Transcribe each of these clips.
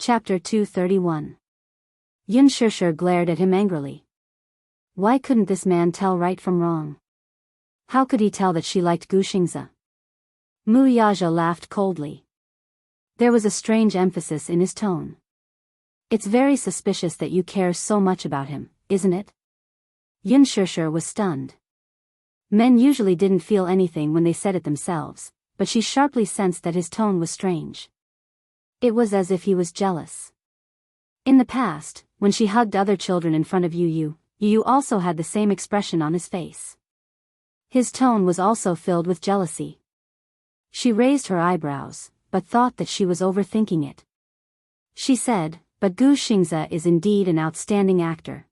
Chapter 231. Yun Shishir glared at him angrily. Why couldn't this man tell right from wrong? How could he tell that she liked Gu Xingzi? Mu Yaja laughed coldly. There was a strange emphasis in his tone. It's very suspicious that you care so much about him, isn't it? Yun Shishir was stunned. Men usually didn't feel anything when they said it themselves, but she sharply sensed that his tone was strange. It was as if he was jealous. In the past, when she hugged other children in front of Yu also had the same expression on his face. His tone was also filled with jealousy. She raised her eyebrows, but thought that she was overthinking it. She said, but Gu Xingzi is indeed an outstanding actor.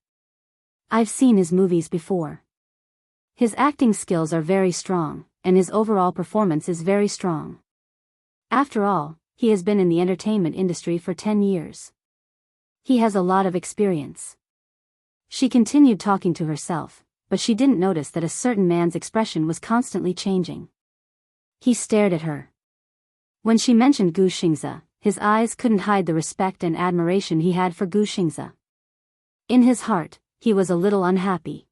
I've seen his movies before. His acting skills are very strong, and his overall performance is very strong. After all, he has been in the entertainment industry for 10 years. He has a lot of experience. She continued talking to herself, but she didn't notice that a certain man's expression was constantly changing. He stared at her. When she mentioned Gu Xingzi, his eyes couldn't hide the respect and admiration he had for Gu Xingzi. In his heart, he was a little unhappy.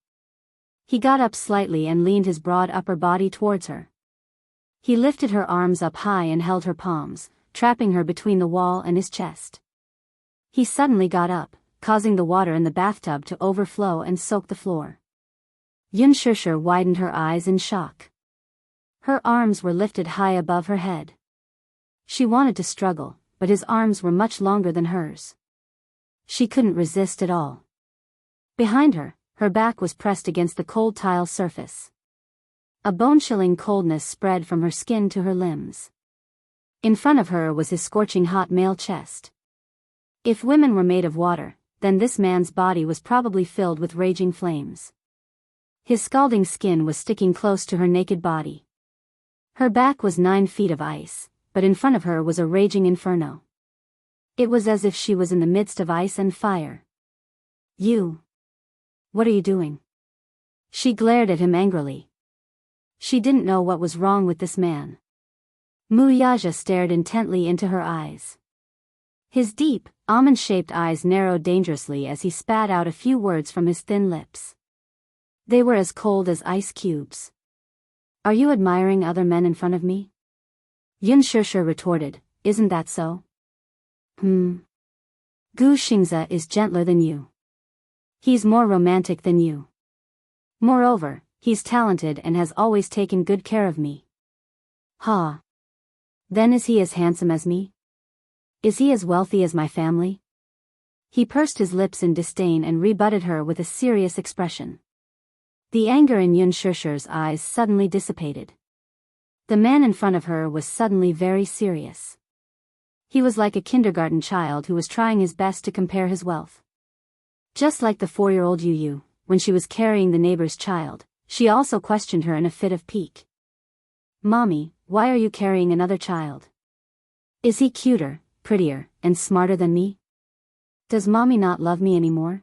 He got up slightly and leaned his broad upper body towards her. He lifted her arms up high and held her palms, trapping her between the wall and his chest. He suddenly got up, causing the water in the bathtub to overflow and soak the floor. Yun Shishir widened her eyes in shock. Her arms were lifted high above her head. She wanted to struggle, but his arms were much longer than hers. She couldn't resist at all. Behind her, her back was pressed against the cold tile surface. A bone-chilling coldness spread from her skin to her limbs. In front of her was his scorching hot male chest. If women were made of water, then this man's body was probably filled with raging flames. His scalding skin was sticking close to her naked body. Her back was 9 feet of ice, but in front of her was a raging inferno. It was as if she was in the midst of ice and fire. You. What are you doing? She glared at him angrily. She didn't know what was wrong with this man. Mu Yaja stared intently into her eyes. His deep, almond-shaped eyes narrowed dangerously as he spat out a few words from his thin lips. They were as cold as ice cubes. Are you admiring other men in front of me? Yun Shishir retorted, isn't that so? Gu Xingzi is gentler than you. He's more romantic than you. Moreover, he's talented and has always taken good care of me. Ha! Then is he as handsome as me? Is he as wealthy as my family? He pursed his lips in disdain and rebutted her with a serious expression. The anger in Yun Shishir's eyes suddenly dissipated. The man in front of her was suddenly very serious. He was like a kindergarten child who was trying his best to compare his wealth. Just like the 4-year-old Yu, when she was carrying the neighbor's child, she also questioned her in a fit of pique. Mommy, why are you carrying another child? Is he cuter, prettier, and smarter than me? Does mommy not love me anymore?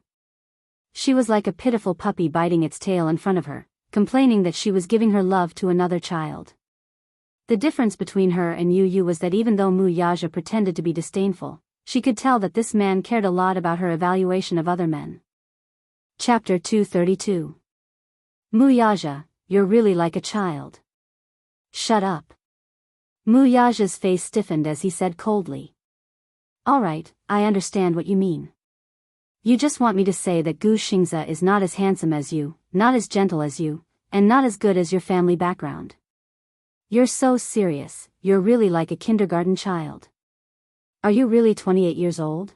She was like a pitiful puppy biting its tail in front of her, complaining that she was giving her love to another child. The difference between her and Yu was that even though Mu Yaja pretended to be disdainful, she could tell that this man cared a lot about her evaluation of other men. Chapter 232. Mu Yaja, you're really like a child. Shut up. Mu Yaja's face stiffened as he said coldly. All right, I understand what you mean. You just want me to say that Gu Xingzi is not as handsome as you, not as gentle as you, and not as good as your family background. You're so serious, you're really like a kindergarten child. Are you really 28 years old?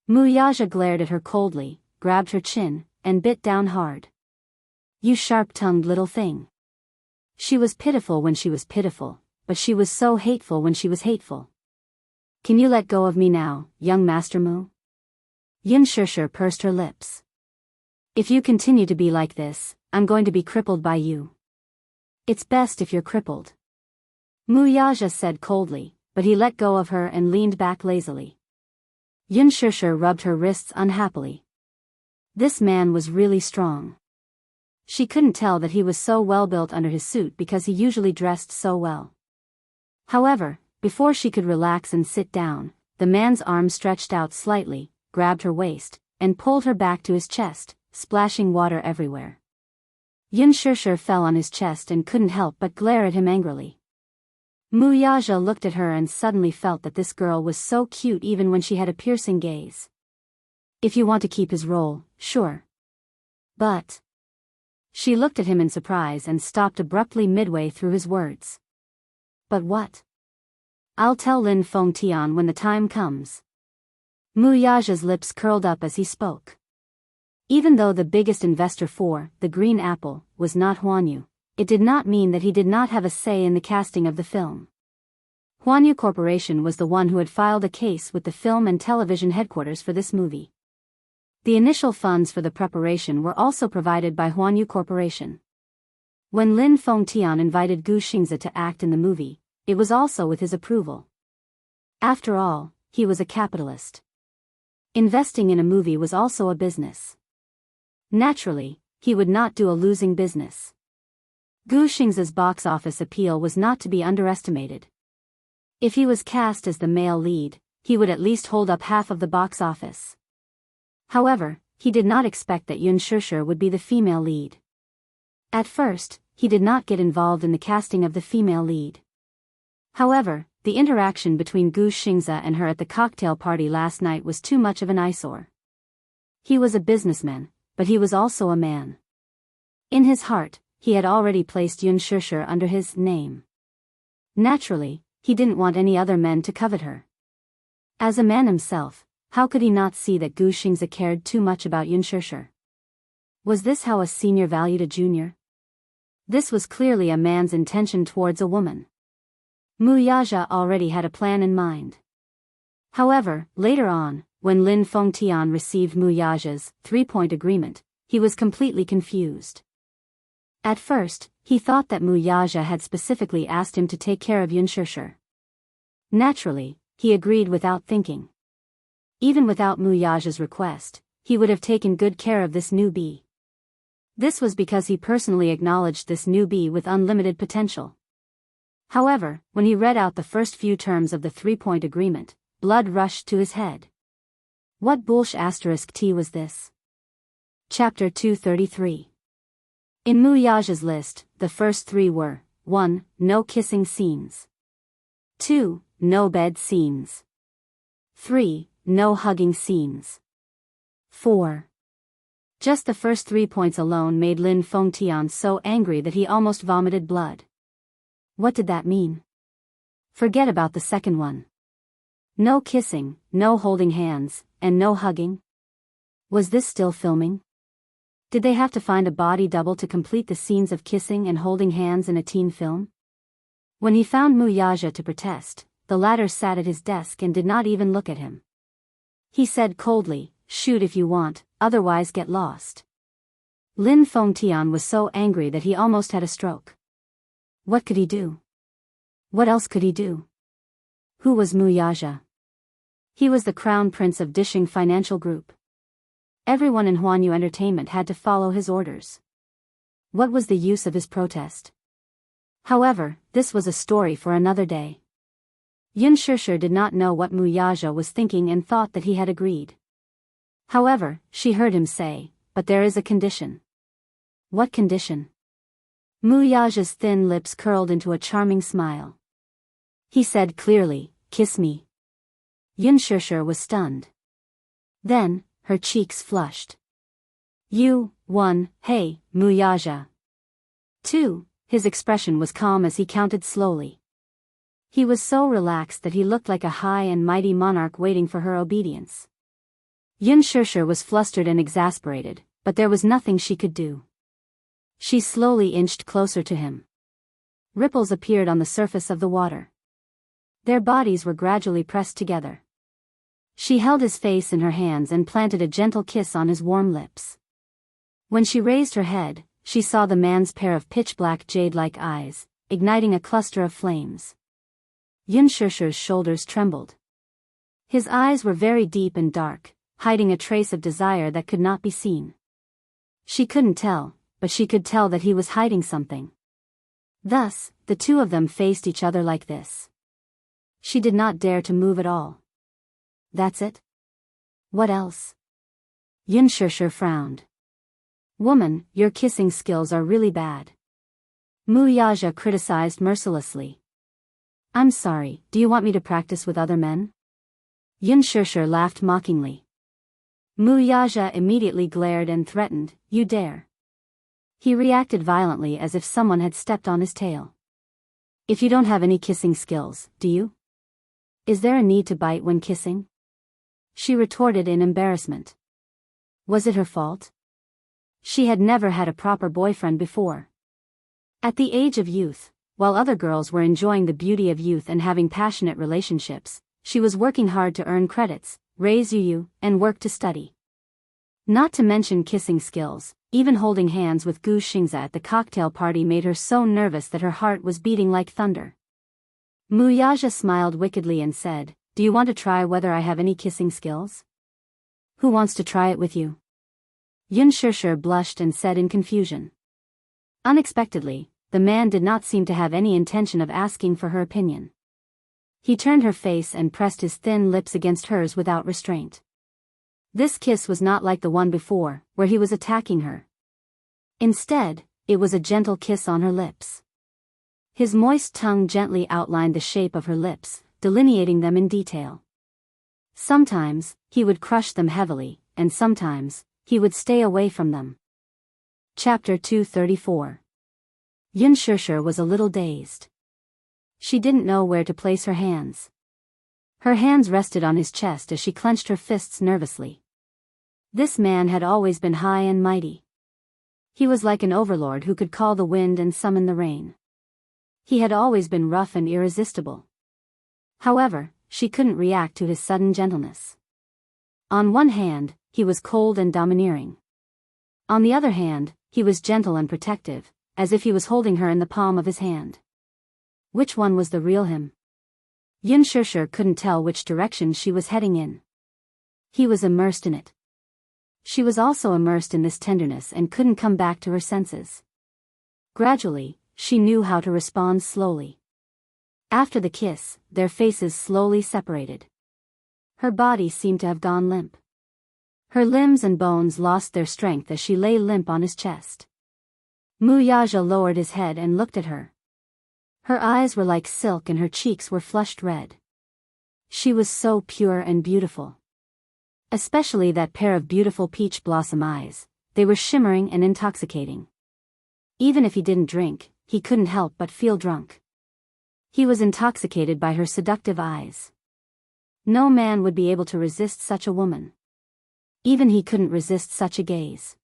Mu Yaja glared at her coldly, grabbed her chin, and bit down hard. You sharp-tongued little thing. She was pitiful when she was pitiful, but she was so hateful when she was hateful. Can you let go of me now, young Master Mu? Yun Shishir pursed her lips. If you continue to be like this, I'm going to be crippled by you. It's best if you're crippled. Mu Yaja said coldly, but he let go of her and leaned back lazily. Yun Shishir rubbed her wrists unhappily. This man was really strong. She couldn't tell that he was so well built under his suit because he usually dressed so well. However, before she could relax and sit down, the man's arm stretched out slightly, grabbed her waist, and pulled her back to his chest, splashing water everywhere. Yunshushu fell on his chest and couldn't help but glare at him angrily. Muyaja looked at her and suddenly felt that this girl was so cute even when she had a piercing gaze. If you want to keep his role, sure. But... She looked at him in surprise and stopped abruptly midway through his words. But what? I'll tell Lin Fengtian when the time comes. Muyaja's lips curled up as he spoke. Even though the biggest investor for The Green Apple was not Huanyu, it did not mean that he did not have a say in the casting of the film. Huanyu Corporation was the one who had filed a case with the film and television headquarters for this movie. The initial funds for the preparation were also provided by Huanyu Corporation. When Lin Fengtian invited Gu Xingzi to act in the movie, it was also with his approval. After all, he was a capitalist. Investing in a movie was also a business. Naturally, he would not do a losing business. Gu Xingzi's box office appeal was not to be underestimated. If he was cast as the male lead, he would at least hold up half of the box office. However, he did not expect that Yunshushu would be the female lead. At first, he did not get involved in the casting of the female lead. However, the interaction between Gu Xingzi and her at the cocktail party last night was too much of an eyesore. He was a businessman, but he was also a man. In his heart, he had already placed Yunshushu under his name. Naturally, he didn't want any other men to covet her. As a man himself, how could he not see that Gu Xingzi cared too much about Yunshushu? Was this how a senior valued a junior? This was clearly a man's intention towards a woman. Muyaja already had a plan in mind. However, later on, when Lin Fengtian received Muyaja's 3-point agreement, he was completely confused. At first, he thought that Muyaja had specifically asked him to take care of Yunshushu. Naturally, he agreed without thinking. Even without Muyaja's request, he would have taken good care of this newbie. This was because he personally acknowledged this newbie with unlimited potential. However, when he read out the first few terms of the 3-point agreement, blood rushed to his head. What bullsh** T was this? Chapter 233. In Muyaja's list, the first 3 were: 1. No kissing scenes. 2. No bed scenes. 3. No hugging scenes. 4. Just the first 3 points alone made Lin Fengtian so angry that he almost vomited blood. What did that mean? Forget about the second one. No kissing, no holding hands, and no hugging? Was this still filming? Did they have to find a body double to complete the scenes of kissing and holding hands in a teen film? When he found Muyaja to protest, the latter sat at his desk and did not even look at him. He said coldly, "Shoot if you want, otherwise get lost." Lin Fengtian was so angry that he almost had a stroke. What could he do? What else could he do? Who was Muyaja? He was the crown prince of Dishing Financial Group. Everyone in Huanyu Entertainment had to follow his orders. What was the use of his protest? However, this was a story for another day. Yunshushu did not know what Muyaja was thinking and thought that he had agreed. However, she heard him say, "But there is a condition." What condition? Muyaja's thin lips curled into a charming smile. He said clearly, "Kiss me." Yunshushu was stunned. Then, her cheeks flushed. You, 1, hey, Muyaja. 2, his expression was calm as he counted slowly. He was so relaxed that he looked like a high and mighty monarch waiting for her obedience. Yunshushu was flustered and exasperated, but there was nothing she could do. She slowly inched closer to him. Ripples appeared on the surface of the water. Their bodies were gradually pressed together. She held his face in her hands and planted a gentle kiss on his warm lips. When she raised her head, she saw the man's pair of pitch-black jade-like eyes, igniting a cluster of flames. Yunshushu's shoulders trembled. His eyes were very deep and dark, hiding a trace of desire that could not be seen. She couldn't tell, but she could tell that he was hiding something. Thus, the two of them faced each other like this. She did not dare to move at all. That's it? What else? Yunshishir frowned. Woman, your kissing skills are really bad. Muyaja criticized mercilessly. I'm sorry, do you want me to practice with other men? Yunshishir laughed mockingly. Muyaja immediately glared and threatened, you dare. He reacted violently as if someone had stepped on his tail. If you don't have any kissing skills, do you? Is there a need to bite when kissing? She retorted in embarrassment. Was it her fault? She had never had a proper boyfriend before. At the age of youth, while other girls were enjoying the beauty of youth and having passionate relationships, she was working hard to earn credits, raise Yu, and work to study. Not to mention kissing skills, even holding hands with Gu Xingza at the cocktail party made her so nervous that her heart was beating like thunder. Muyaja smiled wickedly and said, do you want to try whether I have any kissing skills? Who wants to try it with you? Yunshishir blushed and said in confusion. Unexpectedly, the man did not seem to have any intention of asking for her opinion. He turned her face and pressed his thin lips against hers without restraint. This kiss was not like the one before, where he was attacking her. Instead, it was a gentle kiss on her lips. His moist tongue gently outlined the shape of her lips, delineating them in detail. Sometimes, he would crush them heavily, and sometimes, he would stay away from them. Chapter 234. Yunshishir was a little dazed. She didn't know where to place her hands. Her hands rested on his chest as she clenched her fists nervously. This man had always been high and mighty. He was like an overlord who could call the wind and summon the rain. He had always been rough and irresistible. However, she couldn't react to his sudden gentleness. On one hand, he was cold and domineering. On the other hand, he was gentle and protective, as if he was holding her in the palm of his hand. Which one was the real him? Yunshishir couldn't tell which direction she was heading in. He was immersed in it. She was also immersed in this tenderness and couldn't come back to her senses. Gradually, she knew how to respond slowly. After the kiss, their faces slowly separated. Her body seemed to have gone limp. Her limbs and bones lost their strength as she lay limp on his chest. Muyaja lowered his head and looked at her. Her eyes were like silk and her cheeks were flushed red. She was so pure and beautiful. Especially that pair of beautiful peach blossom eyes, they were shimmering and intoxicating. Even if he didn't drink, he couldn't help but feel drunk. He was intoxicated by her seductive eyes. No man would be able to resist such a woman. Even he couldn't resist such a gaze.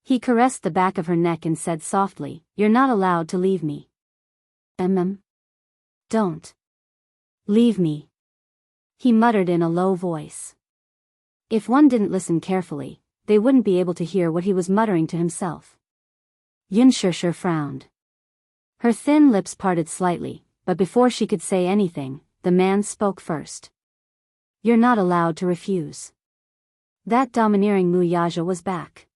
He caressed the back of her neck and said softly, "You're not allowed to leave me." Don't. Leave me. He muttered in a low voice. If one didn't listen carefully, they wouldn't be able to hear what he was muttering to himself. Yunshishir frowned. Her thin lips parted slightly, but before she could say anything, the man spoke first. You're not allowed to refuse. That domineering Muyaja was back.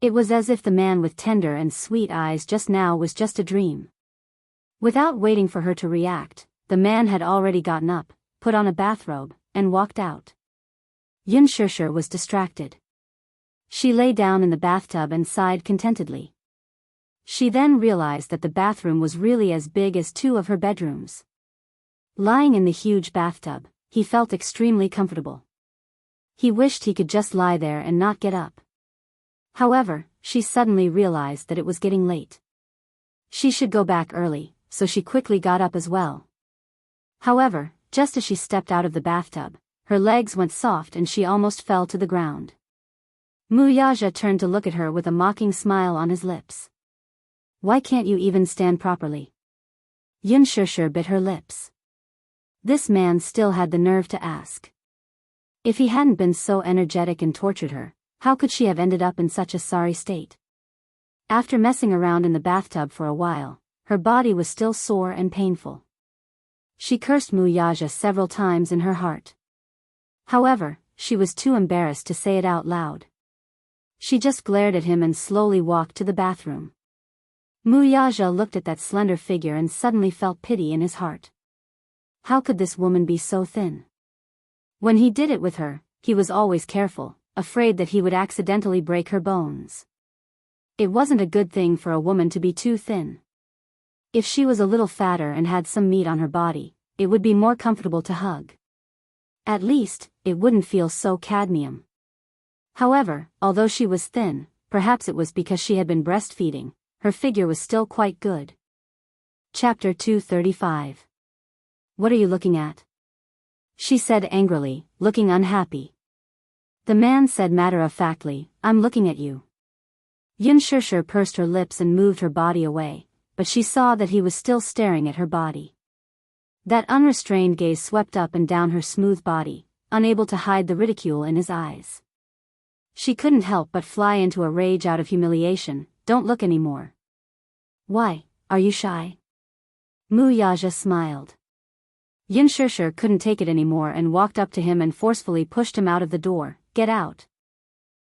It was as if the man with tender and sweet eyes just now was just a dream. Without waiting for her to react, the man had already gotten up, put on a bathrobe, and walked out. Yunshishir was distracted. She lay down in the bathtub and sighed contentedly. She then realized that the bathroom was really as big as two of her bedrooms. Lying in the huge bathtub, he felt extremely comfortable. He wished he could just lie there and not get up. However, she suddenly realized that it was getting late. She should go back early, so she quickly got up as well. However, just as she stepped out of the bathtub, her legs went soft and she almost fell to the ground. Muyaja turned to look at her with a mocking smile on his lips. Why can't you even stand properly? Yunshishir bit her lips. This man still had the nerve to ask. If he hadn't been so energetic and tortured her, how could she have ended up in such a sorry state? After messing around in the bathtub for a while, her body was still sore and painful. She cursed Muyaja several times in her heart. However, she was too embarrassed to say it out loud. She just glared at him and slowly walked to the bathroom. Muyaja looked at that slender figure and suddenly felt pity in his heart. How could this woman be so thin? When he did it with her, he was always careful, afraid that he would accidentally break her bones. It wasn't a good thing for a woman to be too thin. If she was a little fatter and had some meat on her body, it would be more comfortable to hug. At least, it wouldn't feel so cadmium. However, although she was thin, perhaps it was because she had been breastfeeding, her figure was still quite good. Chapter 235. What are you looking at? She said angrily, looking unhappy. The man said matter-of-factly, I'm looking at you. Yunshushu pursed her lips and moved her body away, but she saw that he was still staring at her body. That unrestrained gaze swept up and down her smooth body, unable to hide the ridicule in his eyes. She couldn't help but fly into a rage out of humiliation. Don't look anymore. Why, are you shy? Muyaja smiled. Yunshushu couldn't take it anymore and walked up to him and forcefully pushed him out of the door. Get out.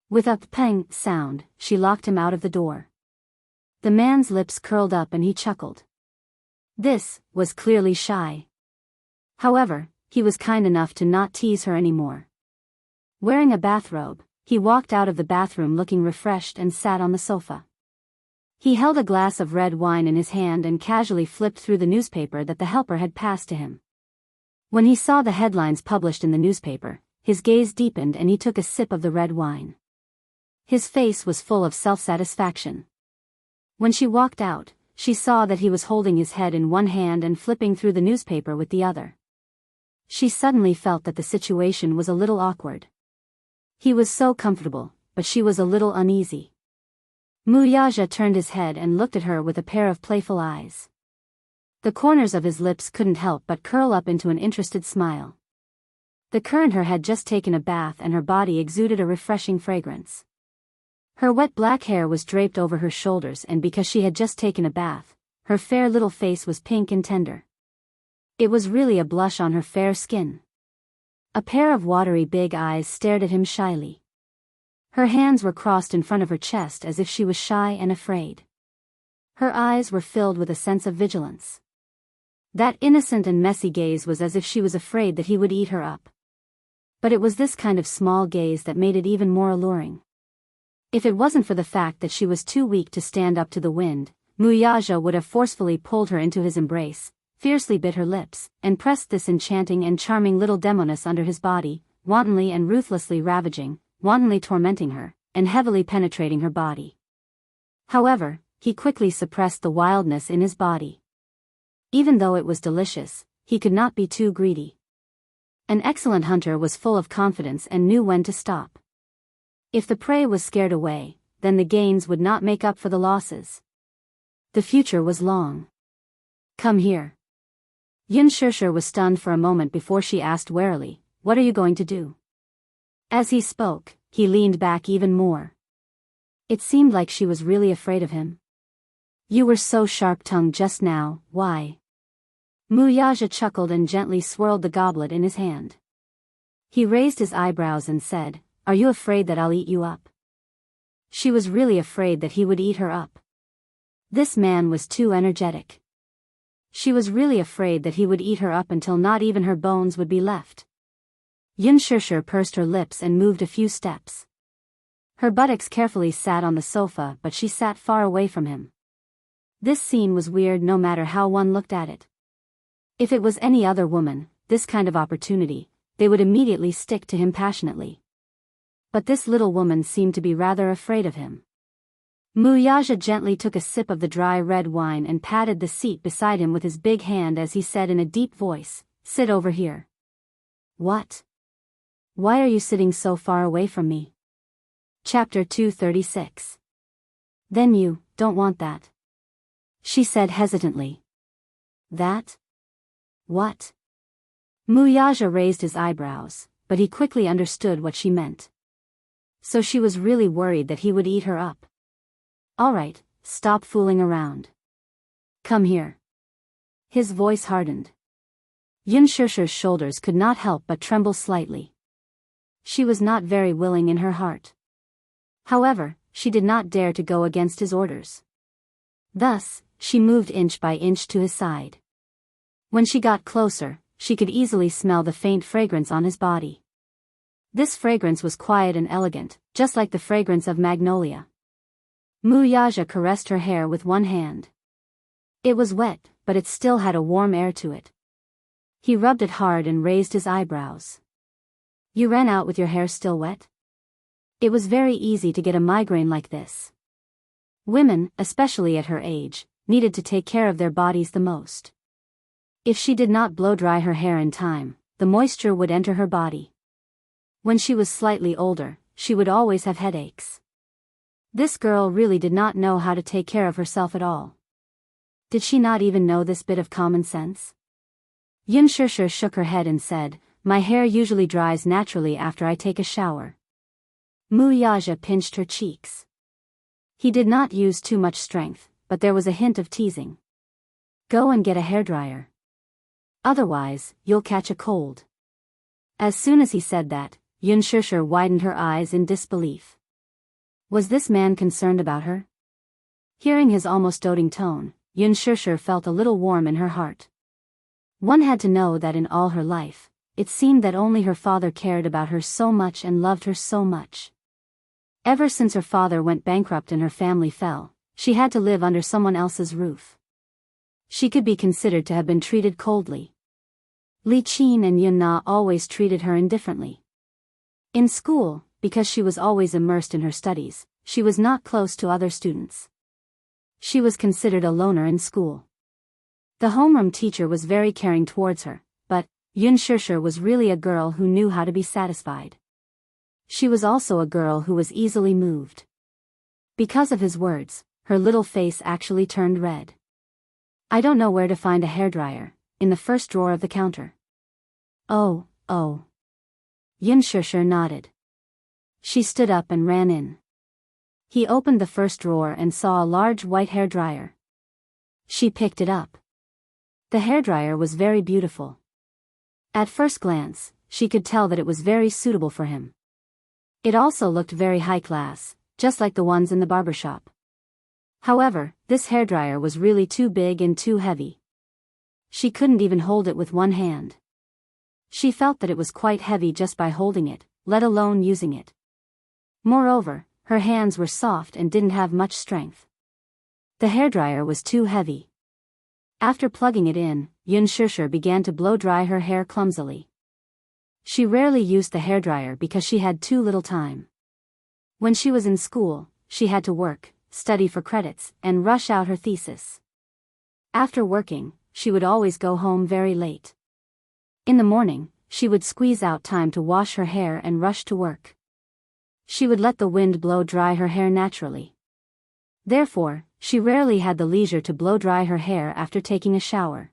With a pang sound, she locked him out of the door. The man's lips curled up and he chuckled. This was clearly shy. However, he was kind enough to not tease her anymore. Wearing a bathrobe, he walked out of the bathroom looking refreshed and sat on the sofa. He held a glass of red wine in his hand and casually flipped through the newspaper that the helper had passed to him. When he saw the headlines published in the newspaper, his gaze deepened and he took a sip of the red wine. His face was full of self-satisfaction. When she walked out, she saw that he was holding his head in one hand and flipping through the newspaper with the other. She suddenly felt that the situation was a little awkward. He was so comfortable, but she was a little uneasy. Muyaja turned his head and looked at her with a pair of playful eyes. The corners of his lips couldn't help but curl up into an interested smile. The current her had just taken a bath and her body exuded a refreshing fragrance. Her wet black hair was draped over her shoulders and because she had just taken a bath, her fair little face was pink and tender. It was really a blush on her fair skin. A pair of watery big eyes stared at him shyly. Her hands were crossed in front of her chest as if she was shy and afraid. Her eyes were filled with a sense of vigilance. That innocent and messy gaze was as if she was afraid that he would eat her up. But it was this kind of small gaze that made it even more alluring. If it wasn't for the fact that she was too weak to stand up to the wind, Muyaja would have forcefully pulled her into his embrace, fiercely bit her lips, and pressed this enchanting and charming little demoness under his body, wantonly and ruthlessly ravaging, wantonly tormenting her, and heavily penetrating her body. However, he quickly suppressed the wildness in his body. Even though it was delicious, he could not be too greedy. An excellent hunter was full of confidence and knew when to stop. If the prey was scared away, then the gains would not make up for the losses. The future was long. Come here. Yunshushu was stunned for a moment before she asked warily, what are you going to do? As he spoke, he leaned back even more. It seemed like she was really afraid of him. You were so sharp-tongued just now, why? Muyaja chuckled and gently swirled the goblet in his hand. He raised his eyebrows and said, are you afraid that I'll eat you up? She was really afraid that he would eat her up. This man was too energetic. She was really afraid that he would eat her up until not even her bones would be left. Yunshushu pursed her lips and moved a few steps. Her buttocks carefully sat on the sofa but she sat far away from him. This scene was weird no matter how one looked at it. If it was any other woman, this kind of opportunity, they would immediately stick to him passionately. But this little woman seemed to be rather afraid of him. Muyaja gently took a sip of the dry red wine and patted the seat beside him with his big hand as he said in a deep voice, sit over here. What? Why are you sitting so far away from me? Chapter 236. Then you don't want that? She said hesitantly. That? What? Muyaja raised his eyebrows, but he quickly understood what she meant. So she was really worried that he would eat her up. All right, stop fooling around. Come here. His voice hardened. Yunshushu's shoulders could not help but tremble slightly. She was not very willing in her heart. However, she did not dare to go against his orders. Thus, she moved inch by inch to his side. When she got closer, she could easily smell the faint fragrance on his body. This fragrance was quiet and elegant, just like the fragrance of magnolia. Muyaja caressed her hair with one hand. It was wet, but it still had a warm air to it. He rubbed it hard and raised his eyebrows. You ran out with your hair still wet? It was very easy to get a migraine like this. Women, especially at her age, needed to take care of their bodies the most. If she did not blow dry her hair in time, the moisture would enter her body. When she was slightly older, she would always have headaches. This girl really did not know how to take care of herself at all. Did she not even know this bit of common sense? Yun Shishir shook her head and said, "My hair usually dries naturally after I take a shower." Muyaja pinched her cheeks. He did not use too much strength, but there was a hint of teasing. Go and get a hairdryer. Otherwise, you'll catch a cold. As soon as he said that, Yun Shishir widened her eyes in disbelief. Was this man concerned about her? Hearing his almost doting tone, Yun Shishir felt a little warm in her heart. One had to know that in all her life, it seemed that only her father cared about her so much and loved her so much. Ever since her father went bankrupt and her family fell, she had to live under someone else's roof. She could be considered to have been treated coldly. Li Qin and Yun Na always treated her indifferently. In school, because she was always immersed in her studies, she was not close to other students. She was considered a loner in school. The homeroom teacher was very caring towards her, but Yun Shishir was really a girl who knew how to be satisfied. She was also a girl who was easily moved. Because of his words, her little face actually turned red. I don't know where to find a hairdryer, in the first drawer of the counter. Oh. Yun Shishir nodded. She stood up and ran in. He opened the first drawer and saw a large white hairdryer. She picked it up. The hairdryer was very beautiful. At first glance, she could tell that it was very suitable for him. It also looked very high class, just like the ones in the barber shop. However, this hairdryer was really too big and too heavy. She couldn't even hold it with one hand. She felt that it was quite heavy just by holding it, let alone using it. Moreover, her hands were soft and didn't have much strength. The hairdryer was too heavy. After plugging it in, Yun Shishir began to blow dry her hair clumsily. She rarely used the hairdryer because she had too little time. When she was in school, she had to work, study for credits, and rush out her thesis. After working, she would always go home very late. In the morning, she would squeeze out time to wash her hair and rush to work. She would let the wind blow dry her hair naturally. Therefore, she rarely had the leisure to blow dry her hair after taking a shower.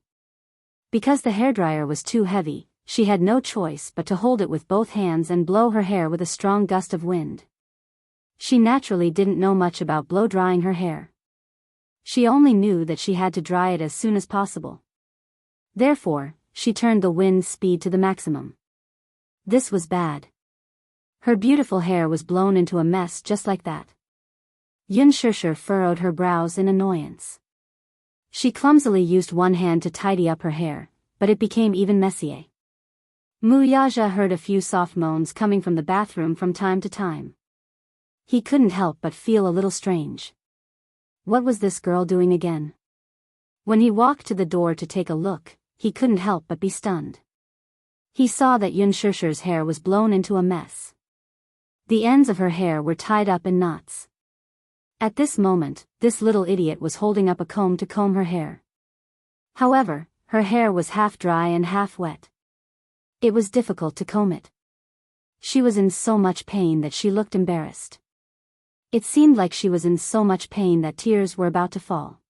Because the hairdryer was too heavy, she had no choice but to hold it with both hands and blow her hair with a strong gust of wind. She naturally didn't know much about blow drying her hair. She only knew that she had to dry it as soon as possible. Therefore, she turned the wind speed to the maximum. This was bad. Her beautiful hair was blown into a mess just like that. Yun Shishir furrowed her brows in annoyance. She clumsily used one hand to tidy up her hair, but it became even messier. Muyaja heard a few soft moans coming from the bathroom from time to time. He couldn't help but feel a little strange. What was this girl doing again? When he walked to the door to take a look, he couldn't help but be stunned. He saw that Yun Shishir's hair was blown into a mess. The ends of her hair were tied up in knots. At this moment, this little idiot was holding up a comb to comb her hair. However, her hair was half dry and half wet. It was difficult to comb it. She was in so much pain that she looked embarrassed. It seemed like she was in so much pain that tears were about to fall.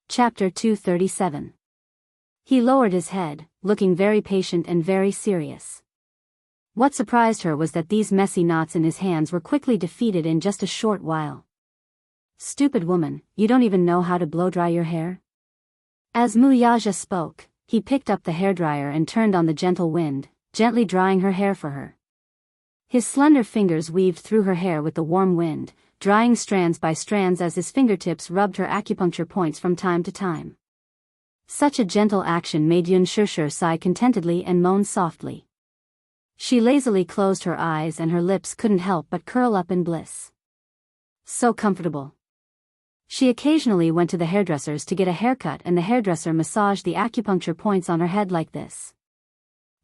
Chapter 237. He lowered his head, looking very patient and very serious. What surprised her was that these messy knots in his hands were quickly defeated in just a short while. Stupid woman, you don't even know how to blow dry your hair? As Muyaja spoke, he picked up the hairdryer and turned on the gentle wind, gently drying her hair for her. His slender fingers weaved through her hair with the warm wind, drying strands by strands as his fingertips rubbed her acupuncture points from time to time. Such a gentle action made Yun Shishir sigh contentedly and moan softly. She lazily closed her eyes and her lips couldn't help but curl up in bliss. So comfortable. She occasionally went to the hairdresser's to get a haircut, and the hairdresser massaged the acupuncture points on her head like this.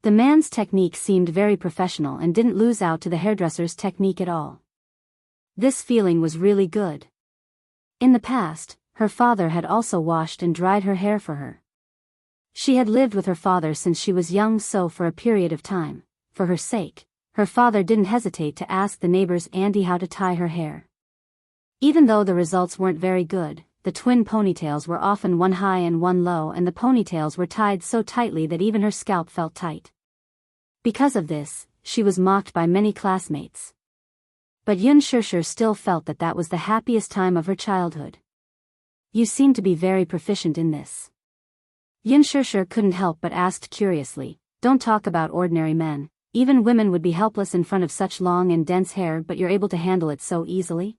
The man's technique seemed very professional and didn't lose out to the hairdresser's technique at all. This feeling was really good. In the past, her father had also washed and dried her hair for her. She had lived with her father since she was young, so for a period of time, for her sake, her father didn't hesitate to ask the neighbor's auntie how to tie her hair. Even though the results weren't very good, the twin ponytails were often one high and one low, and the ponytails were tied so tightly that even her scalp felt tight. Because of this, she was mocked by many classmates. But Yun Shishir still felt that that was the happiest time of her childhood. You seem to be very proficient in this. Yun Shishir couldn't help but asked curiously, don't talk about ordinary men, even women would be helpless in front of such long and dense hair, but you're able to handle it so easily?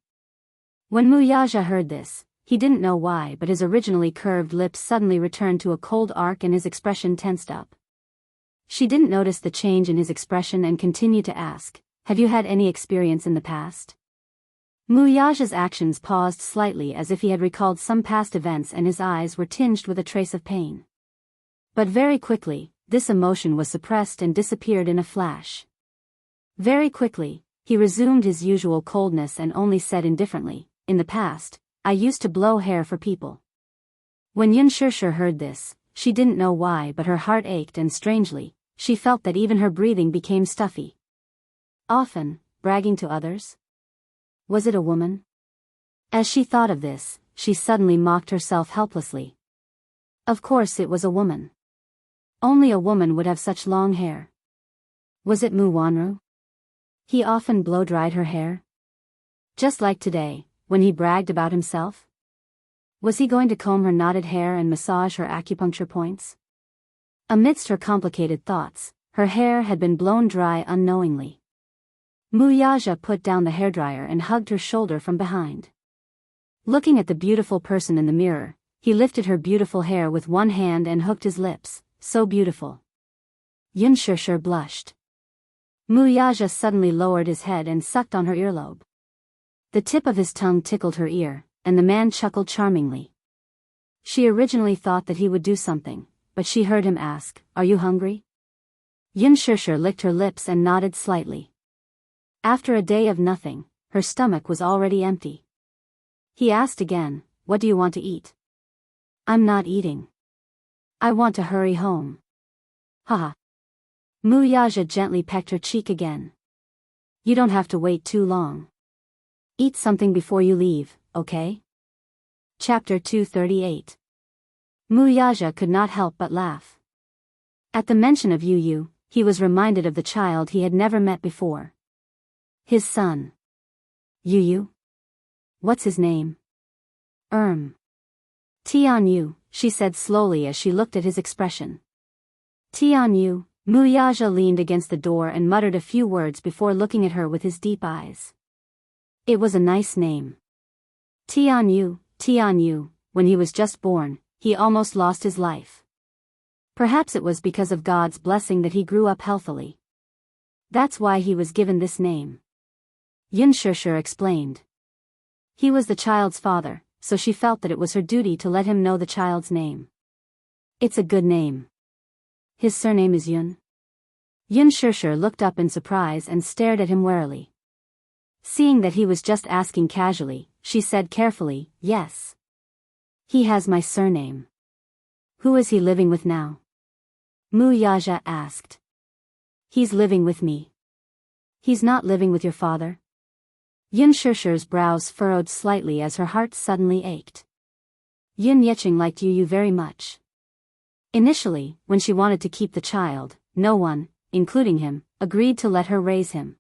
When Muyaja heard this, he didn't know why, but his originally curved lips suddenly returned to a cold arc and his expression tensed up. She didn't notice the change in his expression and continued to ask, have you had any experience in the past? Muyaja's actions paused slightly as if he had recalled some past events, and his eyes were tinged with a trace of pain. But very quickly, this emotion was suppressed and disappeared in a flash. Very quickly, he resumed his usual coldness and only said indifferently, in the past, I used to blow hair for people. When Yun Shishir heard this, she didn't know why, but her heart ached, and strangely, she felt that even her breathing became stuffy. Often, bragging to others? Was it a woman? As she thought of this, she suddenly mocked herself helplessly. Of course it was a woman. Only a woman would have such long hair. Was it Mu Wanru? He often blow-dried her hair? Just like today, when he bragged about himself? Was he going to comb her knotted hair and massage her acupuncture points? Amidst her complicated thoughts, her hair had been blown dry unknowingly. Muyaja put down the hairdryer and hugged her shoulder from behind. Looking at the beautiful person in the mirror, he lifted her beautiful hair with one hand and hooked his lips, so beautiful. Yun Shishir blushed. Muyaja suddenly lowered his head and sucked on her earlobe. The tip of his tongue tickled her ear, and the man chuckled charmingly. She originally thought that he would do something, but she heard him ask, are you hungry? Yun Shishir licked her lips and nodded slightly. After a day of nothing, her stomach was already empty. He asked again, what do you want to eat? I'm not eating. I want to hurry home. Haha. Muyaja gently pecked her cheek again. You don't have to wait too long. Eat something before you leave, okay? Chapter 238. Muyaja could not help but laugh. At the mention of Yu, he was reminded of the child he had never met before. His son. Yu? What's his name? Tianyu, she said slowly as she looked at his expression. Tianyu. Muyaja leaned against the door and muttered a few words before looking at her with his deep eyes. It was a nice name. Tianyu, when he was just born, he almost lost his life. Perhaps it was because of God's blessing that he grew up healthily. That's why he was given this name. Yun Shishir explained. He was the child's father, so she felt that it was her duty to let him know the child's name. It's a good name. His surname is Yun? Yun Shishir looked up in surprise and stared at him warily. Seeing that he was just asking casually, she said carefully, yes. He has my surname. Who is he living with now? Muyaja asked. He's living with me. He's not living with your father? Yun Shishir's brows furrowed slightly as her heart suddenly ached. Yun Yeching liked Yu very much. Initially, when she wanted to keep the child, no one, including him, agreed to let her raise him.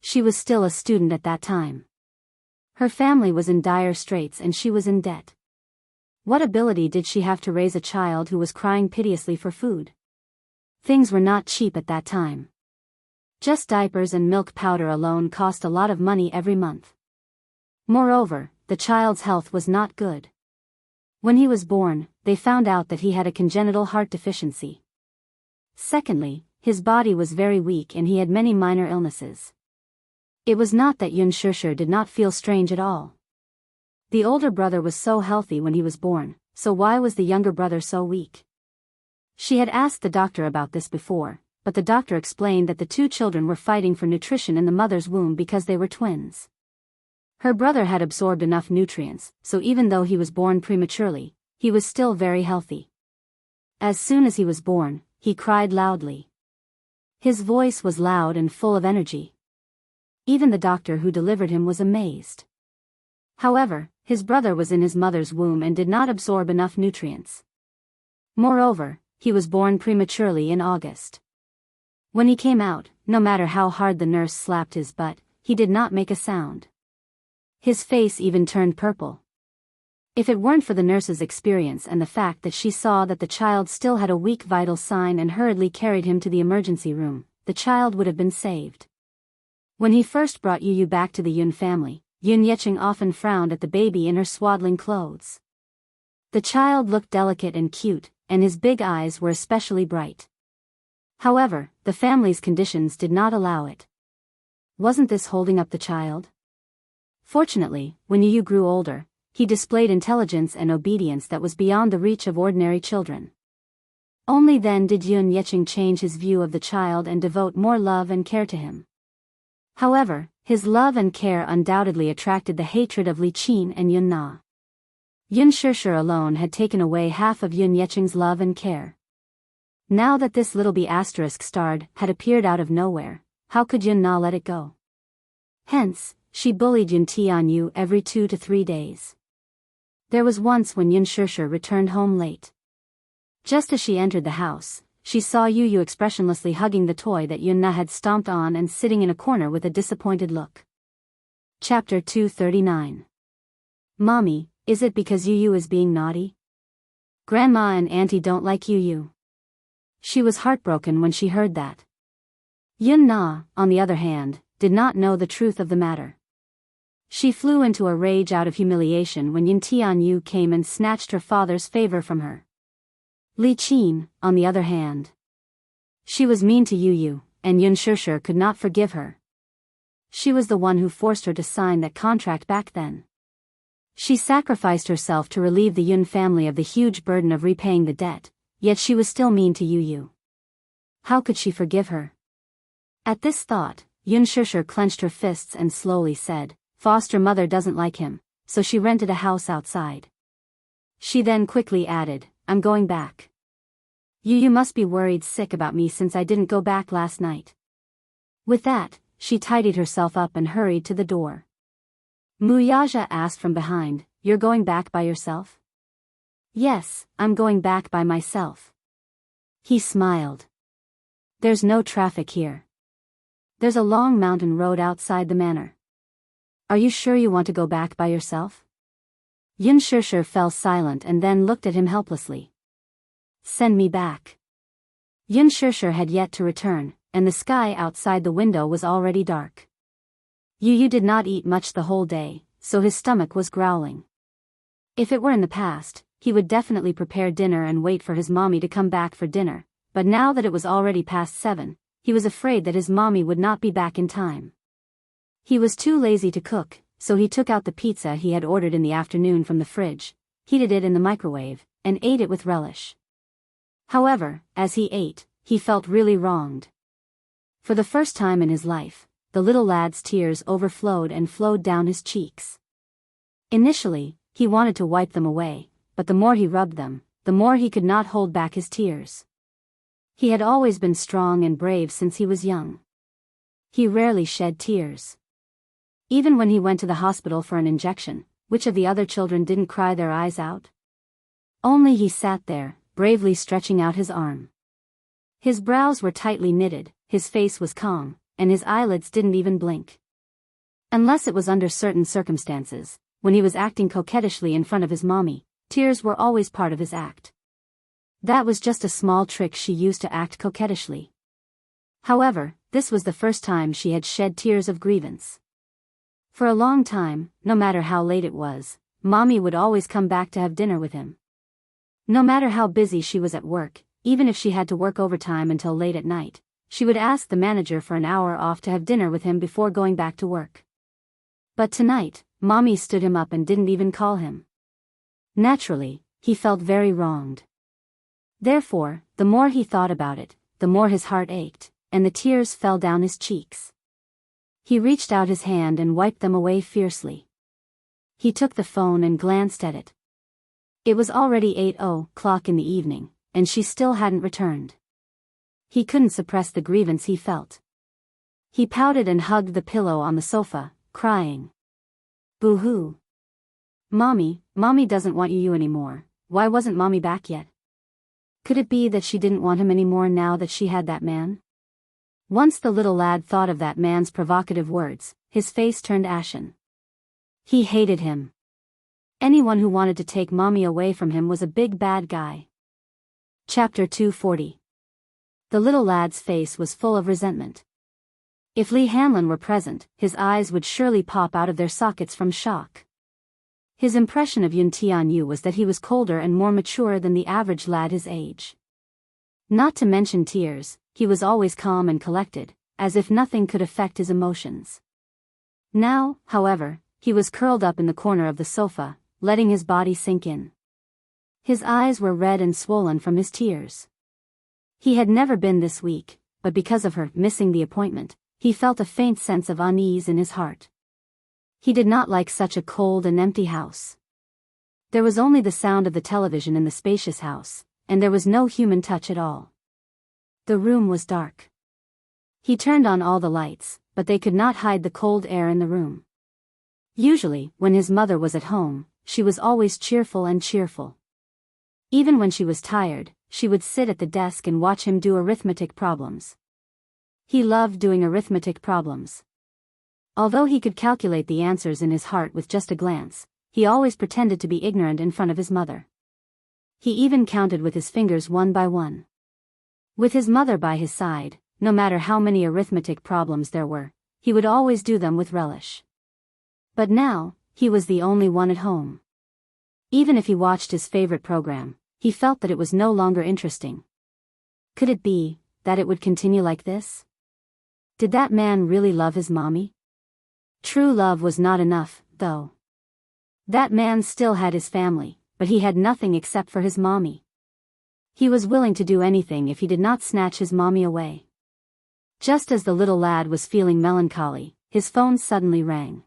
She was still a student at that time. Her family was in dire straits and she was in debt. What ability did she have to raise a child who was crying piteously for food? Things were not cheap at that time. Just diapers and milk powder alone cost a lot of money every month. Moreover, the child's health was not good. When he was born, they found out that he had a congenital heart deficiency. Secondly, his body was very weak and he had many minor illnesses. It was not that Yun Shishir did not feel strange at all. The older brother was so healthy when he was born, so why was the younger brother so weak? She had asked the doctor about this before, but the doctor explained that the two children were fighting for nutrition in the mother's womb because they were twins. Her brother had absorbed enough nutrients, so even though he was born prematurely, he was still very healthy. As soon as he was born, he cried loudly. His voice was loud and full of energy. Even the doctor who delivered him was amazed. However, his brother was in his mother's womb and did not absorb enough nutrients. Moreover, he was born prematurely in August. When he came out, no matter how hard the nurse slapped his butt, he did not make a sound. His face even turned purple. If it weren't for the nurse's experience and the fact that she saw that the child still had a weak vital sign and hurriedly carried him to the emergency room, the child would have been saved. When he first brought Yu back to the Yun family, Yun Yecheng often frowned at the baby in her swaddling clothes. The child looked delicate and cute, and his big eyes were especially bright. However, the family's conditions did not allow it. Wasn't this holding up the child? Fortunately, when Yu grew older, he displayed intelligence and obedience that was beyond the reach of ordinary children. Only then did Yun Yecheng change his view of the child and devote more love and care to him. However, his love and care undoubtedly attracted the hatred of Li Qin and Yun Na. Yun Shishir alone had taken away half of Yun Yecheng's love and care. Now that this little B** starred had appeared out of nowhere, how could Yun Na let it go? Hence, she bullied Yun Tianyu every 2 to 3 days. There was once when Yun Shishir returned home late. Just as she entered the house, she saw Yu expressionlessly hugging the toy that Yun Na had stomped on and sitting in a corner with a disappointed look. Chapter 239. Mommy, is it because Yu is being naughty? Grandma and Auntie don't like Yu. She was heartbroken when she heard that. Yun Na, on the other hand, did not know the truth of the matter. She flew into a rage out of humiliation when Yun Tianyu came and snatched her father's favor from her. Li Qin, on the other hand. She was mean to Yu, and Yun Shishir could not forgive her. She was the one who forced her to sign that contract back then. She sacrificed herself to relieve the Yun family of the huge burden of repaying the debt, yet she was still mean to Yu. How could she forgive her? At this thought, Yun Shishir clenched her fists and slowly said, "Foster mother doesn't like him, so she rented a house outside." She then quickly added, "I'm going back. Yu must be worried sick about me since I didn't go back last night." With that, she tidied herself up and hurried to the door. Muyaja asked from behind, "You're going back by yourself?" "Yes, I'm going back by myself." He smiled. "There's no traffic here. There's a long mountain road outside the manor. Are you sure you want to go back by yourself?" Yun Shishir fell silent and then looked at him helplessly. "Send me back." Yun Shishir had yet to return, and the sky outside the window was already dark. Yu did not eat much the whole day, so his stomach was growling. If it were in the past, he would definitely prepare dinner and wait for his mommy to come back for dinner, but now that it was already past 7, he was afraid that his mommy would not be back in time. He was too lazy to cook, so he took out the pizza he had ordered in the afternoon from the fridge, heated it in the microwave, and ate it with relish. However, as he ate, he felt really wronged. For the first time in his life, the little lad's tears overflowed and flowed down his cheeks. Initially, he wanted to wipe them away, but the more he rubbed them, the more he could not hold back his tears. He had always been strong and brave since he was young. He rarely shed tears. Even when he went to the hospital for an injection, which of the other children didn't cry their eyes out? Only he sat there, bravely stretching out his arm. His brows were tightly knitted, his face was calm, and his eyelids didn't even blink. Unless it was under certain circumstances, when he was acting coquettishly in front of his mommy, tears were always part of his act. That was just a small trick she used to act coquettishly. However, this was the first time she had shed tears of grievance. For a long time, no matter how late it was, Mommy would always come back to have dinner with him. No matter how busy she was at work, even if she had to work overtime until late at night, she would ask the manager for an hour off to have dinner with him before going back to work. But tonight, Mommy stood him up and didn't even call him. Naturally, he felt very wronged. Therefore, the more he thought about it, the more his heart ached, and the tears fell down his cheeks. He reached out his hand and wiped them away fiercely. He took the phone and glanced at it. It was already 8:00 in the evening, and she still hadn't returned. He couldn't suppress the grievance he felt. He pouted and hugged the pillow on the sofa, crying. Boo-hoo. Mommy doesn't want you anymore. Why wasn't Mommy back yet? Could it be that she didn't want him anymore now that she had that man? Once the little lad thought of that man's provocative words, his face turned ashen. He hated him. Anyone who wanted to take Mommy away from him was a big bad guy. Chapter 240. The little lad's face was full of resentment. If Lee Hanlon were present, his eyes would surely pop out of their sockets from shock. His impression of Yun Tianyu was that he was colder and more mature than the average lad his age. Not to mention tears, he was always calm and collected, as if nothing could affect his emotions. Now, however, he was curled up in the corner of the sofa, letting his body sink in. His eyes were red and swollen from his tears. He had never been this weak, but because of her missing the appointment, he felt a faint sense of unease in his heart. He did not like such a cold and empty house. There was only the sound of the television in the spacious house, and there was no human touch at all. The room was dark. He turned on all the lights, but they could not hide the cold air in the room. Usually, when his mother was at home, she was always cheerful. Even when she was tired, she would sit at the desk and watch him do arithmetic problems. He loved doing arithmetic problems. Although he could calculate the answers in his heart with just a glance, he always pretended to be ignorant in front of his mother. He even counted with his fingers one by one. With his mother by his side, no matter how many arithmetic problems there were, he would always do them with relish. But now, he was the only one at home. Even if he watched his favorite program, he felt that it was no longer interesting. Could it be that it would continue like this? Did that man really love his mommy? True love was not enough, though. That man still had his family, but he had nothing except for his mommy. He was willing to do anything if he did not snatch his mommy away. Just as the little lad was feeling melancholy, his phone suddenly rang.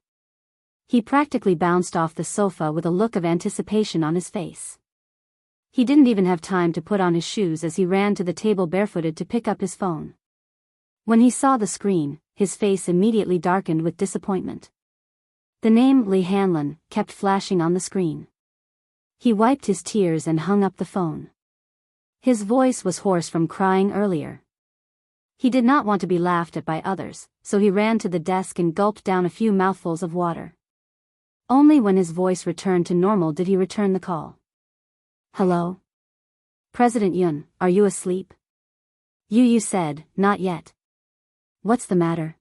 He practically bounced off the sofa with a look of anticipation on his face. He didn't even have time to put on his shoes as he ran to the table barefooted to pick up his phone. When he saw the screen, his face immediately darkened with disappointment. The name Lee Hanlon kept flashing on the screen. He wiped his tears and hung up the phone. His voice was hoarse from crying earlier. He did not want to be laughed at by others, so he ran to the desk and gulped down a few mouthfuls of water. Only when his voice returned to normal did he return the call. Hello? President Yun, are you asleep? You said, not yet. What's the matter?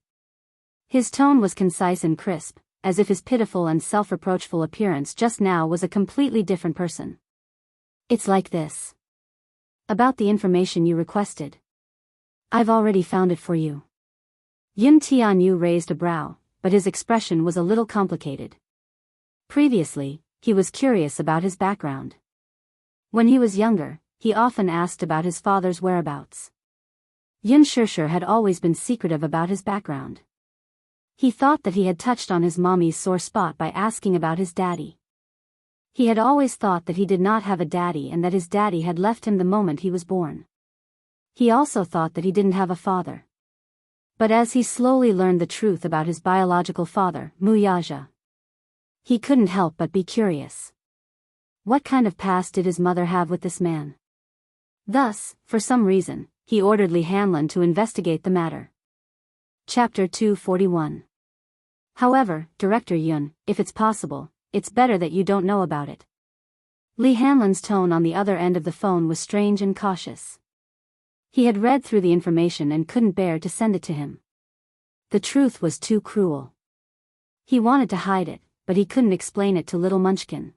His tone was concise and crisp, as if his pitiful and self-reproachful appearance just now was a completely different person. It's like this. About the information you requested. I've already found it for you. Yun Tianyu raised a brow, but his expression was a little complicated. Previously, he was curious about his background. When he was younger, he often asked about his father's whereabouts. Yun Shishir had always been secretive about his background. He thought that he had touched on his mommy's sore spot by asking about his daddy. He had always thought that he did not have a daddy and that his daddy had left him the moment he was born. He also thought that he didn't have a father. But as he slowly learned the truth about his biological father, Muyaja, he couldn't help but be curious. What kind of past did his mother have with this man? Thus, for some reason, he ordered Lee Hanlon to investigate the matter. Chapter 241. However, Director Yun, if it's possible, it's better that you don't know about it. Lee Hanlon's tone on the other end of the phone was strange and cautious. He had read through the information and couldn't bear to send it to him. The truth was too cruel. He wanted to hide it, but he couldn't explain it to little Munchkin.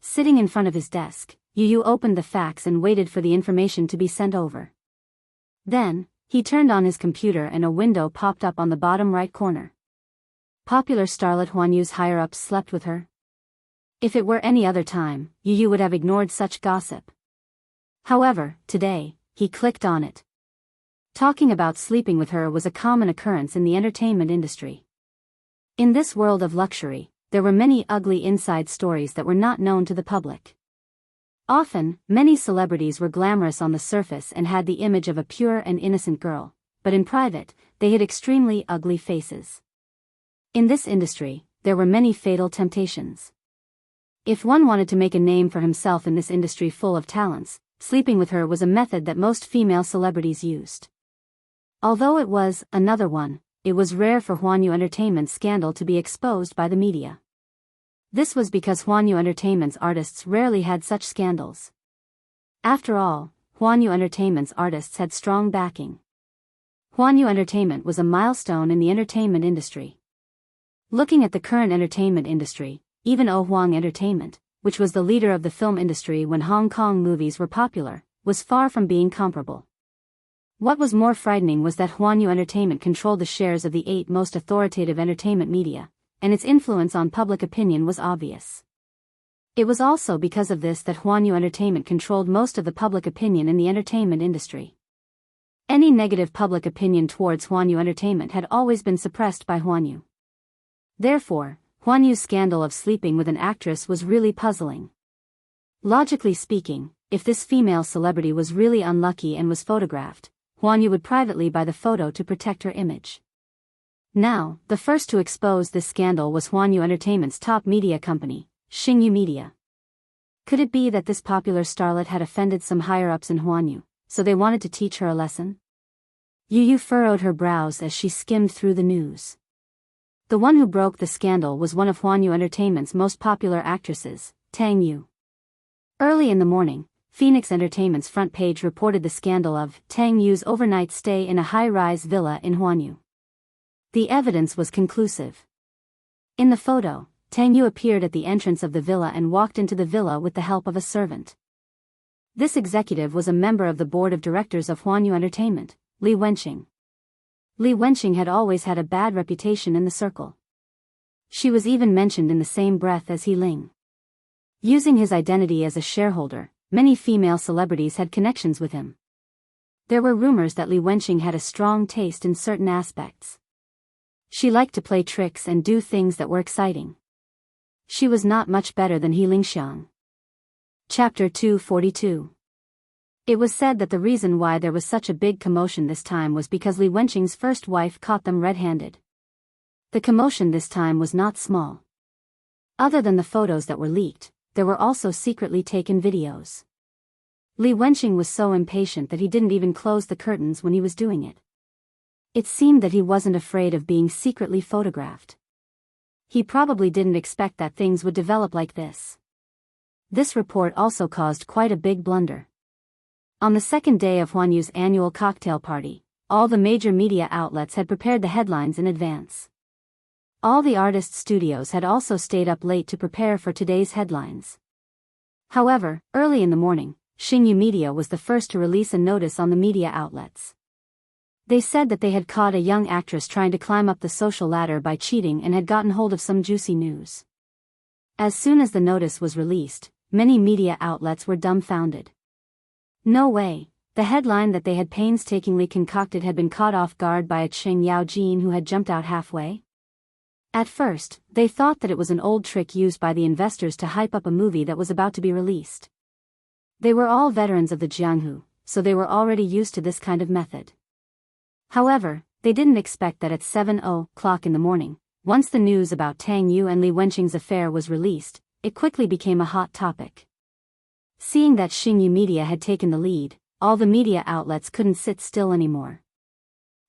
Sitting in front of his desk, Yu opened the fax and waited for the information to be sent over. Then, he turned on his computer and a window popped up on the bottom right corner. Popular starlet Huan Yu's higher-ups slept with her. If it were any other time, Yu would have ignored such gossip. However, today, he clicked on it. Talking about sleeping with her was a common occurrence in the entertainment industry. In this world of luxury, there were many ugly inside stories that were not known to the public. Often, many celebrities were glamorous on the surface and had the image of a pure and innocent girl, but in private, they had extremely ugly faces. In this industry, there were many fatal temptations. If one wanted to make a name for himself in this industry full of talents, sleeping with her was a method that most female celebrities used. Although it was another one, it was rare for Huan Yu Entertainment's scandal to be exposed by the media. This was because Huan Yu Entertainment's artists rarely had such scandals. After all, Huan Yu Entertainment's artists had strong backing. Huan Yu Entertainment was a milestone in the entertainment industry. Looking at the current entertainment industry, even Oh Huang Entertainment, which was the leader of the film industry when Hong Kong movies were popular, was far from being comparable. What was more frightening was that Huan Yu Entertainment controlled the shares of the 8 most authoritative entertainment media, and its influence on public opinion was obvious. It was also because of this that Huan Yu Entertainment controlled most of the public opinion in the entertainment industry. Any negative public opinion towards Huan Yu Entertainment had always been suppressed by Huan Yu. Therefore, Huan Yu's scandal of sleeping with an actress was really puzzling. Logically speaking, if this female celebrity was really unlucky and was photographed, Huan Yu would privately buy the photo to protect her image. Now, the first to expose this scandal was Huan Yu Entertainment's top media company, Xingyu Media. Could it be that this popular starlet had offended some higher-ups in Huan Yu, so they wanted to teach her a lesson? Yu furrowed her brows as she skimmed through the news. The one who broke the scandal was one of Huan Yu Entertainment's most popular actresses, Tang Yu. Early in the morning, Phoenix Entertainment's front page reported the scandal of Tang Yu's overnight stay in a high-rise villa in Huan Yu. The evidence was conclusive. In the photo, Tang Yu appeared at the entrance of the villa and walked into the villa with the help of a servant. This executive was a member of the board of directors of Huan Yu Entertainment, Li Wenqing. Li Wenqing had always had a bad reputation in the circle. She was even mentioned in the same breath as He Ling. Using his identity as a shareholder, many female celebrities had connections with him. There were rumors that Li Wenqing had a strong taste in certain aspects. She liked to play tricks and do things that were exciting. She was not much better than He Lingxiang. Chapter 242. It was said that the reason why there was such a big commotion this time was because Li Wenqing's first wife caught them red-handed. The commotion this time was not small. Other than the photos that were leaked, there were also secretly taken videos. Li Wenqing was so impatient that he didn't even close the curtains when he was doing it. It seemed that he wasn't afraid of being secretly photographed. He probably didn't expect that things would develop like this. This report also caused quite a big blunder. On the second day of Huan Yu's annual cocktail party, all the major media outlets had prepared the headlines in advance. All the artists' studios had also stayed up late to prepare for today's headlines. However, early in the morning, Xingyu Media was the first to release a notice on the media outlets. They said that they had caught a young actress trying to climb up the social ladder by cheating and had gotten hold of some juicy news. As soon as the notice was released, many media outlets were dumbfounded. No way, the headline that they had painstakingly concocted had been caught off guard by a Cheng Yao Jin who had jumped out halfway? At first, they thought that it was an old trick used by the investors to hype up a movie that was about to be released. They were all veterans of the Jianghu, so they were already used to this kind of method. However, they didn't expect that at 7:00 in the morning, once the news about Tang Yu and Li Wenqing's affair was released, it quickly became a hot topic. Seeing that Xingyu Media had taken the lead, all the media outlets couldn't sit still anymore.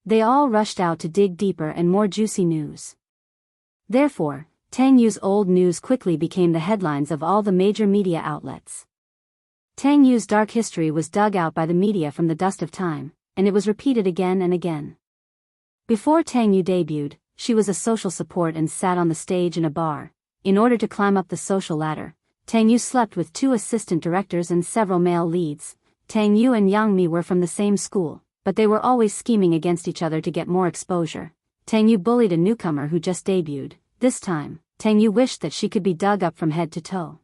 They all rushed out to dig deeper and more juicy news. Therefore, Tang Yu's old news quickly became the headlines of all the major media outlets. Tang Yu's dark history was dug out by the media from the dust of time, and it was repeated again and again. Before Tang Yu debuted, she was a social support and sat on the stage in a bar, in order to climb up the social ladder, Tang Yu slept with 2 assistant directors and several male leads. Tang Yu and Yang Mi were from the same school, but they were always scheming against each other to get more exposure. Tang Yu bullied a newcomer who just debuted. This time, Tang Yu wished that she could be dug up from head to toe.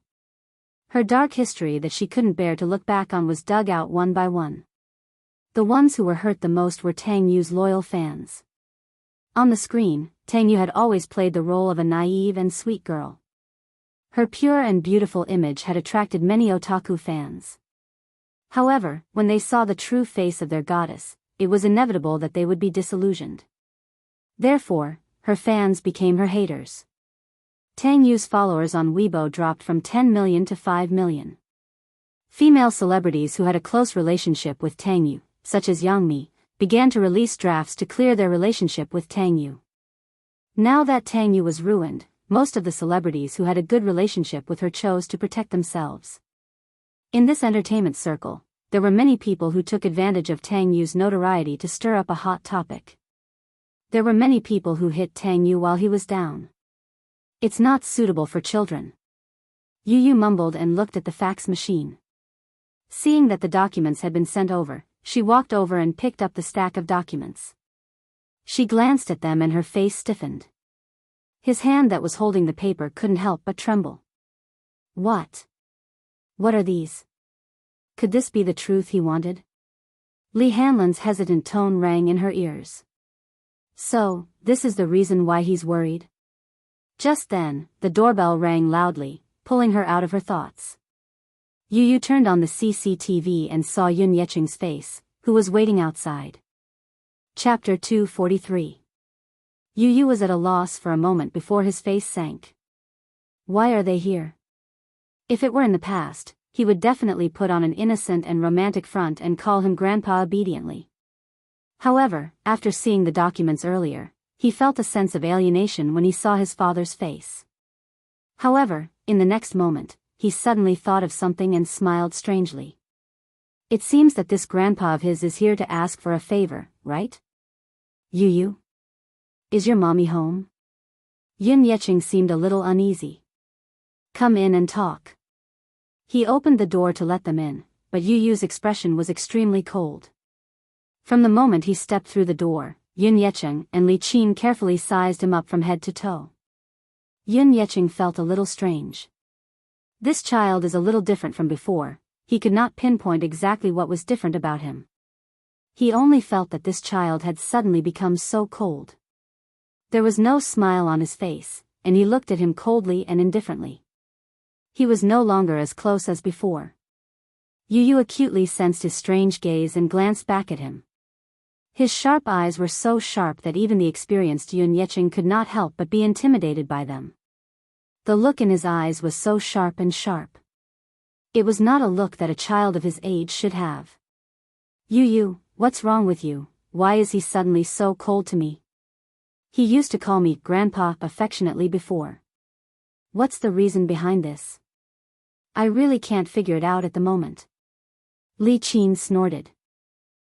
Her dark history that she couldn't bear to look back on was dug out one by one. The ones who were hurt the most were Tang Yu's loyal fans. On the screen, Tang Yu had always played the role of a naive and sweet girl. Her pure and beautiful image had attracted many otaku fans. However, when they saw the true face of their goddess, it was inevitable that they would be disillusioned. Therefore, her fans became her haters. Tang Yu's followers on Weibo dropped from 10 million to 5 million. Female celebrities who had a close relationship with Tang Yu, such as Yang Mi, began to release drafts to clear their relationship with Tang Yu. Now that Tang Yu was ruined, most of the celebrities who had a good relationship with her chose to protect themselves. In this entertainment circle, there were many people who took advantage of Tang Yu's notoriety to stir up a hot topic. There were many people who hit Tang Yu while he was down. "It's not suitable for children." Yu Yu mumbled and looked at the fax machine. Seeing that the documents had been sent over, she walked over and picked up the stack of documents. She glanced at them and her face stiffened. His hand that was holding the paper couldn't help but tremble. What are these? Could this be the truth he wanted? Lee Hanlon's hesitant tone rang in her ears. "So, this is the reason why he's worried?" Just then, the doorbell rang loudly, pulling her out of her thoughts. Yu Yu turned on the CCTV and saw Yun Yecheng's face, who was waiting outside. Chapter 243. Yu Yu was at a loss for a moment before his face sank. Why are they here? If it were in the past, he would definitely put on an innocent and romantic front and call him Grandpa obediently. However, after seeing the documents earlier, he felt a sense of alienation when he saw his father's face. However, in the next moment, he suddenly thought of something and smiled strangely. It seems that this grandpa of his is here to ask for a favor, right? Yu Yu? Is your mommy home? Yun Yecheng seemed a little uneasy. Come in and talk. He opened the door to let them in, but Yu Yu's expression was extremely cold. From the moment he stepped through the door, Yun Yecheng and Li Qin carefully sized him up from head to toe. Yun Yecheng felt a little strange. This child is a little different from before. He could not pinpoint exactly what was different about him. He only felt that this child had suddenly become so cold. There was no smile on his face, and he looked at him coldly and indifferently. He was no longer as close as before. Yu Yu acutely sensed his strange gaze and glanced back at him. His sharp eyes were so sharp that even the experienced Yun Yecheng could not help but be intimidated by them. The look in his eyes was so sharp and sharp. It was not a look that a child of his age should have. Yu Yu, what's wrong with you? Why is he suddenly so cold to me? He used to call me Grandpa affectionately before. What's the reason behind this? I really can't figure it out at the moment. Li Qin snorted.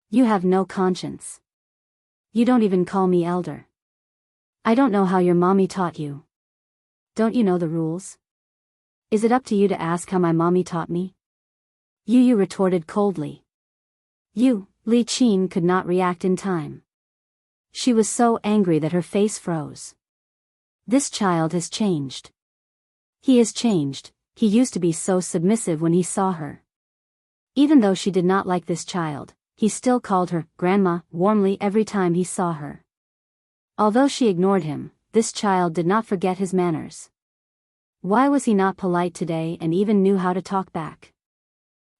You have no conscience. You don't even call me elder. I don't know how your mommy taught you. Don't you know the rules? Is it up to you to ask how my mommy taught me? Yu Yu retorted coldly. Li Qin could not react in time. She was so angry that her face froze. This child has changed. He has changed. He used to be so submissive when he saw her. Even though she did not like this child, he still called her Grandma warmly every time he saw her. Although she ignored him, this child did not forget his manners. Why was he not polite today and even knew how to talk back?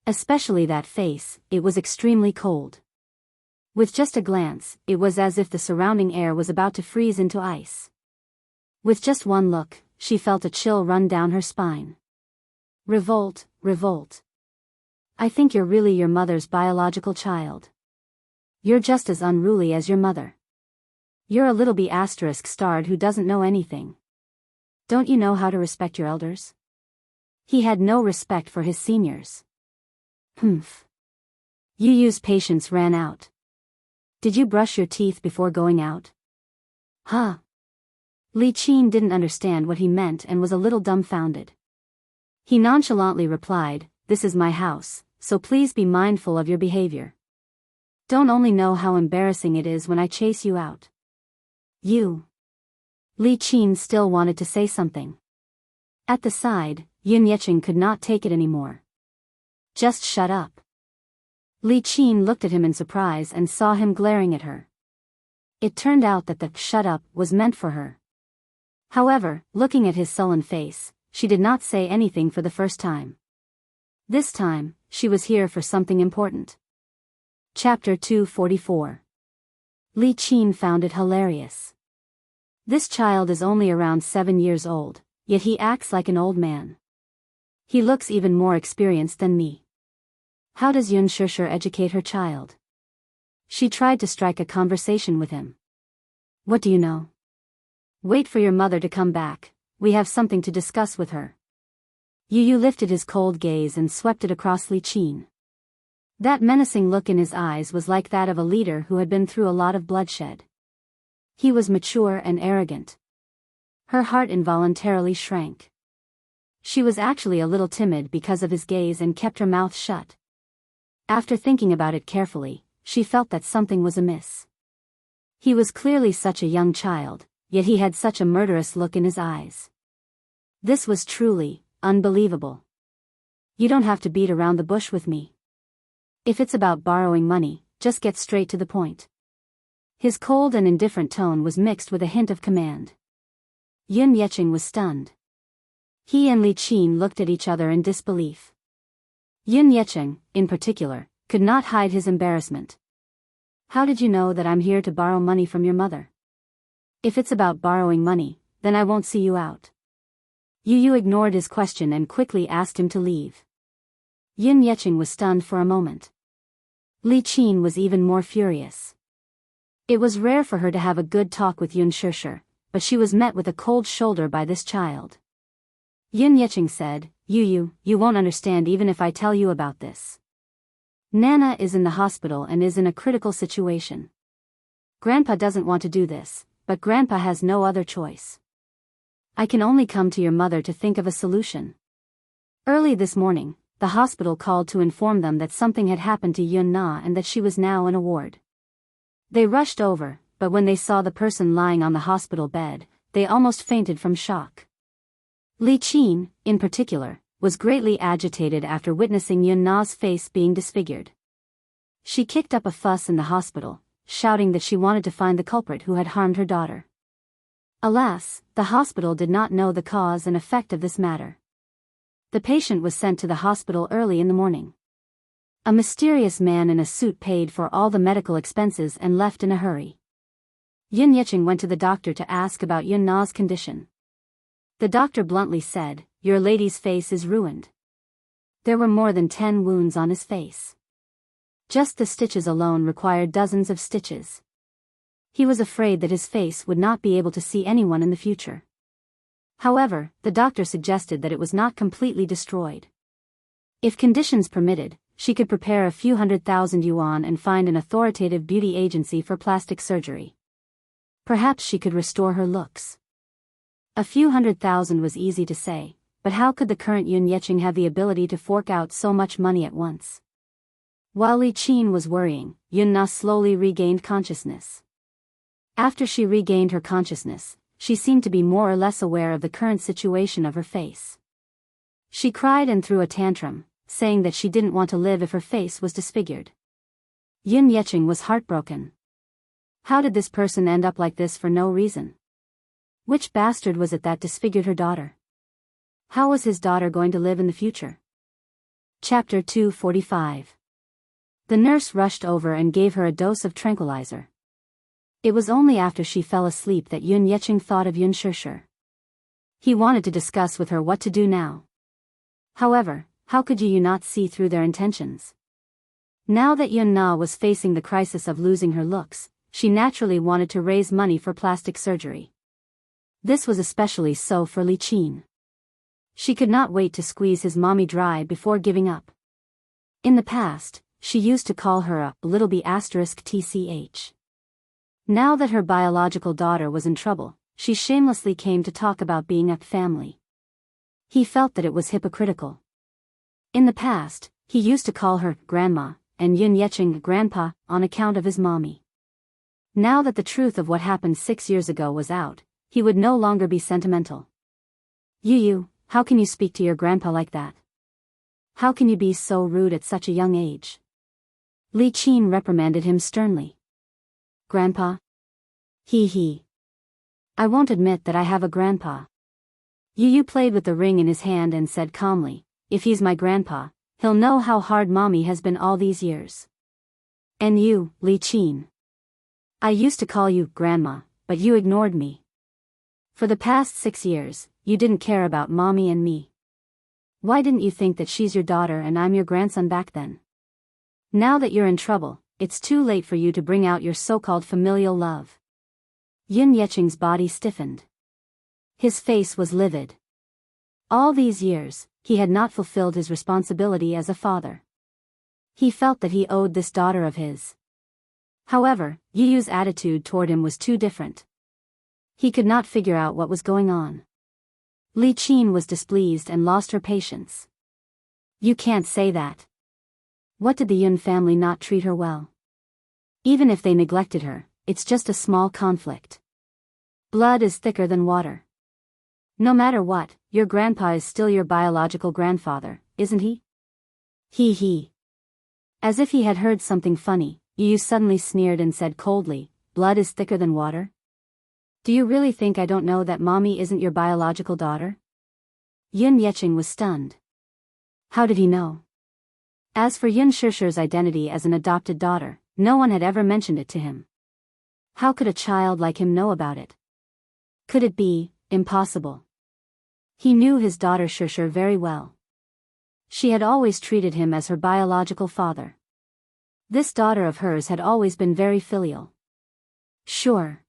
Especially that face, it was extremely cold. With just a glance, it was as if the surrounding air was about to freeze into ice. With just one look, she felt a chill run down her spine. Revolt. I think you're really your mother's biological child. You're just as unruly as your mother. You're a little B** starred who doesn't know anything. Don't you know how to respect your elders? He had no respect for his seniors. Humph. Yu Yu's patience ran out. Did you brush your teeth before going out? Huh. Li Qin didn't understand what he meant and was a little dumbfounded. He nonchalantly replied, "This is my house, so please be mindful of your behavior. Don't only know how embarrassing it is when I chase you out." You. Li Qin still wanted to say something. At the side, Yun Yecheng could not take it anymore. "Just shut up." Li Qin looked at him in surprise and saw him glaring at her. It turned out that the "shut up" was meant for her. However, looking at his sullen face, she did not say anything for the first time. This time, she was here for something important. Chapter 244. Li Qin found it hilarious. This child is only around 7 years old, yet he acts like an old man. He looks even more experienced than me. How does Yun Shishir educate her child? She tried to strike a conversation with him. "What do you know? Wait for your mother to come back, we have something to discuss with her." Yu lifted his cold gaze and swept it across Li Qin. That menacing look in his eyes was like that of a leader who had been through a lot of bloodshed. He was mature and arrogant. Her heart involuntarily shrank. She was actually a little timid because of his gaze and kept her mouth shut. After thinking about it carefully, she felt that something was amiss. He was clearly such a young child, yet he had such a murderous look in his eyes. This was truly unbelievable. "You don't have to beat around the bush with me. If it's about borrowing money, just get straight to the point." His cold and indifferent tone was mixed with a hint of command. Yun Yecheng was stunned. He and Li Qin looked at each other in disbelief. Yun Yecheng, in particular, could not hide his embarrassment. "How did you know that I'm here to borrow money from your mother? If it's about borrowing money, then I won't see you out." Yu ignored his question and quickly asked him to leave. Yun Yecheng was stunned for a moment. Li Qin was even more furious. It was rare for her to have a good talk with Yun Shishir, but she was met with a cold shoulder by this child. Yun Yecheng said, You won't understand even if I tell you about this. Nana is in the hospital and is in a critical situation. Grandpa doesn't want to do this, but Grandpa has no other choice. I can only come to your mother to think of a solution." Early this morning, the hospital called to inform them that something had happened to Yun Na and that she was now in a ward. They rushed over, but when they saw the person lying on the hospital bed, they almost fainted from shock. Li Qin, in particular, was greatly agitated after witnessing Yun Na's face being disfigured. She kicked up a fuss in the hospital, shouting that she wanted to find the culprit who had harmed her daughter. Alas, the hospital did not know the cause and effect of this matter. The patient was sent to the hospital early in the morning. A mysterious man in a suit paid for all the medical expenses and left in a hurry. Yun Yecheng went to the doctor to ask about Yun Na's condition. The doctor bluntly said, "Your lady's face is ruined." There were more than 10 wounds on his face. Just the stitches alone required dozens of stitches. He was afraid that his face would not be able to see anyone in the future. However, the doctor suggested that it was not completely destroyed. If conditions permitted, she could prepare a few 100,000 yuan and find an authoritative beauty agency for plastic surgery. Perhaps she could restore her looks. A few 100,000 was easy to say, but how could the current Yun Yecheng have the ability to fork out so much money at once? While Li Qin was worrying, Yun Na slowly regained consciousness. After she regained her consciousness, she seemed to be more or less aware of the current situation of her face. She cried and threw a tantrum, saying that she didn't want to live if her face was disfigured. Yun Yecheng was heartbroken. How did this person end up like this for no reason? Which bastard was it that disfigured her daughter? How was his daughter going to live in the future? Chapter 245. The nurse rushed over and gave her a dose of tranquilizer. It was only after she fell asleep that Yun Yecheng thought of Yun Shishir. He wanted to discuss with her what to do now. However, how could Yu not see through their intentions? Now that Yun Na was facing the crisis of losing her looks, she naturally wanted to raise money for plastic surgery. This was especially so for Li Qin. She could not wait to squeeze his mommy dry before giving up. In the past, she used to call her a little b***tch. Now that her biological daughter was in trouble, she shamelessly came to talk about being a family. He felt that it was hypocritical. In the past, he used to call her grandma, and Yun Yecheng grandpa, on account of his mommy. Now that the truth of what happened 6 years ago was out, he would no longer be sentimental. Yu, how can you speak to your grandpa like that? How can you be so rude at such a young age? Li Qin reprimanded him sternly. Grandpa? He. I won't admit that I have a grandpa. Yu played with the ring in his hand and said calmly, if he's my grandpa, he'll know how hard mommy has been all these years. And you, Li Qin. I used to call you grandma, but you ignored me. For the past 6 years, you didn't care about mommy and me. Why didn't you think that she's your daughter and I'm your grandson back then? Now that you're in trouble, it's too late for you to bring out your so-called familial love. Yun Yecheng's body stiffened. His face was livid. All these years, he had not fulfilled his responsibility as a father. He felt that he owed this daughter of his. However, Yu's attitude toward him was too different. He could not figure out what was going on. Li Qin was displeased and lost her patience. You can't say that. What did the Yun family not treat her well? Even if they neglected her, it's just a small conflict. Blood is thicker than water. No matter what, your grandpa is still your biological grandfather, isn't he? He. As if he had heard something funny, Yu suddenly sneered and said coldly, blood is thicker than water? Do you really think I don't know that mommy isn't your biological daughter? Yun Yecheng was stunned. How did he know? As for Yun Shishi's identity as an adopted daughter, no one had ever mentioned it to him. How could a child like him know about it? Could it be impossible? He knew his daughter Shishi very well. She had always treated him as her biological father. This daughter of hers had always been very filial. Sure.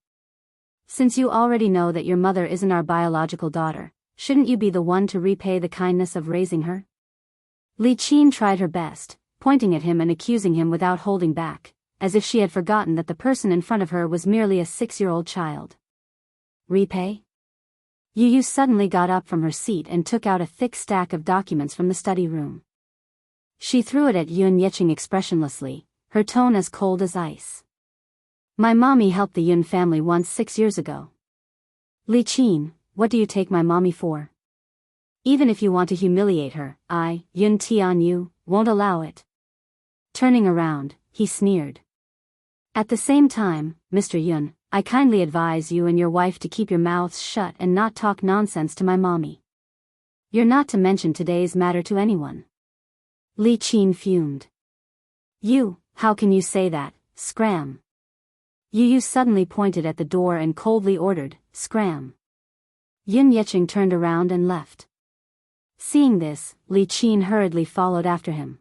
Since you already know that your mother isn't our biological daughter, shouldn't you be the one to repay the kindness of raising her? Li Qin tried her best, pointing at him and accusing him without holding back, as if she had forgotten that the person in front of her was merely a 6-year-old child. Repay? Yu suddenly got up from her seat and took out a thick stack of documents from the study room. She threw it at Yun Yecheng expressionlessly, her tone as cold as ice. My mommy helped the Yun family once 6 years ago. Li Qin, what do you take my mommy for? Even if you want to humiliate her, Yun Tianyu, won't allow it. Turning around, he sneered. At the same time, Mr. Yun, I kindly advise you and your wife to keep your mouths shut and not talk nonsense to my mommy. You're not to mention today's matter to anyone. Li Qin fumed. You, how can you say that, scram? Yu suddenly pointed at the door and coldly ordered, scram. Yun Yecheng turned around and left. Seeing this, Li Qin hurriedly followed after him.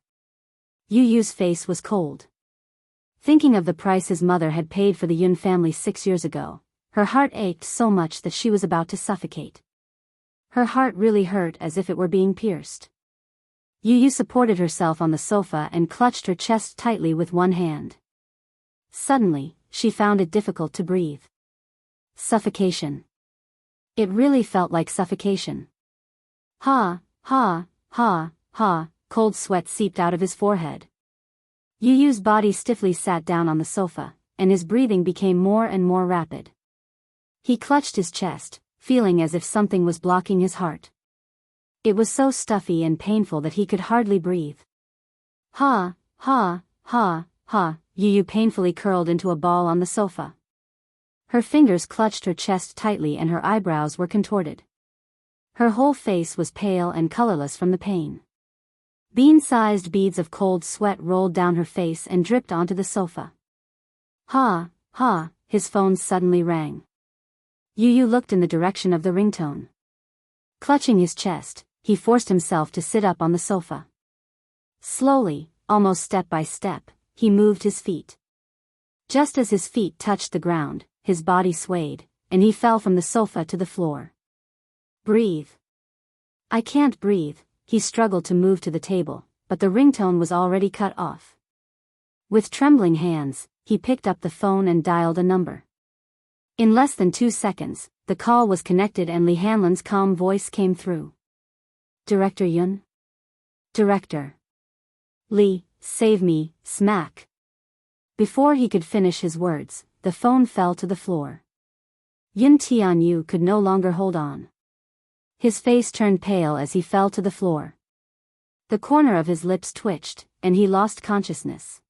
Yu's face was cold. Thinking of the price his mother had paid for the Yun family 6 years ago, her heart ached so much that she was about to suffocate. Her heart really hurt as if it were being pierced. Yu supported herself on the sofa and clutched her chest tightly with one hand. Suddenly, she found it difficult to breathe. Suffocation. It really felt like suffocation. Ha, cold sweat seeped out of his forehead. Yu's body stiffly sat down on the sofa, and his breathing became more and more rapid. He clutched his chest, feeling as if something was blocking his heart. It was so stuffy and painful that he could hardly breathe. Yu painfully curled into a ball on the sofa. Her fingers clutched her chest tightly and her eyebrows were contorted. Her whole face was pale and colorless from the pain. Bean-sized beads of cold sweat rolled down her face and dripped onto the sofa. His phone suddenly rang. Yu looked in the direction of the ringtone. Clutching his chest, he forced himself to sit up on the sofa. Slowly, almost step by step, he moved his feet. Just as his feet touched the ground, his body swayed, and he fell from the sofa to the floor. Breathe. I can't breathe. He struggled to move to the table, but the ringtone was already cut off. With trembling hands, he picked up the phone and dialed a number. In less than 2 seconds, the call was connected and Lee Hanlon's calm voice came through. Director Yun? Director. Lee, save me, smack. Before he could finish his words, the phone fell to the floor. Yun Tianyu could no longer hold on. His face turned pale as he fell to the floor. The corner of his lips twitched, and he lost consciousness.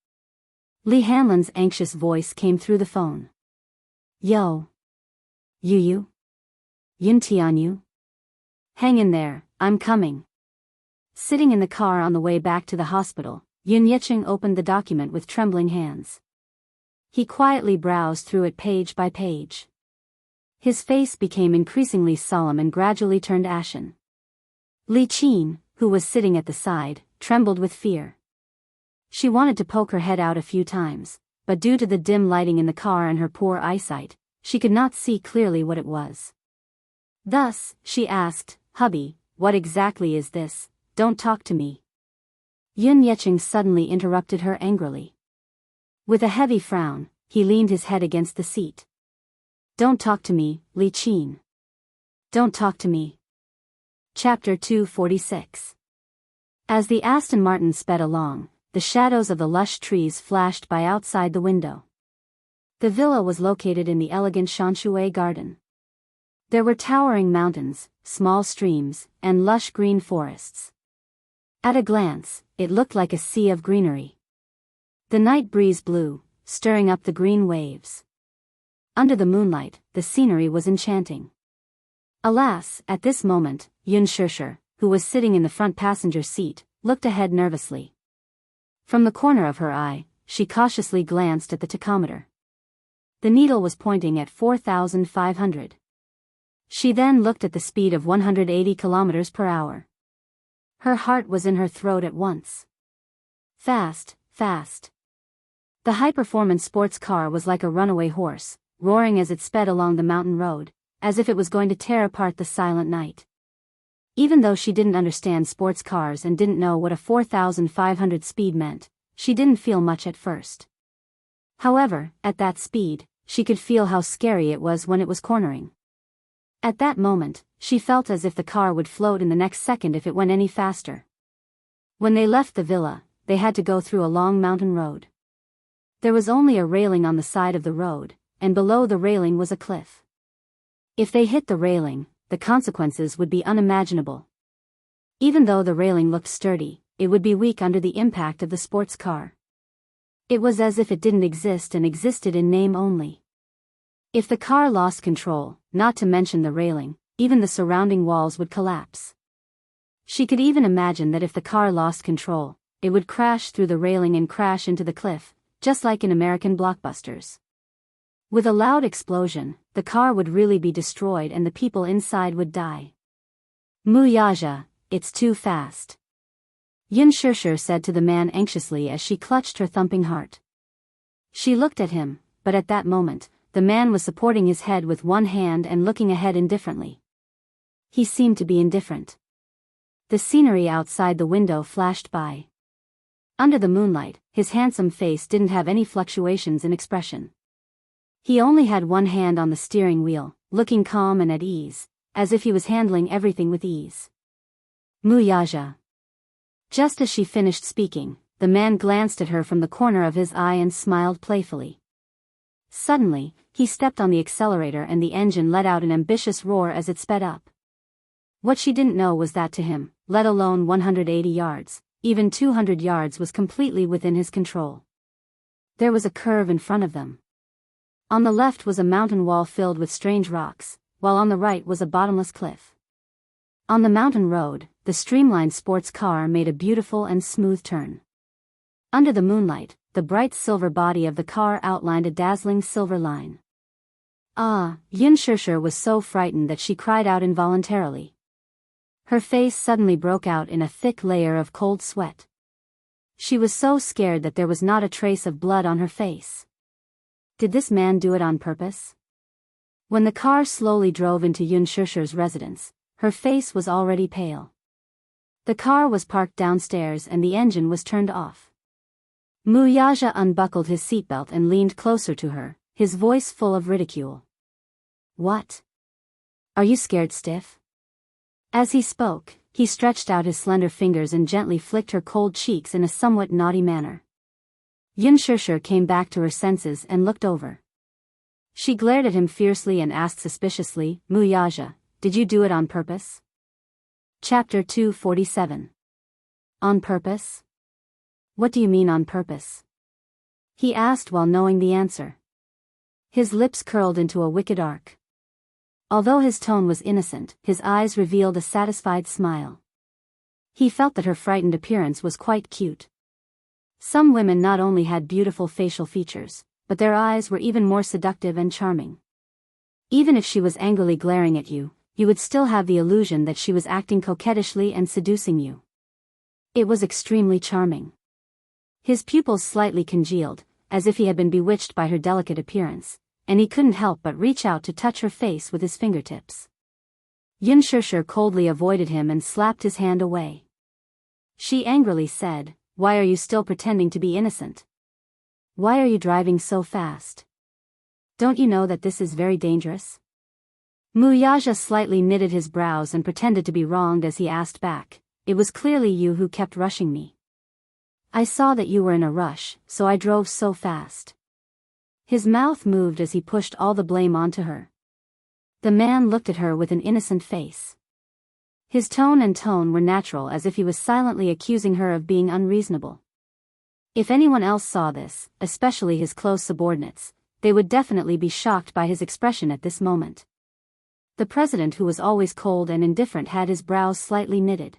Lee Hanlon's anxious voice came through the phone. Yo. Yu? Yun Tianyu? Hang in there, I'm coming. Sitting in the car on the way back to the hospital, Yun Yecheng opened the document with trembling hands. He quietly browsed through it page by page. His face became increasingly solemn and gradually turned ashen. Li Qin, who was sitting at the side, trembled with fear. She wanted to poke her head out a few times, but due to the dim lighting in the car and her poor eyesight, she could not see clearly what it was. Thus, she asked, "Hubby, what exactly is this? Don't talk to me." Yun Yecheng suddenly interrupted her angrily. With a heavy frown, he leaned his head against the seat. "Don't talk to me, Li Qin. Don't talk to me." Chapter 246. As the Aston Martin sped along, the shadows of the lush trees flashed by outside the window. The villa was located in the elegant Shanshui garden. There were towering mountains, small streams, and lush green forests. At a glance, it looked like a sea of greenery. The night breeze blew, stirring up the green waves. Under the moonlight, the scenery was enchanting. Alas, at this moment, Yun Shishir, who was sitting in the front passenger seat, looked ahead nervously. From the corner of her eye, she cautiously glanced at the tachometer. The needle was pointing at 4,500. She then looked at the speed of 180 kilometers per hour. Her heart was in her throat at once. Fast, fast. The high-performance sports car was like a runaway horse, roaring as it sped along the mountain road, as if it was going to tear apart the silent night. Even though she didn't understand sports cars and didn't know what a 4,500 speed meant, she didn't feel much at first. However, at that speed, she could feel how scary it was when it was cornering. At that moment, she felt as if the car would float in the next second if it went any faster. When they left the villa, they had to go through a long mountain road. There was only a railing on the side of the road, and below the railing was a cliff. If they hit the railing, the consequences would be unimaginable. Even though the railing looked sturdy, it would be weak under the impact of the sports car. It was as if it didn't exist and existed in name only. If the car lost control, not to mention the railing, even the surrounding walls would collapse. She could even imagine that if the car lost control, it would crash through the railing and crash into the cliff, just like in American blockbusters. With a loud explosion, the car would really be destroyed and the people inside would die. "Muyaja, it's too fast," Yun Shishir said to the man anxiously as she clutched her thumping heart. She looked at him, but at that moment, the man was supporting his head with one hand and looking ahead indifferently. He seemed to be indifferent. The scenery outside the window flashed by. Under the moonlight, his handsome face didn't have any fluctuations in expression. He only had one hand on the steering wheel, looking calm and at ease, as if he was handling everything with ease. "Muyaja." Just as she finished speaking, the man glanced at her from the corner of his eye and smiled playfully. Suddenly, he stepped on the accelerator and the engine let out an ambitious roar as it sped up. What she didn't know was that to him, let alone 180 yards, even 200 yards was completely within his control. There was a curve in front of them. On the left was a mountain wall filled with strange rocks, while on the right was a bottomless cliff. On the mountain road, the streamlined sports car made a beautiful and smooth turn. Under the moonlight, the bright silver body of the car outlined a dazzling silver line. Yun Shishir was so frightened that she cried out involuntarily. Her face suddenly broke out in a thick layer of cold sweat. She was so scared that there was not a trace of blood on her face. Did this man do it on purpose? When the car slowly drove into Yun Shishir's residence, her face was already pale. The car was parked downstairs and the engine was turned off. Muyaja unbuckled his seatbelt and leaned closer to her, his voice full of ridicule. "What? Are you scared stiff? As he spoke, he stretched out his slender fingers and gently flicked her cold cheeks in a somewhat naughty manner. Yun Shishir came back to her senses and looked over. She glared at him fiercely and asked suspiciously, Muyaja, did you do it on purpose? Chapter 247. On purpose? What do you mean on purpose? He asked while knowing the answer. His lips curled into a wicked arc. Although his tone was innocent, his eyes revealed a satisfied smile. He felt that her frightened appearance was quite cute. Some women not only had beautiful facial features, but their eyes were even more seductive and charming. Even if she was angrily glaring at you, you would still have the illusion that she was acting coquettishly and seducing you. It was extremely charming. His pupils slightly congealed, as if he had been bewitched by her delicate appearance, and he couldn't help but reach out to touch her face with his fingertips. Yun Shishir coldly avoided him and slapped his hand away. She angrily said, Why are you still pretending to be innocent? Why are you driving so fast? Don't you know that this is very dangerous? Muyaja slightly knitted his brows and pretended to be wronged as he asked back, It was clearly you who kept rushing me. I saw that you were in a rush, so I drove so fast. His mouth moved as he pushed all the blame onto her. The man looked at her with an innocent face. His tone and tone were natural, as if he was silently accusing her of being unreasonable. If anyone else saw this, especially his close subordinates, they would definitely be shocked by his expression at this moment. The president, who was always cold and indifferent, had his brows slightly knitted.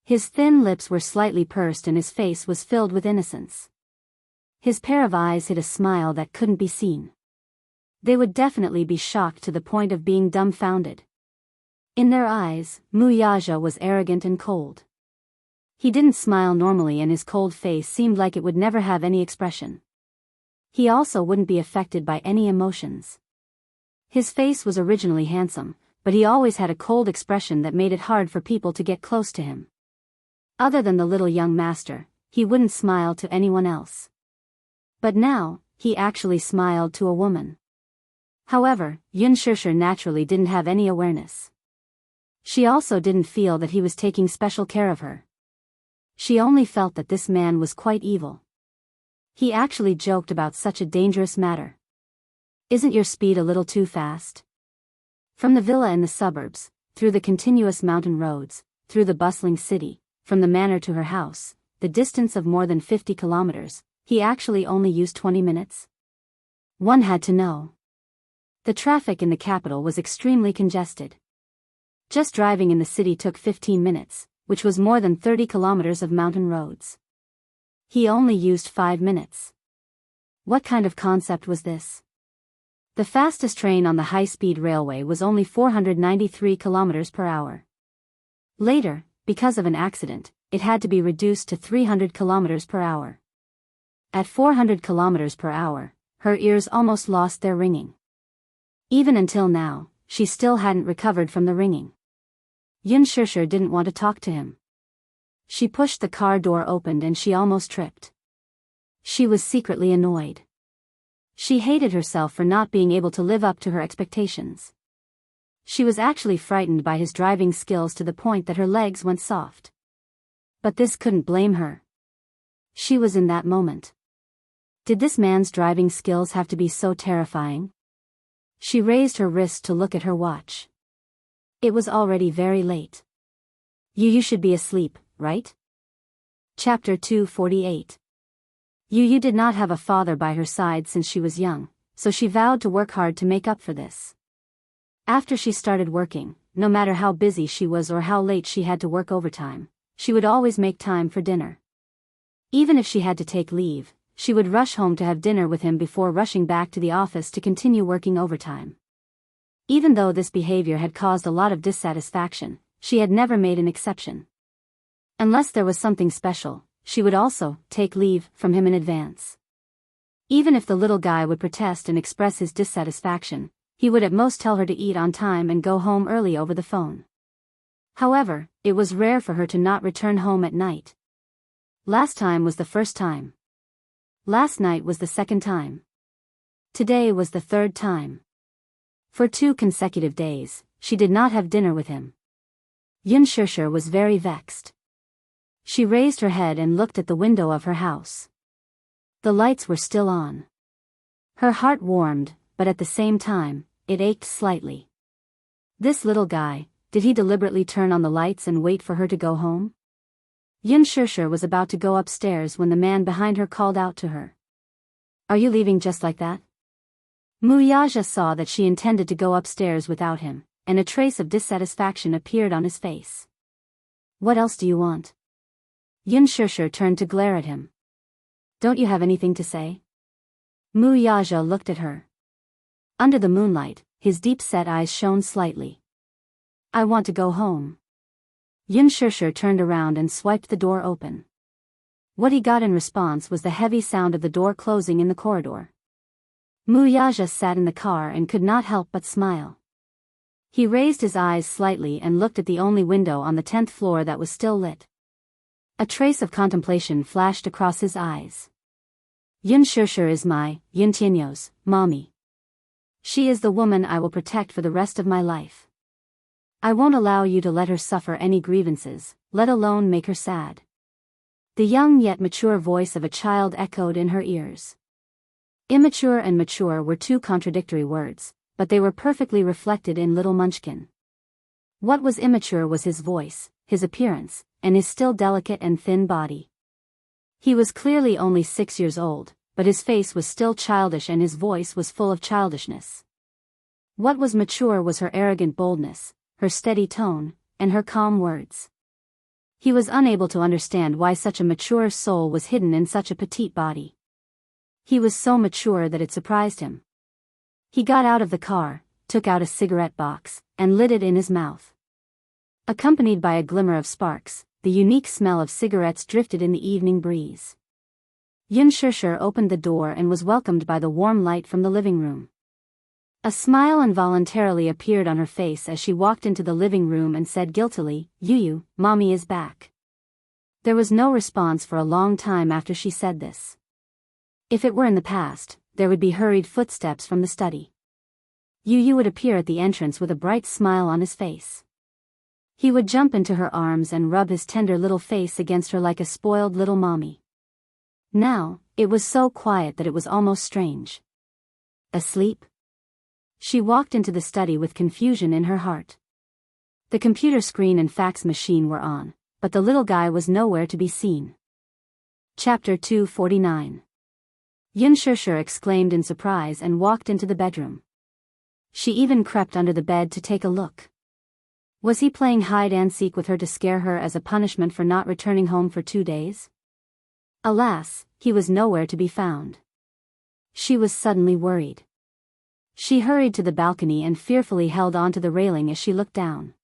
His thin lips were slightly pursed and his face was filled with innocence. His pair of eyes hid a smile that couldn't be seen. They would definitely be shocked to the point of being dumbfounded. In their eyes, Muyaja was arrogant and cold. He didn't smile normally and his cold face seemed like it would never have any expression. He also wouldn't be affected by any emotions. His face was originally handsome, but he always had a cold expression that made it hard for people to get close to him. Other than the little young master, he wouldn't smile to anyone else. But now, he actually smiled to a woman. However, Yun Shishir naturally didn't have any awareness. She also didn't feel that he was taking special care of her. She only felt that this man was quite evil. He actually joked about such a dangerous matter. Isn't your speed a little too fast? From the villa in the suburbs, through the continuous mountain roads, through the bustling city, from the manor to her house, the distance of more than 50 kilometers, he actually only used 20 minutes? One had to know. The traffic in the capital was extremely congested. Just driving in the city took 15 minutes, which was more than 30 kilometers of mountain roads. He only used 5 minutes. What kind of concept was this? The fastest train on the high-speed railway was only 493 kilometers per hour. Later, because of an accident, it had to be reduced to 300 kilometers per hour. At 400 kilometers per hour, her ears almost lost their ringing. Even until now, she still hadn't recovered from the ringing. Yun Shishir didn't want to talk to him. She pushed the car door open and she almost tripped. She was secretly annoyed. She hated herself for not being able to live up to her expectations. She was actually frightened by his driving skills to the point that her legs went soft. But this couldn't blame her. She was in that moment. Did this man's driving skills have to be so terrifying? She raised her wrist to look at her watch. It was already very late. You should be asleep, right? Chapter 248. Yu did not have a father by her side since she was young, so she vowed to work hard to make up for this. After she started working, no matter how busy she was or how late she had to work overtime, she would always make time for dinner. Even if she had to take leave, she would rush home to have dinner with him before rushing back to the office to continue working overtime. Even though this behavior had caused a lot of dissatisfaction, she had never made an exception. Unless there was something special, she would also take leave from him in advance. Even if the little guy would protest and express his dissatisfaction, he would at most tell her to eat on time and go home early over the phone. However, it was rare for her to not return home at night. Last time was the first time. Last night was the second time. Today was the third time. For 2 consecutive days, she did not have dinner with him. Yun Shishir was very vexed. She raised her head and looked at the window of her house. The lights were still on. Her heart warmed, but at the same time, it ached slightly. This little guy, did he deliberately turn on the lights and wait for her to go home? Yun Shishir was about to go upstairs when the man behind her called out to her. Are you leaving just like that? Muyaja saw that she intended to go upstairs without him, and a trace of dissatisfaction appeared on his face. What else do you want? Yun Shishir turned to glare at him. Don't you have anything to say? Muyaja looked at her. Under the moonlight, his deep-set eyes shone slightly. I want to go home. Yun Shishir turned around and swiped the door open. What he got in response was the heavy sound of the door closing in the corridor. Muyaja sat in the car and could not help but smile. He raised his eyes slightly and looked at the only window on the 10th floor that was still lit. A trace of contemplation flashed across his eyes. Yun Shishir is my, Yun Tianyo's, mommy. She is the woman I will protect for the rest of my life. I won't allow you to let her suffer any grievances, let alone make her sad. The young yet mature voice of a child echoed in her ears. Immature and mature were two contradictory words, but they were perfectly reflected in little Munchkin. What was immature was his voice, his appearance, and his still delicate and thin body. He was clearly only 6 years old, but his face was still childish and his voice was full of childishness. What was mature was her arrogant boldness, her steady tone, and her calm words. He was unable to understand why such a mature soul was hidden in such a petite body. He was so mature that it surprised him. He got out of the car, took out a cigarette box, and lit it in his mouth. Accompanied by a glimmer of sparks, the unique smell of cigarettes drifted in the evening breeze. Yun Shishir opened the door and was welcomed by the warm light from the living room. A smile involuntarily appeared on her face as she walked into the living room and said guiltily, Yu, mommy is back. There was no response for a long time after she said this. If it were in the past, there would be hurried footsteps from the study. Yu would appear at the entrance with a bright smile on his face. He would jump into her arms and rub his tender little face against her like a spoiled little mommy. Now, it was so quiet that it was almost strange. Asleep? She walked into the study with confusion in her heart. The computer screen and fax machine were on, but the little guy was nowhere to be seen. Chapter 249. Yun Shishir exclaimed in surprise and walked into the bedroom. She even crept under the bed to take a look. Was he playing hide-and-seek with her to scare her as a punishment for not returning home for 2 days? Alas, he was nowhere to be found. She was suddenly worried. She hurried to the balcony and fearfully held onto the railing as she looked down.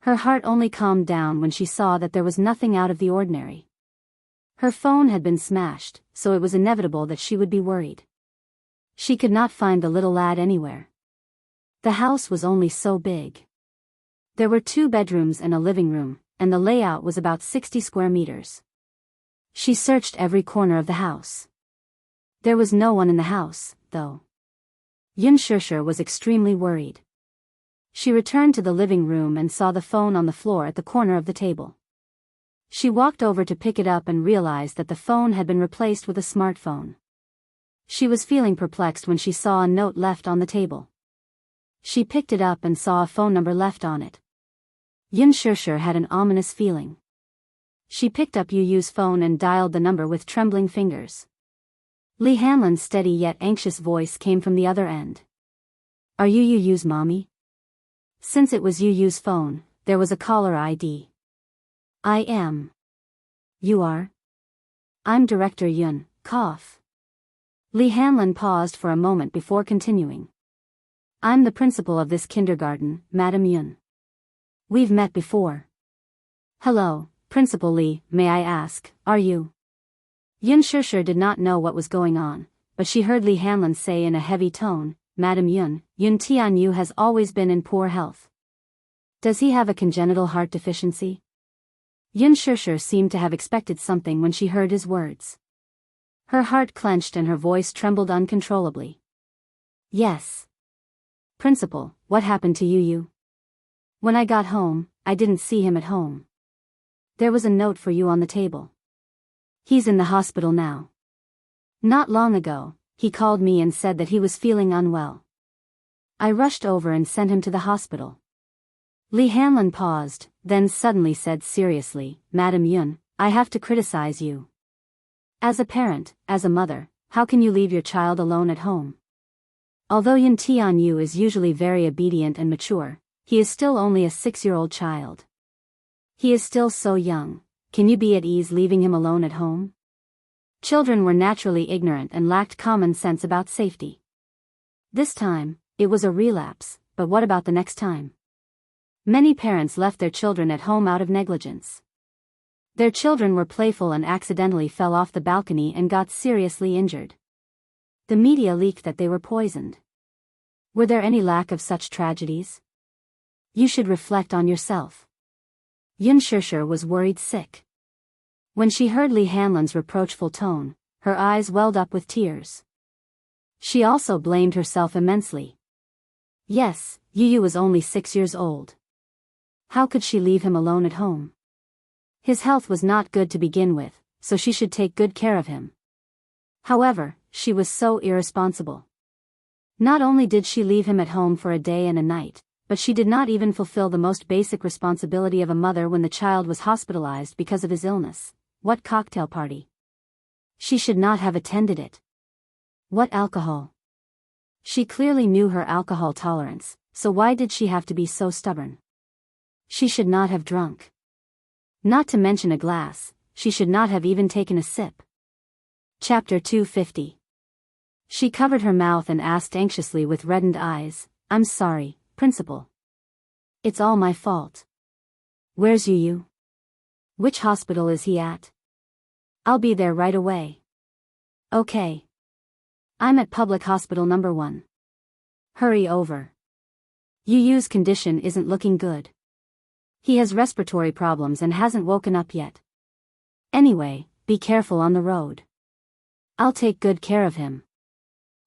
Her heart only calmed down when she saw that there was nothing out of the ordinary. Her phone had been smashed, so it was inevitable that she would be worried. She could not find the little lad anywhere. The house was only so big. There were 2 bedrooms and a living room, and the layout was about 60 square meters. She searched every corner of the house. There was no one in the house, though. Yun Shishir was extremely worried. She returned to the living room and saw the phone on the floor at the corner of the table. She walked over to pick it up and realized that the phone had been replaced with a smartphone. She was feeling perplexed when she saw a note left on the table. She picked it up and saw a phone number left on it. Yun Shishir had an ominous feeling. She picked up Yu's phone and dialed the number with trembling fingers. Li Hanlan's steady yet anxious voice came from the other end. Are you Yu's mommy? Since it was Yu's phone, there was a caller ID. I am. You are? I'm Director Yun, cough. Li Hanlan paused for a moment before continuing. I'm the principal of this kindergarten, Madam Yun. We've met before. Hello, Principal Li, may I ask, are you? Yun Shishir did not know what was going on, but she heard Li Hanlan say in a heavy tone, Madam Yun, Yun Tianyu has always been in poor health. Does he have a congenital heart deficiency? Yun Shishir seemed to have expected something when she heard his words. Her heart clenched and her voice trembled uncontrollably. Yes. Principal, what happened to Yu? When I got home, I didn't see him at home. There was a note for you on the table. He's in the hospital now. Not long ago, he called me and said that he was feeling unwell. I rushed over and sent him to the hospital. Lee Hanlon paused, then suddenly said seriously, Madam Yun, I have to criticize you. As a parent, as a mother, how can you leave your child alone at home? Although Yun Tianyu is usually very obedient and mature, he is still only a 6-year-old child. He is still so young. Can you be at ease leaving him alone at home? Children were naturally ignorant and lacked common sense about safety. This time, it was a relapse, but what about the next time? Many parents left their children at home out of negligence. Their children were playful and accidentally fell off the balcony and got seriously injured. The media leaked that they were poisoned. Were there any lack of such tragedies? You should reflect on yourself. Yun Shishir was worried sick. When she heard Lee Hanlon's reproachful tone, her eyes welled up with tears. She also blamed herself immensely. Yes, Yu was only 6 years old. How could she leave him alone at home? His health was not good to begin with, so she should take good care of him. However, she was so irresponsible. Not only did she leave him at home for a day and a night, but she did not even fulfill the most basic responsibility of a mother when the child was hospitalized because of his illness. What cocktail party? She should not have attended it. What alcohol? She clearly knew her alcohol tolerance, so why did she have to be so stubborn? She should not have drunk. Not to mention a glass, she should not have even taken a sip. Chapter 250. She covered her mouth and asked anxiously with reddened eyes, I'm sorry, Principal. It's all my fault. Where's Yu? Which hospital is he at? I'll be there right away. Okay. I'm at Public Hospital number 1. Hurry over. Yu's condition isn't looking good. He has respiratory problems and hasn't woken up yet. Anyway, be careful on the road. I'll take good care of him.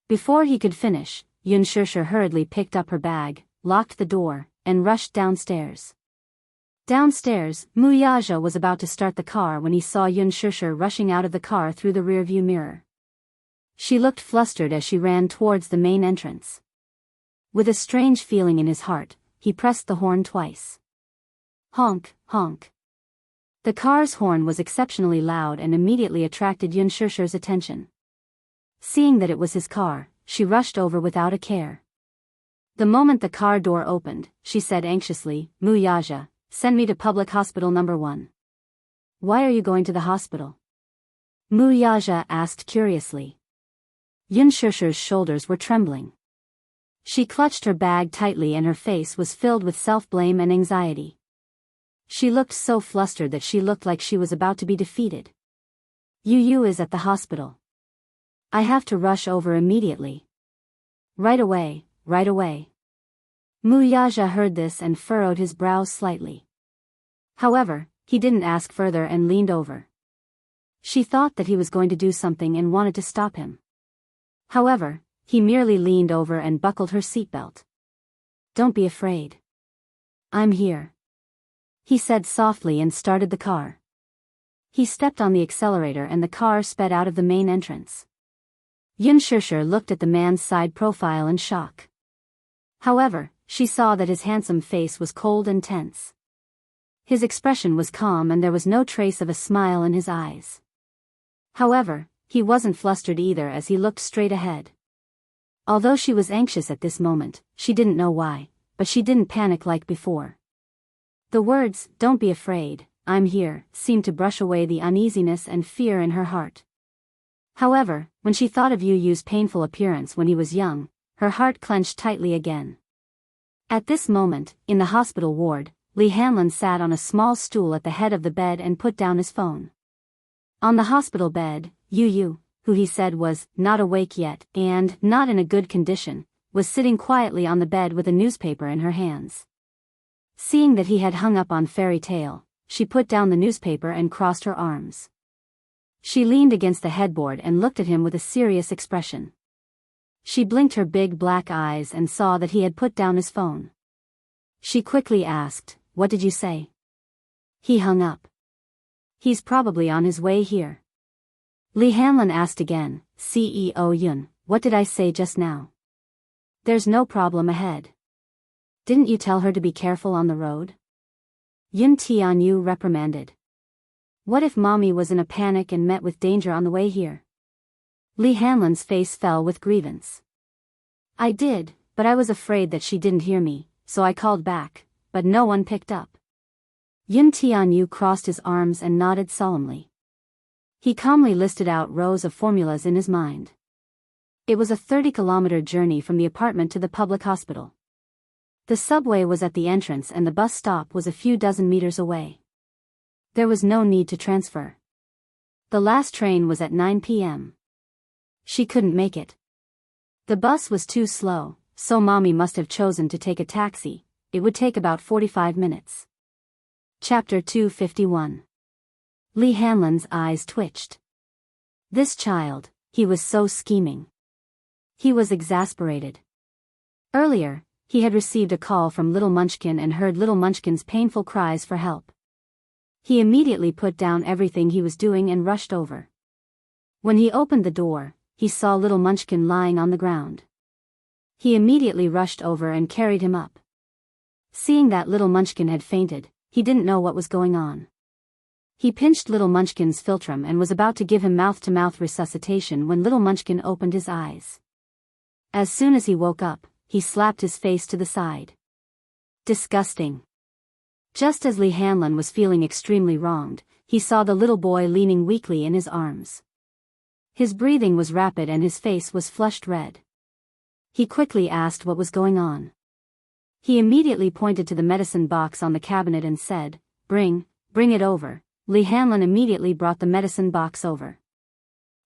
Before he could finish, Yun Shishir hurriedly picked up her bag, locked the door, and rushed downstairs. Downstairs, Muyaja was about to start the car when he saw Yun Shishir rushing out of the car through the rearview mirror. She looked flustered as she ran towards the main entrance. With a strange feeling in his heart, he pressed the horn twice. Honk, honk. The car's horn was exceptionally loud and immediately attracted Yun Shishir's attention. Seeing that it was his car, she rushed over without a care. The moment the car door opened, she said anxiously, Muyaja, send me to Public Hospital number 1. Why are you going to the hospital? Muyaja asked curiously. Yun Shishir's shoulders were trembling. She clutched her bag tightly and her face was filled with self-blame and anxiety. She looked so flustered that she looked like she was about to be defeated. Yu is at the hospital. I have to rush over immediately. Right away, right away. Muyaja heard this and furrowed his brows slightly. However, he didn't ask further and leaned over. She thought that he was going to do something and wanted to stop him. However, he merely leaned over and buckled her seatbelt. Don't be afraid. I'm here. He said softly and started the car. He stepped on the accelerator and the car sped out of the main entrance. Yun Shishir looked at the man's side profile in shock. However, she saw that his handsome face was cold and tense. His expression was calm and there was no trace of a smile in his eyes. However, he wasn't flustered either as he looked straight ahead. Although she was anxious at this moment, she didn't know why, but she didn't panic like before. The words, "Don't be afraid, I'm here," seemed to brush away the uneasiness and fear in her heart. However, when she thought of Yu's painful appearance when he was young, her heart clenched tightly again. At this moment, in the hospital ward, Lee Hanlon sat on a small stool at the head of the bed and put down his phone. On the hospital bed, Yu, who he said was not awake yet and not in a good condition, was sitting quietly on the bed with a newspaper in her hands. Seeing that he had hung up on Fairy Tale, she put down the newspaper and crossed her arms. She leaned against the headboard and looked at him with a serious expression. She blinked her big black eyes and saw that he had put down his phone. She quickly asked, "What did you say?" He hung up. "He's probably on his way here." Lee Hanlon asked again, "CEO Yun, what did I say just now?" "There's no problem ahead. Didn't you tell her to be careful on the road?" Yun Tianyu reprimanded. "What if Mommy was in a panic and met with danger on the way here?" Lee Hanlon's face fell with grievance. "I did, but I was afraid that she didn't hear me, so I called back, but no one picked up." Yun Tianyu crossed his arms and nodded solemnly. He calmly listed out rows of formulas in his mind. It was a 30-kilometer journey from the apartment to the public hospital. The subway was at the entrance and the bus stop was a few dozen meters away. There was no need to transfer. The last train was at 9 p.m. She couldn't make it. The bus was too slow, so Mommy must have chosen to take a taxi. It would take about 45 minutes. Chapter 251. Lee Hanlon's eyes twitched. This child, he was so scheming. He was exasperated. Earlier, he had received a call from Little Munchkin and heard Little Munchkin's painful cries for help. He immediately put down everything he was doing and rushed over. When he opened the door, he saw Little Munchkin lying on the ground. He immediately rushed over and carried him up. Seeing that Little Munchkin had fainted, he didn't know what was going on. He pinched Little Munchkin's philtrum and was about to give him mouth-to-mouth resuscitation when Little Munchkin opened his eyes. As soon as he woke up, he slapped his face to the side. Disgusting. Just as Lee Hanlon was feeling extremely wronged, he saw the little boy leaning weakly in his arms. His breathing was rapid and his face was flushed red. He quickly asked what was going on. He immediately pointed to the medicine box on the cabinet and said, Bring it over." Lee Hanlon immediately brought the medicine box over.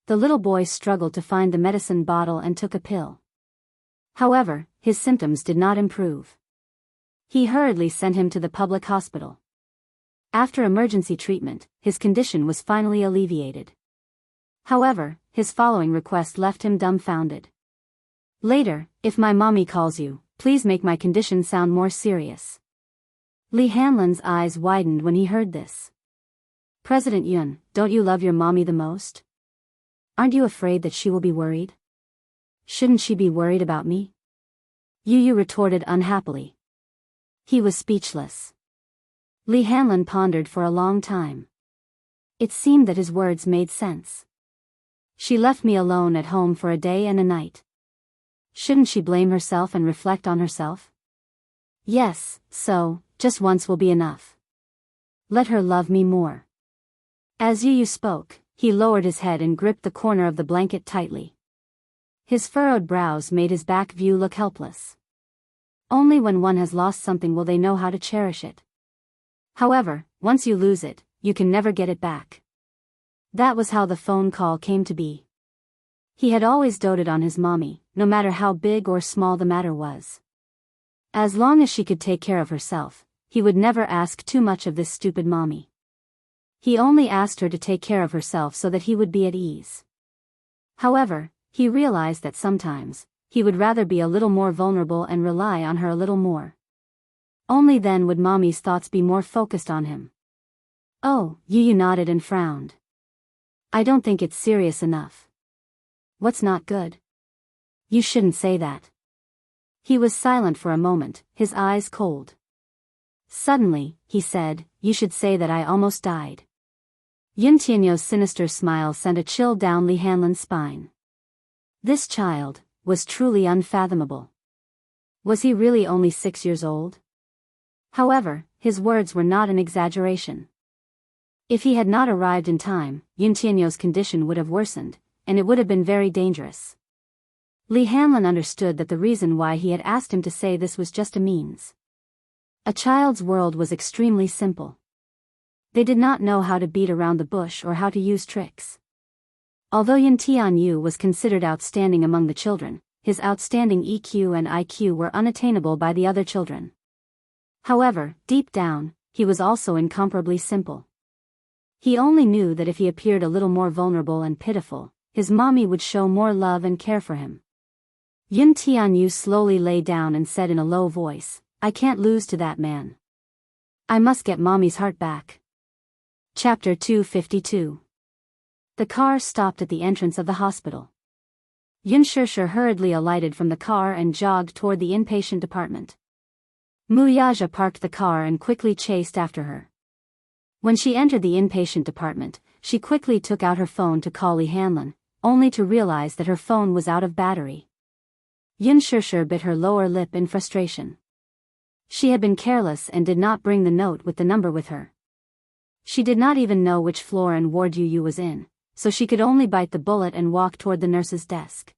The little boy struggled to find the medicine bottle and took a pill. However, his symptoms did not improve. He hurriedly sent him to the public hospital. After emergency treatment, his condition was finally alleviated. However, his following request left him dumbfounded. "Later, if my mommy calls you, please make my condition sound more serious." Lee Hanlon's eyes widened when he heard this. "President Yun, don't you love your mommy the most? Aren't you afraid that she will be worried? Shouldn't she be worried about me?" Yu retorted unhappily. He was speechless. Lee Hanlon pondered for a long time. It seemed that his words made sense. She left me alone at home for a day and a night. Shouldn't she blame herself and reflect on herself? Yes, so, just once will be enough. Let her love me more. As Yu spoke, he lowered his head and gripped the corner of the blanket tightly. His furrowed brows made his back view look helpless. Only when one has lost something will they know how to cherish it. However, once you lose it, you can never get it back. That was how the phone call came to be. He had always doted on his mommy, no matter how big or small the matter was. As long as she could take care of herself, he would never ask too much of this stupid mommy. He only asked her to take care of herself so that he would be at ease. However, he realized that sometimes, he would rather be a little more vulnerable and rely on her a little more. Only then would mommy's thoughts be more focused on him. "Oh," Yu nodded and frowned. "I don't think it's serious enough." "What's not good?" "You shouldn't say that." He was silent for a moment, his eyes cold. Suddenly, he said, "You should say that I almost died." Yun Tianyo's sinister smile sent a chill down Lee Hanlon's spine. This child was truly unfathomable. Was he really only 6 years old? However, his words were not an exaggeration. If he had not arrived in time, Yun Tianyo's condition would have worsened, and it would have been very dangerous. Lee Hanlon understood that the reason why he had asked him to say this was just a means. A child's world was extremely simple. They did not know how to beat around the bush or how to use tricks. Although Yun Tianyu was considered outstanding among the children, his outstanding EQ and IQ were unattainable by the other children. However, deep down, he was also incomparably simple. He only knew that if he appeared a little more vulnerable and pitiful, his mommy would show more love and care for him. Yun Tianyu slowly lay down and said in a low voice, I can't lose to that man. I must get Mommy's heart back. Chapter 252. The car stopped at the entrance of the hospital. Yun Shishir hurriedly alighted from the car and jogged toward the inpatient department. Muyaja parked the car and quickly chased after her. When she entered the inpatient department, she quickly took out her phone to call Lee Hanlon, only to realize that her phone was out of battery. Yun Shishir bit her lower lip in frustration. She had been careless and did not bring the note with the number with her. She did not even know which floor and ward Yu was in, so she could only bite the bullet and walk toward the nurse's desk.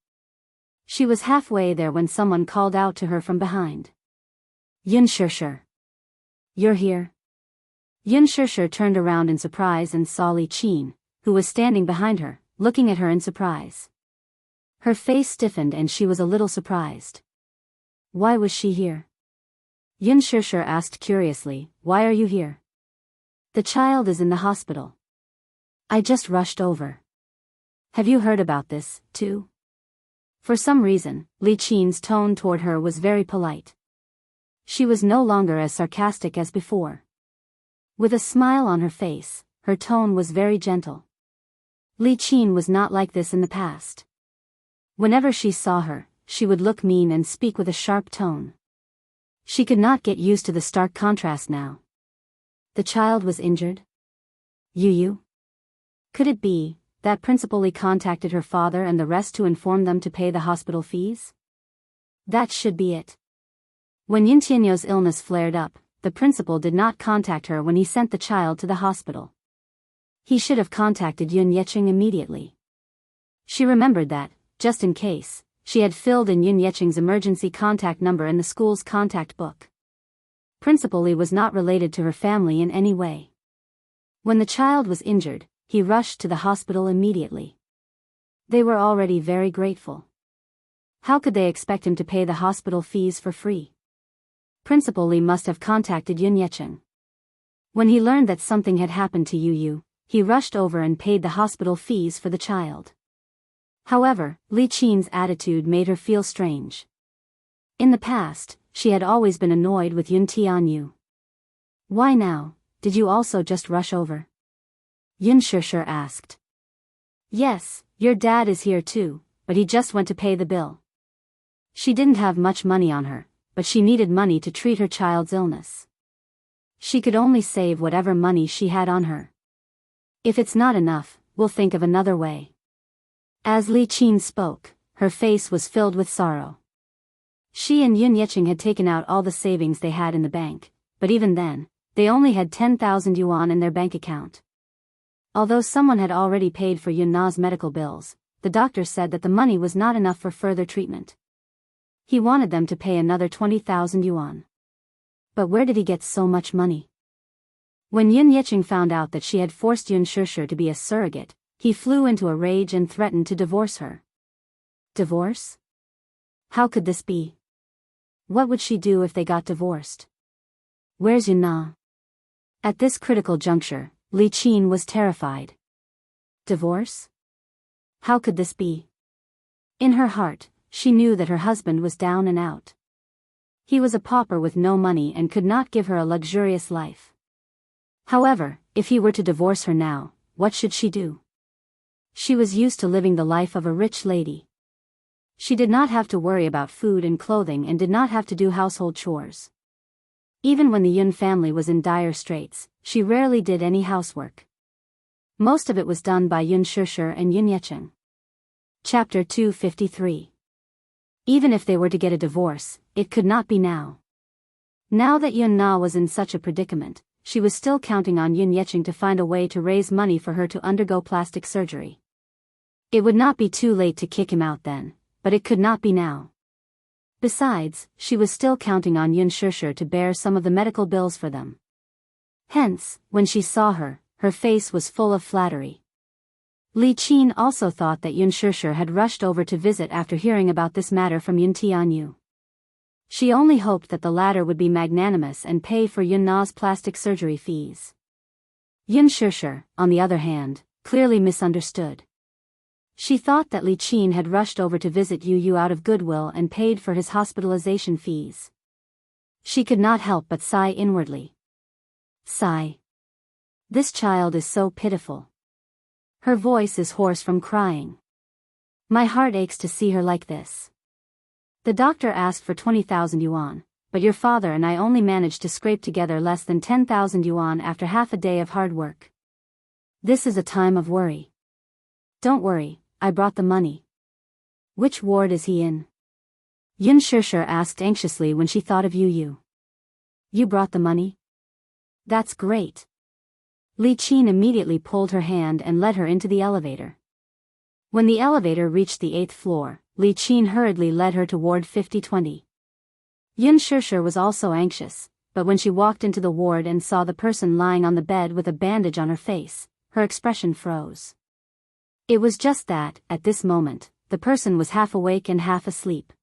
She was halfway there when someone called out to her from behind. Yun Shishir. You're here? Yun Shishir turned around in surprise and saw Li Qin, who was standing behind her, looking at her in surprise. Her face stiffened and she was a little surprised. Why was she here? Yun Shishir asked curiously, why are you here? The child is in the hospital. I just rushed over. Have you heard about this, too? For some reason, Li Qin's tone toward her was very polite. She was no longer as sarcastic as before. With a smile on her face, her tone was very gentle. Li Qin was not like this in the past. Whenever she saw her, she would look mean and speak with a sharp tone. She could not get used to the stark contrast now. The child was injured? Yu? Could it be that Principal Li contacted her father and the rest to inform them to pay the hospital fees? That should be it. When Yun Tianyo's illness flared up, the principal did not contact her when he sent the child to the hospital. He should have contacted Yun Yeqing immediately. She remembered that, just in case, she had filled in Yun Yeqing's emergency contact number in the school's contact book. Principal Li was not related to her family in any way. When the child was injured, he rushed to the hospital immediately. They were already very grateful. How could they expect him to pay the hospital fees for free? Principal Li must have contacted Yun Yeqing. When he learned that something had happened to Yu, he rushed over and paid the hospital fees for the child. However, Li Qin's attitude made her feel strange. In the past, she had always been annoyed with Yun Tianyu. Why now, did you also just rush over? Yun Shishir asked. Yes, your dad is here too, but he just went to pay the bill. She didn't have much money on her, but she needed money to treat her child's illness. She could only save whatever money she had on her. If it's not enough, we'll think of another way. As Li Qin spoke, her face was filled with sorrow. She and Yun Yeqing had taken out all the savings they had in the bank, but even then, they only had 10,000 yuan in their bank account. Although someone had already paid for Yun Na's medical bills, the doctor said that the money was not enough for further treatment. He wanted them to pay another 20,000 yuan. But where did he get so much money? When Yun Yeqing found out that she had forced Yun Shishir to be a surrogate, he flew into a rage and threatened to divorce her. Divorce? How could this be? What would she do if they got divorced? Where's Yun Na? At this critical juncture, Li Qin was terrified. Divorce? How could this be? In her heart, she knew that her husband was down and out. He was a pauper with no money and could not give her a luxurious life. However, if he were to divorce her now, what should she do? She was used to living the life of a rich lady. She did not have to worry about food and clothing and did not have to do household chores. Even when the Yun family was in dire straits, she rarely did any housework. Most of it was done by Yun Shishir and Yun Yeqing. Chapter 253. Even if they were to get a divorce, it could not be now. Now that Yun Na was in such a predicament, she was still counting on Yun Yeqing to find a way to raise money for her to undergo plastic surgery. It would not be too late to kick him out then, but it could not be now. Besides, she was still counting on Yun Shishir to bear some of the medical bills for them. Hence, when she saw her, her face was full of flattery. Li Qin also thought that Yun Shishir had rushed over to visit after hearing about this matter from Yun Tianyu. She only hoped that the latter would be magnanimous and pay for Yun Na's plastic surgery fees. Yun Shishir, on the other hand, clearly misunderstood. She thought that Li Qin had rushed over to visit Yu out of goodwill and paid for his hospitalization fees. She could not help but sigh inwardly. Sigh. This child is so pitiful. Her voice is hoarse from crying. My heart aches to see her like this. The doctor asked for 20,000 yuan, but your father and I only managed to scrape together less than 10,000 yuan after half a day of hard work. This is a time of worry. Don't worry, I brought the money. Which ward is he in? Yun Shishir asked anxiously when she thought of Yu. You brought the money? That's great. Li Qin immediately pulled her hand and led her into the elevator. When the elevator reached the 8th floor, Li Qin hurriedly led her to ward 5020. Yun Shishir was also anxious, but when she walked into the ward and saw the person lying on the bed with a bandage on her face, her expression froze. It was just that, at this moment, the person was half awake and half asleep.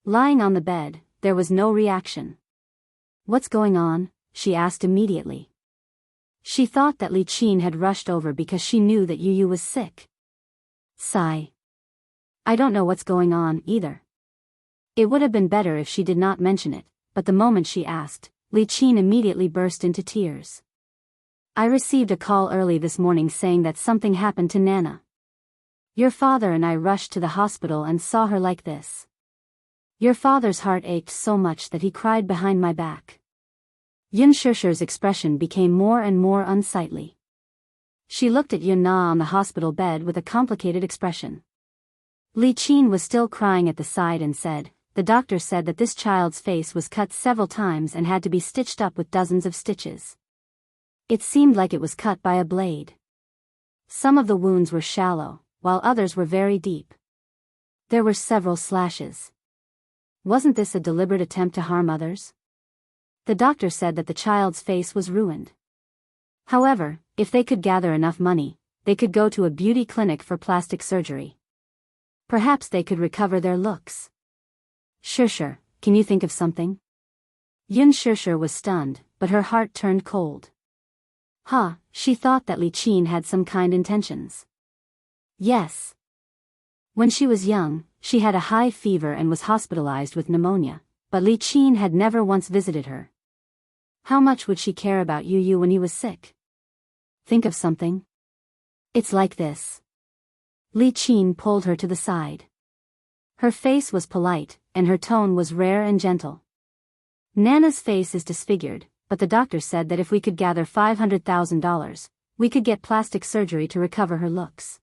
Lying on the bed, there was no reaction. What's going on? She asked immediately. She thought that Li Qin had rushed over because she knew that Yu was sick. Sigh. I don't know what's going on, either. It would have been better if she did not mention it, but the moment she asked, Li Qin immediately burst into tears. I received a call early this morning saying that something happened to Nana. Your father and I rushed to the hospital and saw her like this. Your father's heart ached so much that he cried behind my back. Yun Shishir's expression became more and more unsightly. She looked at Yun Na on the hospital bed with a complicated expression. Li Qin was still crying at the side and said, the doctor said that this child's face was cut several times and had to be stitched up with dozens of stitches. It seemed like it was cut by a blade. Some of the wounds were shallow, while others were very deep. There were several slashes. Wasn't this a deliberate attempt to harm others? The doctor said that the child's face was ruined. However, if they could gather enough money, they could go to a beauty clinic for plastic surgery. Perhaps they could recover their looks. Shishir, can you think of something? Yun Shishir was stunned, but her heart turned cold. She thought that Li Qin had some kind intentions. Yes. When she was young, she had a high fever and was hospitalized with pneumonia, but Li Qin had never once visited her. How much would she care about Yu when he was sick? Think of something. It's like this. Li Qin pulled her to the side. Her face was polite, and her tone was rare and gentle. Nana's face is disfigured, but the doctor said that if we could gather $500,000, we could get plastic surgery to recover her looks.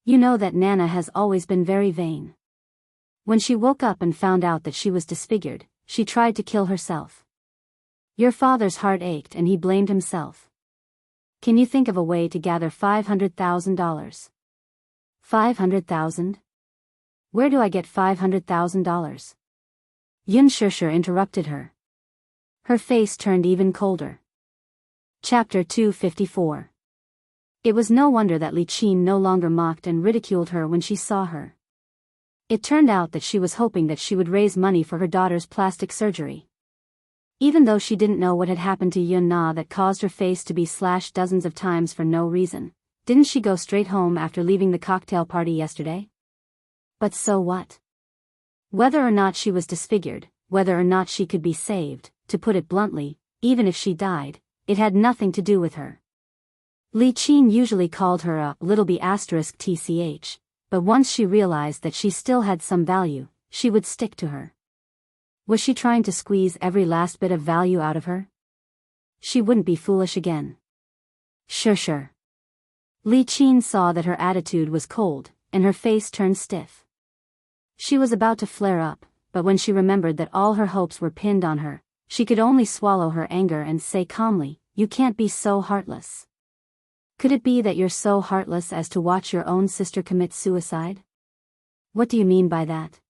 You know that Nana has always been very vain. When she woke up and found out that she was disfigured, she tried to kill herself. Your father's heart ached and he blamed himself. Can you think of a way to gather $500,000? 500,000? Where do I get $500,000? Yun Shishir interrupted her. Her face turned even colder. Chapter 254. It was no wonder that Li Qin no longer mocked and ridiculed her when she saw her. It turned out that she was hoping that she would raise money for her daughter's plastic surgery. Even though she didn't know what had happened to Yun Na that caused her face to be slashed dozens of times for no reason, didn't she go straight home after leaving the cocktail party yesterday? But so what? Whether or not she was disfigured, whether or not she could be saved, to put it bluntly, even if she died, it had nothing to do with her. Li Qin usually called her a little b****, but once she realized that she still had some value, she would stick to her. Was she trying to squeeze every last bit of value out of her? She wouldn't be foolish again. Sure. Li Qin saw that her attitude was cold, and her face turned stiff. She was about to flare up, but when she remembered that all her hopes were pinned on her, she could only swallow her anger and say calmly, "You can't be so heartless. Could it be that you're so heartless as to watch your own sister commit suicide?" What do you mean by that?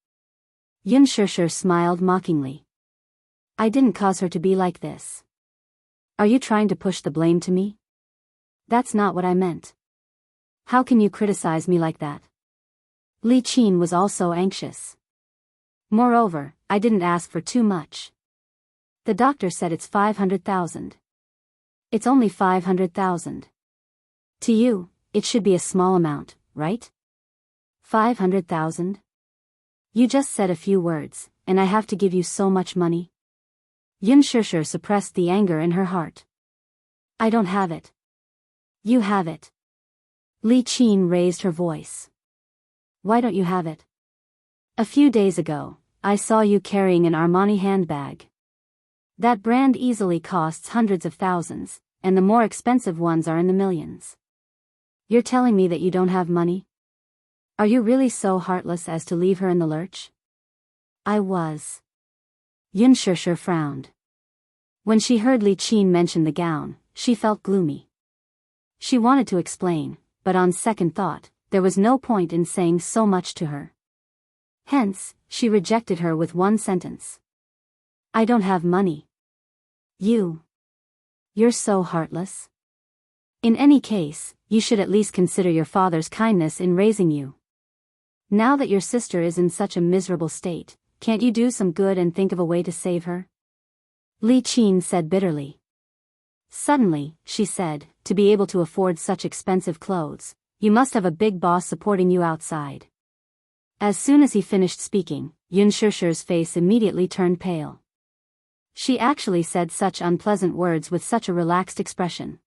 Yun Shishir smiled mockingly. I didn't cause her to be like this. Are you trying to push the blame to me? That's not what I meant. How can you criticize me like that? Li Qin was also anxious. Moreover, I didn't ask for too much. The doctor said it's 500,000. It's only 500,000. To you, it should be a small amount, right? 500,000? You just said a few words, and I have to give you so much money? Yun Shishir suppressed the anger in her heart. I don't have it. You have it. Li Qin raised her voice. Why don't you have it? A few days ago, I saw you carrying an Armani handbag. That brand easily costs hundreds of thousands, and the more expensive ones are in the millions. You're telling me that you don't have money? Are you really so heartless as to leave her in the lurch? I was. Yun Shishir frowned. When she heard Li Qin mention the gown, she felt gloomy. She wanted to explain, but on second thought, there was no point in saying so much to her. Hence, she rejected her with one sentence. I don't have money. You're so heartless. In any case, you should at least consider your father's kindness in raising you. Now that your sister is in such a miserable state, can't you do some good and think of a way to save her? Li Qin said bitterly. Suddenly, she said, to be able to afford such expensive clothes, you must have a big boss supporting you outside. As soon as he finished speaking, Yun Shishir's face immediately turned pale. She actually said such unpleasant words with such a relaxed expression.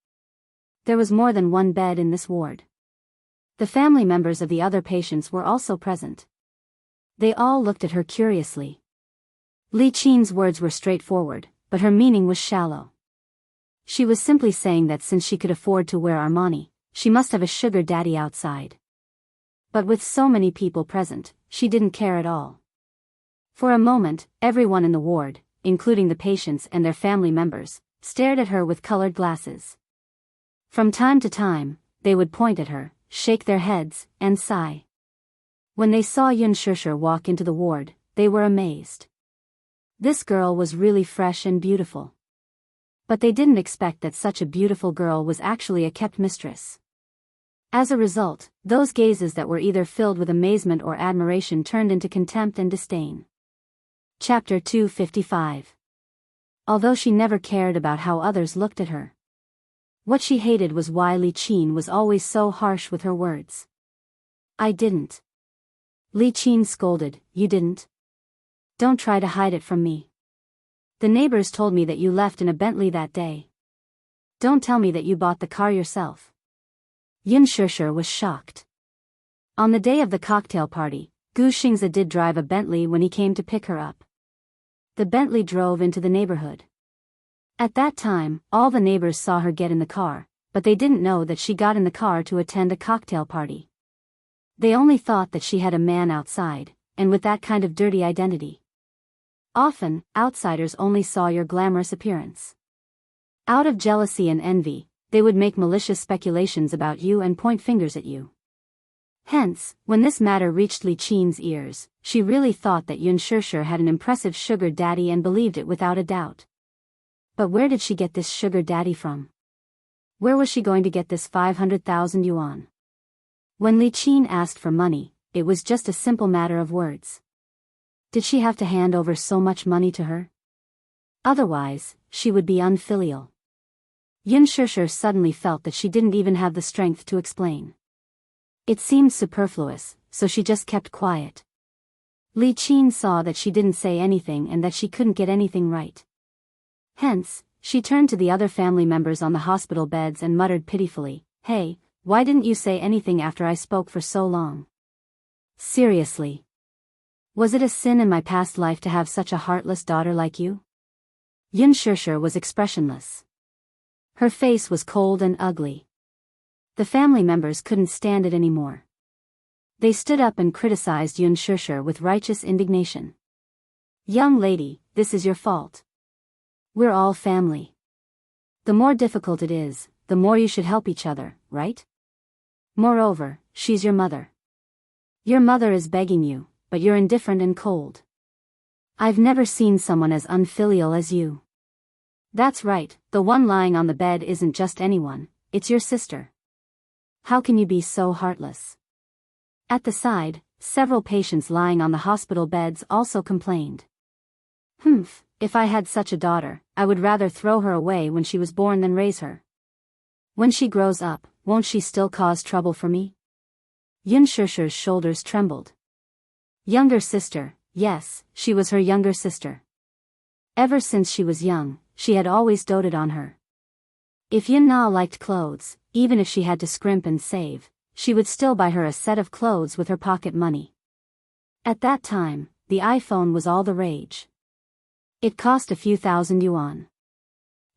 There was more than one bed in this ward. The family members of the other patients were also present. They all looked at her curiously. Li Qin's words were straightforward, but her meaning was shallow. She was simply saying that since she could afford to wear Armani, she must have a sugar daddy outside. But with so many people present, she didn't care at all. For a moment, everyone in the ward, including the patients and their family members, stared at her with colored glasses. From time to time, they would point at her, shake their heads, and sigh. When they saw Yun Shishir walk into the ward, they were amazed. This girl was really fresh and beautiful. But they didn't expect that such a beautiful girl was actually a kept mistress. As a result, those gazes that were either filled with amazement or admiration turned into contempt and disdain. Chapter 255. Although she never cared about how others looked at her. What she hated was why Li Qin was always so harsh with her words. I didn't. Li Qin scolded, you didn't? Don't try to hide it from me. The neighbors told me that you left in a Bentley that day. Don't tell me that you bought the car yourself. Yun Shishir was shocked. On the day of the cocktail party, Gu Xingze did drive a Bentley when he came to pick her up. The Bentley drove into the neighborhood. At that time, all the neighbors saw her get in the car, but they didn't know that she got in the car to attend a cocktail party. They only thought that she had a man outside, and with that kind of dirty identity. Often, outsiders only saw your glamorous appearance. Out of jealousy and envy, they would make malicious speculations about you and point fingers at you. Hence, when this matter reached Li Qin's ears, she really thought that Yun Shishir had an impressive sugar daddy and believed it without a doubt. But where did she get this sugar daddy from? Where was she going to get this 500,000 yuan? When Li Qin asked for money, it was just a simple matter of words. Did she have to hand over so much money to her? Otherwise, she would be unfilial. Yun Shishir suddenly felt that she didn't even have the strength to explain. It seemed superfluous, so she just kept quiet. Li Qin saw that she didn't say anything and that she couldn't get anything right. Hence, she turned to the other family members on the hospital beds and muttered pitifully, Hey, why didn't you say anything after I spoke for so long? Seriously. Was it a sin in my past life to have such a heartless daughter like you? Yun Shishir was expressionless. Her face was cold and ugly. The family members couldn't stand it anymore. They stood up and criticized Yun Shishir with righteous indignation. Young lady, this is your fault. We're all family. The more difficult it is, the more you should help each other, right? Moreover, she's your mother. Your mother is begging you, but you're indifferent and cold. I've never seen someone as unfilial as you. That's right, the one lying on the bed isn't just anyone, it's your sister. How can you be so heartless? At the side, several patients lying on the hospital beds also complained. If I had such a daughter, I would rather throw her away when she was born than raise her. When she grows up, won't she still cause trouble for me? Yun Shishir's shoulders trembled. Younger sister, yes, she was her younger sister. Ever since she was young, she had always doted on her. If Yin Na liked clothes, even if she had to scrimp and save, she would still buy her a set of clothes with her pocket money. At that time, the iPhone was all the rage. It cost a few thousand yuan.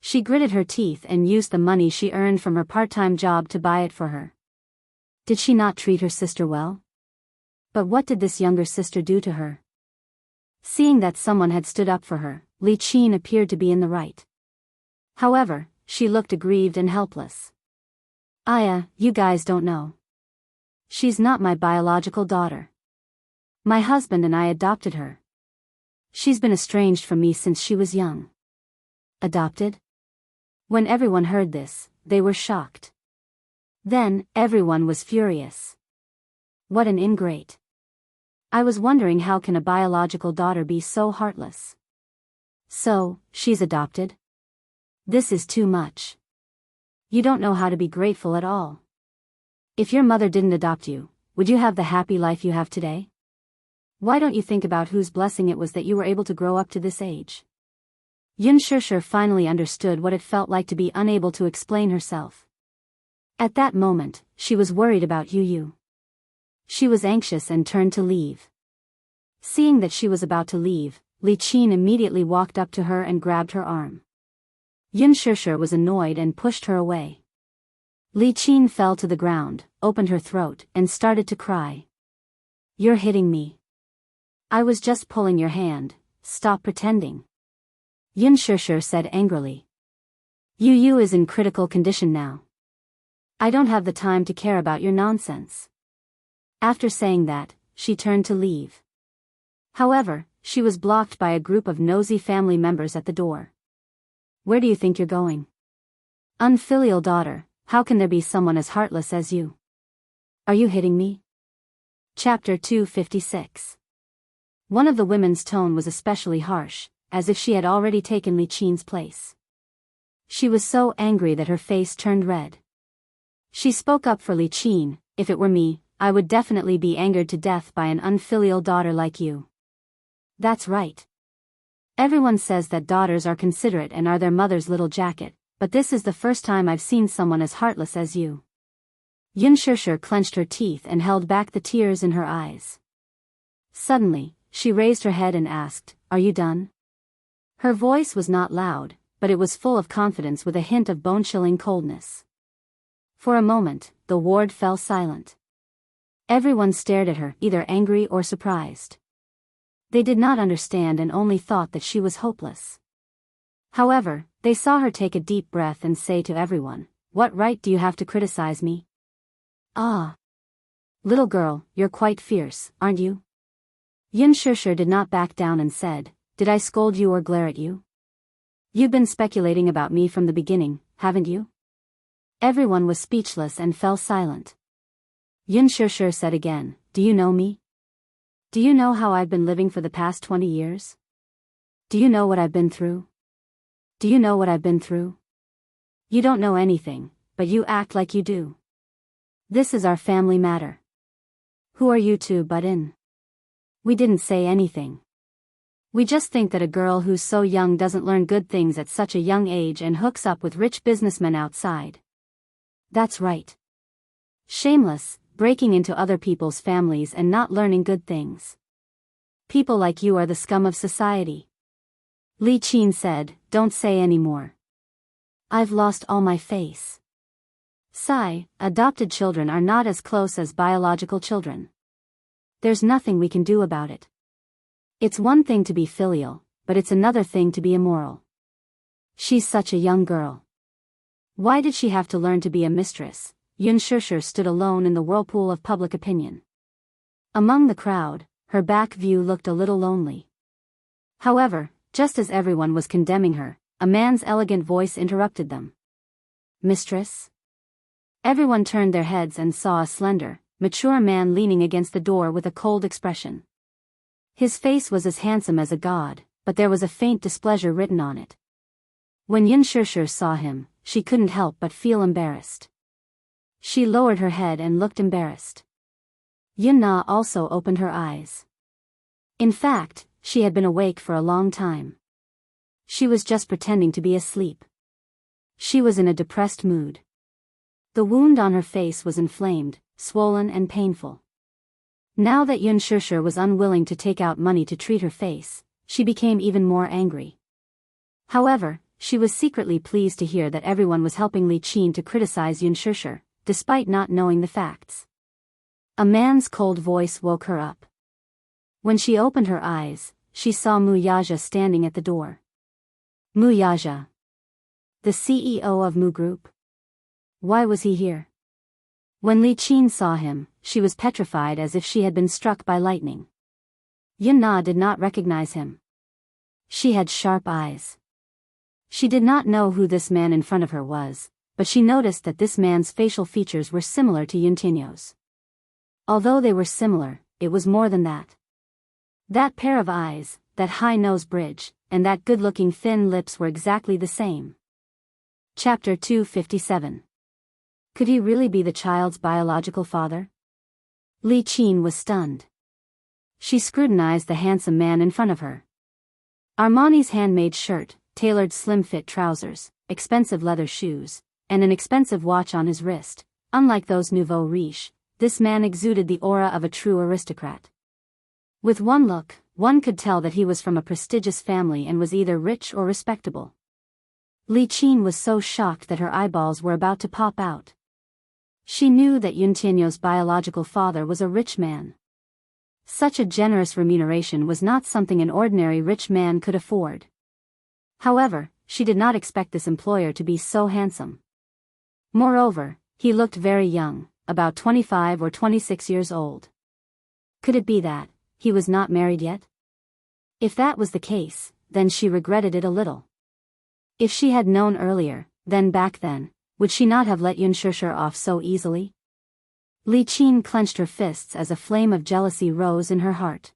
She gritted her teeth and used the money she earned from her part-time job to buy it for her. Did she not treat her sister well? But what did this younger sister do to her? Seeing that someone had stood up for her, Li Qin appeared to be in the right. However, she looked aggrieved and helpless. Aya, you guys don't know. She's not my biological daughter. My husband and I adopted her. She's been estranged from me since she was young. Adopted? When everyone heard this, they were shocked. Then, everyone was furious. What an ingrate. I was wondering, how can a biological daughter be so heartless? So, she's adopted? This is too much. You don't know how to be grateful at all. If your mother didn't adopt you, would you have the happy life you have today? Why don't you think about whose blessing it was that you were able to grow up to this age? Yun Shishir finally understood what it felt like to be unable to explain herself. At that moment, she was worried about Yu Yu. She was anxious and turned to leave. Seeing that she was about to leave, Li Qin immediately walked up to her and grabbed her arm. Yun Shishir was annoyed and pushed her away. Li Qin fell to the ground, opened her throat, and started to cry. You're hitting me. I was just pulling your hand, stop pretending. Yun Shishir said angrily. Yu Yu is in critical condition now. I don't have the time to care about your nonsense. After saying that, she turned to leave. However, she was blocked by a group of nosy family members at the door. Where do you think you're going? Unfilial daughter, how can there be someone as heartless as you? Are you hitting me? Chapter 256. One of the women's tone was especially harsh, as if she had already taken Li Qin's place. She was so angry that her face turned red. She spoke up for Li Qin. If it were me, I would definitely be angered to death by an unfilial daughter like you. That's right. Everyone says that daughters are considerate and are their mother's little jacket, but this is the first time I've seen someone as heartless as you. Yun Shishir clenched her teeth and held back the tears in her eyes. Suddenly, she raised her head and asked, Are you done? Her voice was not loud, but it was full of confidence with a hint of bone-chilling coldness. For a moment, the ward fell silent. Everyone stared at her, either angry or surprised. They did not understand and only thought that she was hopeless. However, they saw her take a deep breath and say to everyone, What right do you have to criticize me? Ah. Little girl, you're quite fierce, aren't you? Yun Shishir did not back down and said, Did I scold you or glare at you? You've been speculating about me from the beginning, haven't you? Everyone was speechless and fell silent. Yun Shishir said again, Do you know me? Do you know how I've been living for the past 20 years? Do you know what I've been through? Do you know what I've been through? You don't know anything, but you act like you do. This is our family matter. Who are you to butt in? We didn't say anything. We just think that a girl who's so young doesn't learn good things at such a young age and hooks up with rich businessmen outside. That's right. Shameless, breaking into other people's families and not learning good things. People like you are the scum of society. Li Qin said, Don't say any more. I've lost all my face. Sigh, adopted children are not as close as biological children. There's nothing we can do about it. It's one thing to be filial, but it's another thing to be immoral. She's such a young girl. Why did she have to learn to be a mistress? Yun Shishir stood alone in the whirlpool of public opinion. Among the crowd, her back view looked a little lonely. However, just as everyone was condemning her, a man's elegant voice interrupted them. Mistress? Everyone turned their heads and saw a slender, mature man leaning against the door with a cold expression. His face was as handsome as a god, but there was a faint displeasure written on it. When Yun Shishir saw him, she couldn't help but feel embarrassed. She lowered her head and looked embarrassed. Yun Na also opened her eyes. In fact, she had been awake for a long time. She was just pretending to be asleep. She was in a depressed mood. The wound on her face was inflamed, swollen and painful. Now that Yun Shishir was unwilling to take out money to treat her face, she became even more angry. However, she was secretly pleased to hear that everyone was helping Li Qin to criticize Yun Shishir, despite not knowing the facts. A man's cold voice woke her up. When she opened her eyes, she saw Mu Yaja standing at the door. Mu Yaja, the CEO of Mu Group? Why was he here? When Li Qin saw him, she was petrified as if she had been struck by lightning. Yun Na did not recognize him. She had sharp eyes. She did not know who this man in front of her was, but she noticed that this man's facial features were similar to Yun Tinyo's. Although they were similar, it was more than that. That pair of eyes, that high nose bridge, and that good-looking thin lips were exactly the same. Chapter 257. Could he really be the child's biological father? Li Qin was stunned. She scrutinized the handsome man in front of her. Armani's handmade shirt, tailored slim-fit trousers, expensive leather shoes, and an expensive watch on his wrist. Unlike those nouveau riche, this man exuded the aura of a true aristocrat. With one look, one could tell that he was from a prestigious family and was either rich or respectable. Li Qin was so shocked that her eyeballs were about to pop out. She knew that Yun Tinyo's biological father was a rich man. Such a generous remuneration was not something an ordinary rich man could afford. However, she did not expect this employer to be so handsome. Moreover, he looked very young, about 25 or 26 years old. Could it be that he was not married yet? If that was the case, then she regretted it a little. If she had known earlier, then back then, would she not have let Yun Shishir off so easily? Li Qin clenched her fists as a flame of jealousy rose in her heart.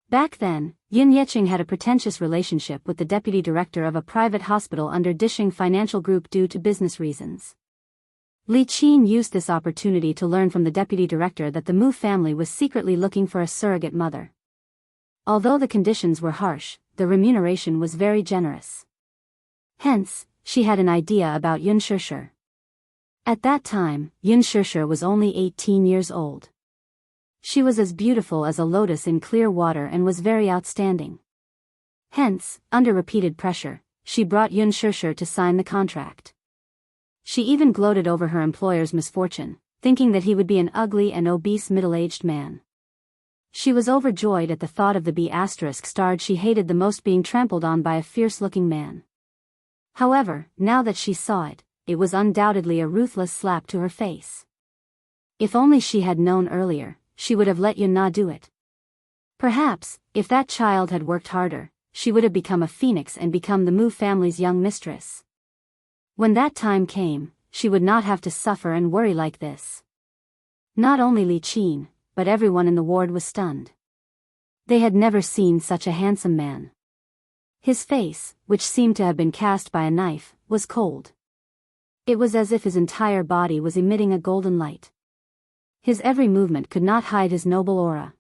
Back then, Yun Yeqing had a pretentious relationship with the deputy director of a private hospital under Dishing Financial Group due to business reasons. Li Qin used this opportunity to learn from the deputy director that the Mu family was secretly looking for a surrogate mother. Although the conditions were harsh, the remuneration was very generous. Hence, she had an idea about Yun Shishir. At that time, Yun Shishir was only 18 years old. She was as beautiful as a lotus in clear water and was very outstanding. Hence, under repeated pressure, she brought Yun Shishir to sign the contract. She even gloated over her employer's misfortune, thinking that he would be an ugly and obese middle-aged man. She was overjoyed at the thought of the B***starred she hated the most being trampled on by a fierce-looking man. However, now that she saw it, it was undoubtedly a ruthless slap to her face. If only she had known earlier, she would have let Yun Na do it. Perhaps, if that child had worked harder, she would have become a phoenix and become the Mu family's young mistress. When that time came, she would not have to suffer and worry like this. Not only Li Qin, but everyone in the ward was stunned. They had never seen such a handsome man. His face, which seemed to have been cast by a knife, was cold. It was as if his entire body was emitting a golden light. His every movement could not hide his noble aura.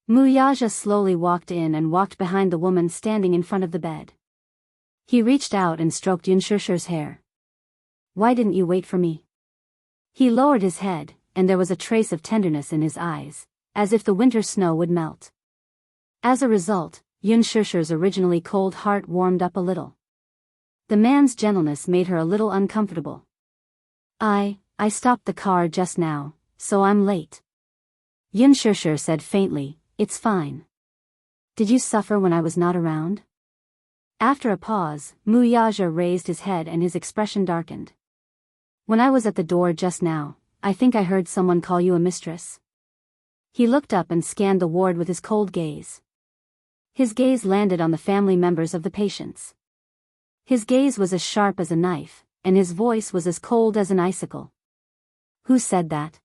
Mu Yaja slowly walked in and walked behind the woman standing in front of the bed. He reached out and stroked Yun Shishir's hair. "Why didn't you wait for me?" He lowered his head, and there was a trace of tenderness in his eyes, as if the winter snow would melt. As a result, Yun Shishir's originally cold heart warmed up a little. The man's gentleness made her a little uncomfortable. I stopped the car just now, so I'm late." Yun Shishir said faintly, "It's fine. Did you suffer when I was not around?" After a pause, Mu Yaja raised his head and his expression darkened. "When I was at the door just now, I think I heard someone call you a mistress." He looked up and scanned the ward with his cold gaze. His gaze landed on the family members of the patients. His gaze was as sharp as a knife, and his voice was as cold as an icicle. "Who said that?"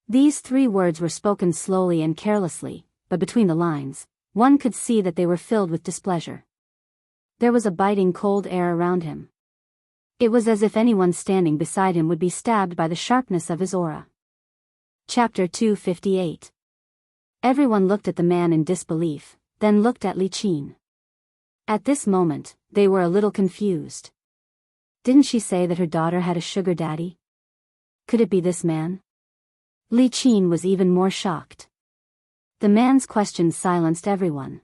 These 3 words were spoken slowly and carelessly, but between the lines, one could see that they were filled with displeasure. There was a biting cold air around him. It was as if anyone standing beside him would be stabbed by the sharpness of his aura. Chapter 258. Everyone looked at the man in disbelief, then looked at Li Qin. At this moment, they were a little confused. Didn't she say that her daughter had a sugar daddy? Could it be this man? Li Qin was even more shocked. The man's questions silenced everyone.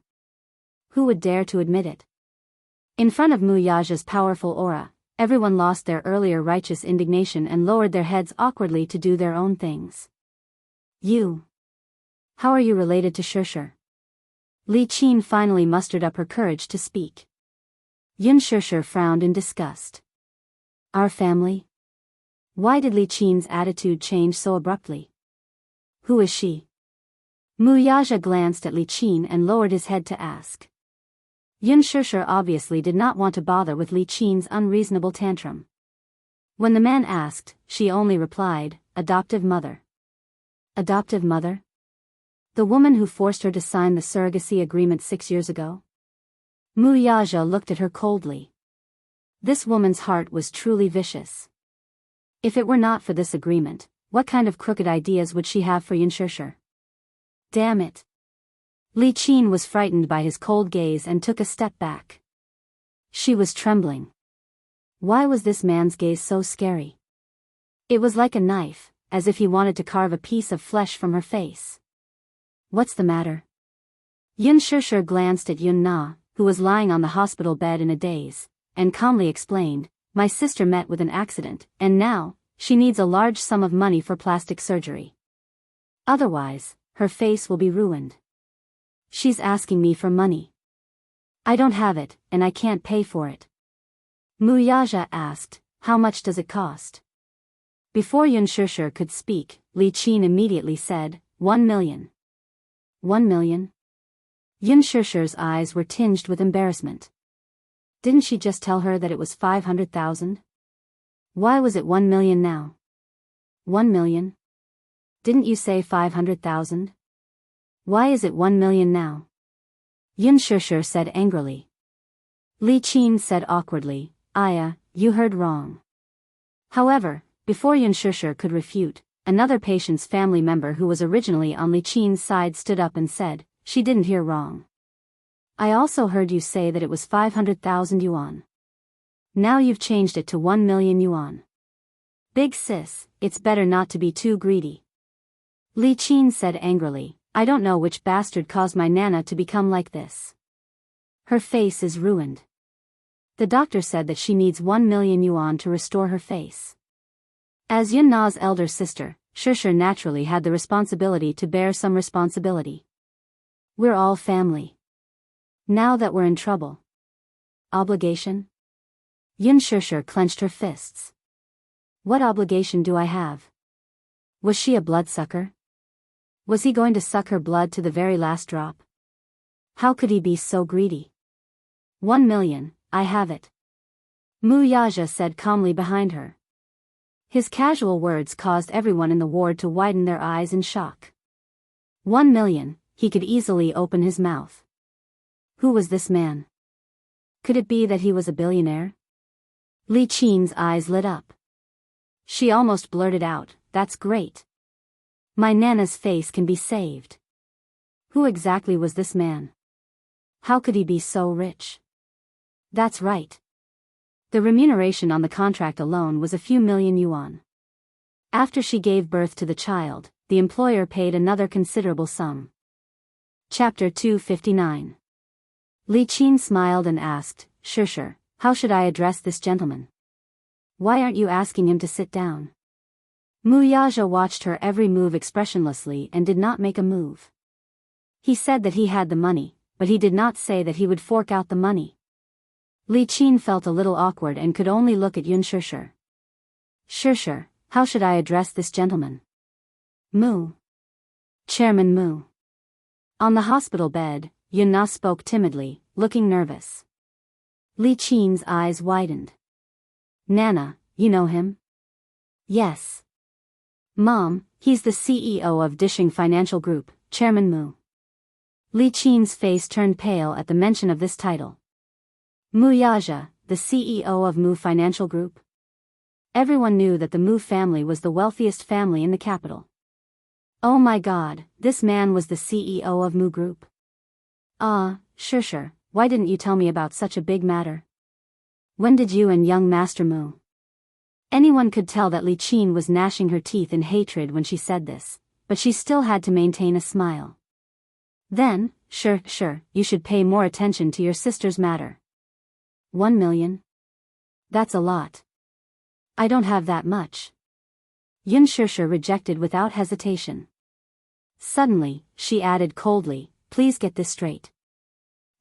Who would dare to admit it? In front of Mu Yaja's powerful aura, everyone lost their earlier righteous indignation and lowered their heads awkwardly to do their own things. You. How are you related to Shishir? Li Qin finally mustered up her courage to speak. Yun Shishir frowned in disgust. Our family? Why did Li Qin's attitude change so abruptly? Who is she? Mu Yaja glanced at Li Qin and lowered his head to ask. Yun Shishir obviously did not want to bother with Li Qin's unreasonable tantrum. When the man asked, she only replied, adoptive mother. Adoptive mother? The woman who forced her to sign the surrogacy agreement 6 years ago? Mu Yaja looked at her coldly. This woman's heart was truly vicious. If it were not for this agreement, what kind of crooked ideas would she have for Yun Shishir? Damn it. Li Qin was frightened by his cold gaze and took a step back. She was trembling. Why was this man's gaze so scary? It was like a knife, as if he wanted to carve a piece of flesh from her face. What's the matter? Yun Shishir glanced at Yun Na, who was lying on the hospital bed in a daze, and calmly explained, my sister met with an accident, and now, she needs a large sum of money for plastic surgery. Otherwise, her face will be ruined. She's asking me for money. I don't have it, and I can't pay for it. Mu Yaja asked, how much does it cost? Before Yun Shishir could speak, Li Qin immediately said, 1 million. 1 million? Yun Shishir's eyes were tinged with embarrassment. Didn't she just tell her that it was 500,000? Why was it 1 million now? 1 million? Didn't you say 500,000? Why is it 1 million now? Yun Shishir said angrily. Li Qin said awkwardly, Aya, you heard wrong. However, before Yun Shishir could refute, another patient's family member who was originally on Li Qin's side stood up and said, she didn't hear wrong. I also heard you say that it was 500,000 yuan. Now you've changed it to 1 million yuan. Big sis, it's better not to be too greedy. Li Qin said angrily, I don't know which bastard caused my Nana to become like this. Her face is ruined. The doctor said that she needs 1 million yuan to restore her face. As Yun Na's elder sister, Shishir naturally had the responsibility to bear some responsibility. We're all family. Now that we're in trouble. Obligation? Yun Shishir clenched her fists. What obligation do I have? Was she a bloodsucker? Was he going to suck her blood to the very last drop? How could he be so greedy? 1 million, I have it. Mu Yaja said calmly behind her. His casual words caused everyone in the ward to widen their eyes in shock. 1 million, he could easily open his mouth. Who was this man? Could it be that he was a billionaire? Li Qin's eyes lit up. She almost blurted out, that's great. My Nana's face can be saved. Who exactly was this man? How could he be so rich? That's right. The remuneration on the contract alone was a few million yuan. After she gave birth to the child, the employer paid another considerable sum. Chapter 259. Li Qin smiled and asked, Shishir, how should I address this gentleman? Why aren't you asking him to sit down? Mu Yaja watched her every move expressionlessly and did not make a move. He said that he had the money, but he did not say that he would fork out the money. Li Qin felt a little awkward and could only look at Yun Shishir. Shishir, how should I address this gentleman? Mu. Chairman Mu. On the hospital bed, Yun Na spoke timidly, looking nervous. Li Qin's eyes widened. Nana, you know him? Yes. Mom, he's the CEO of Dishing Financial Group, Chairman Mu. Li Qin's face turned pale at the mention of this title. Mu Yaja, the CEO of Mu Financial Group? Everyone knew that the Mu family was the wealthiest family in the capital. Oh my god, this man was the CEO of Mu Group. Ah, Shishir, why didn't you tell me about such a big matter? When did you and young Master Mu? Anyone could tell that Li Qin was gnashing her teeth in hatred when she said this, but she still had to maintain a smile. Then, sure, you should pay more attention to your sister's matter. 1 million? That's a lot. I don't have that much. Yun Shusher rejected without hesitation. Suddenly, she added coldly, please get this straight.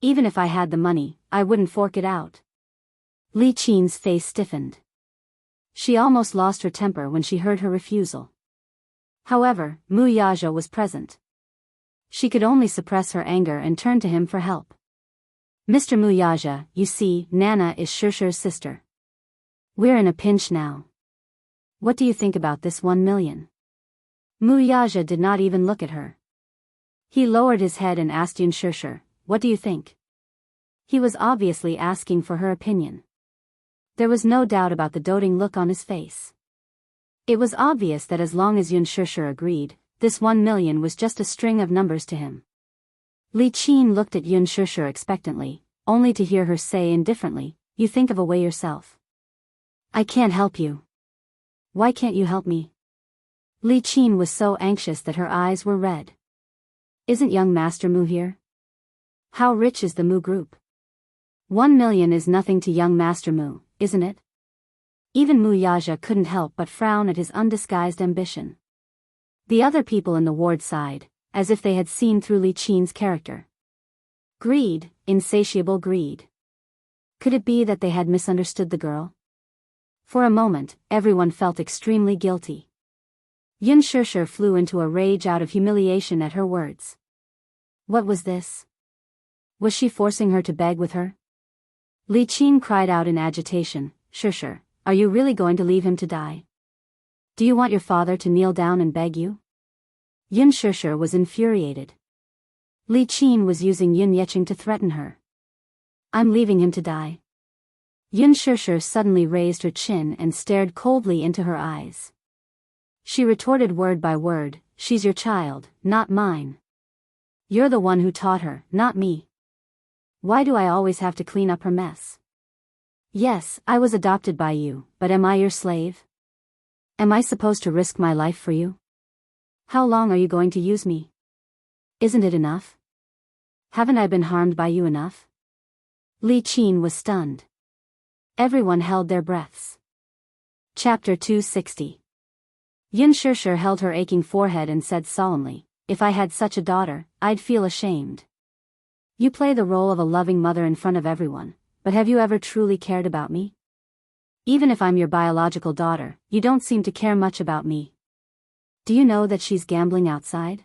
Even if I had the money, I wouldn't fork it out. Li Qin's face stiffened. She almost lost her temper when she heard her refusal. However, Mu Yaja was present. She could only suppress her anger and turn to him for help. Mr. Mu Yaja, you see, Nana is Shusher's sister. We're in a pinch now. What do you think about this 1 million? Mu Yaja did not even look at her. He lowered his head and asked Yun Shusher, what do you think? He was obviously asking for her opinion. There was no doubt about the doting look on his face. It was obvious that as long as Yun Shusher agreed, this 1 million was just a string of numbers to him. Li Qin looked at Yun Shusher expectantly, only to hear her say indifferently, you think of a way yourself. I can't help you. Why can't you help me? Li Qin was so anxious that her eyes were red. Isn't young Master Mu here? How rich is the Mu group? 1 million is nothing to young Master Mu, isn't it? Even Mu Yaja couldn't help but frown at his undisguised ambition. The other people in the ward sighed, as if they had seen through Li Qin's character. Greed, insatiable greed. Could it be that they had misunderstood the girl? For a moment, everyone felt extremely guilty. Yun Shusher flew into a rage out of humiliation at her words. What was this? Was she forcing her to beg with her? Li Qin cried out in agitation, Shusher, are you really going to leave him to die? Do you want your father to kneel down and beg you? Yun Shusher was infuriated. Li Qin was using Yun Yecheng to threaten her. I'm leaving him to die. Yun Shusher suddenly raised her chin and stared coldly into her eyes. She retorted word by word, she's your child, not mine. You're the one who taught her, not me. Why do I always have to clean up her mess? Yes, I was adopted by you, but am I your slave? Am I supposed to risk my life for you? How long are you going to use me? Isn't it enough? Haven't I been harmed by you enough? Li Qin was stunned. Everyone held their breaths. Chapter 260. Yun Shusher held her aching forehead and said solemnly, if I had such a daughter, I'd feel ashamed. You play the role of a loving mother in front of everyone, but have you ever truly cared about me? Even if I'm your biological daughter, you don't seem to care much about me. Do you know that she's gambling outside?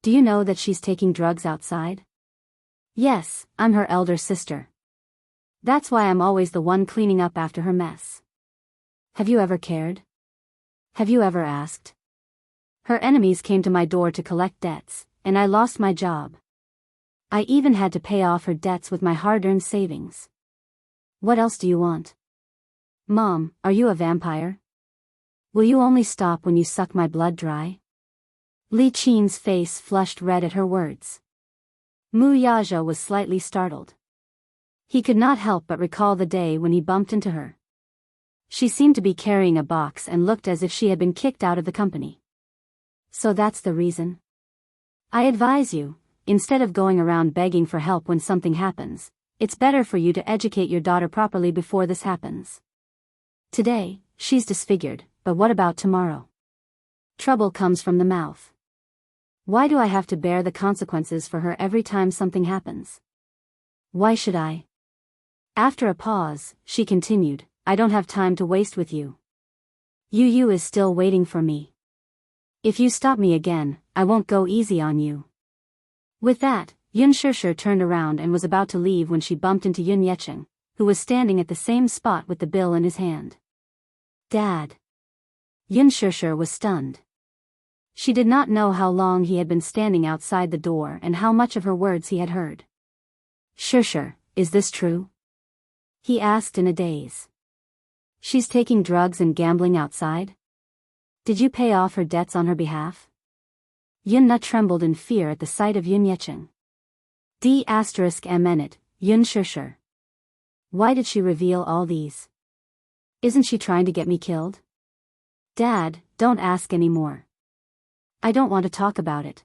Do you know that she's taking drugs outside? Yes, I'm her elder sister. That's why I'm always the one cleaning up after her mess. Have you ever cared? Have you ever asked? Her enemies came to my door to collect debts, and I lost my job. I even had to pay off her debts with my hard-earned savings. What else do you want? Mom, are you a vampire? Will you only stop when you suck my blood dry? Li Qin's face flushed red at her words. Mu Yaja was slightly startled. He could not help but recall the day when he bumped into her. She seemed to be carrying a box and looked as if she had been kicked out of the company. So that's the reason? I advise you, instead of going around begging for help when something happens, it's better for you to educate your daughter properly before this happens. Today, she's disfigured, but what about tomorrow? Trouble comes from the mouth. Why do I have to bear the consequences for her every time something happens? Why should I? After a pause, she continued, I don't have time to waste with you. Yu is still waiting for me. If you stop me again, I won't go easy on you. With that, Yun Shusher turned around and was about to leave when she bumped into Yun Yecheng, who was standing at the same spot with the bill in his hand. Dad. Yun Shusher was stunned. She did not know how long he had been standing outside the door and how much of her words he had heard. Shusher, is this true? He asked in a daze. She's taking drugs and gambling outside? Did you pay off her debts on her behalf? Yun Na trembled in fear at the sight of Yun Yecheng. D***menet, Yun Shusher. Why did she reveal all these? Isn't she trying to get me killed? Dad, don't ask any more. I don't want to talk about it.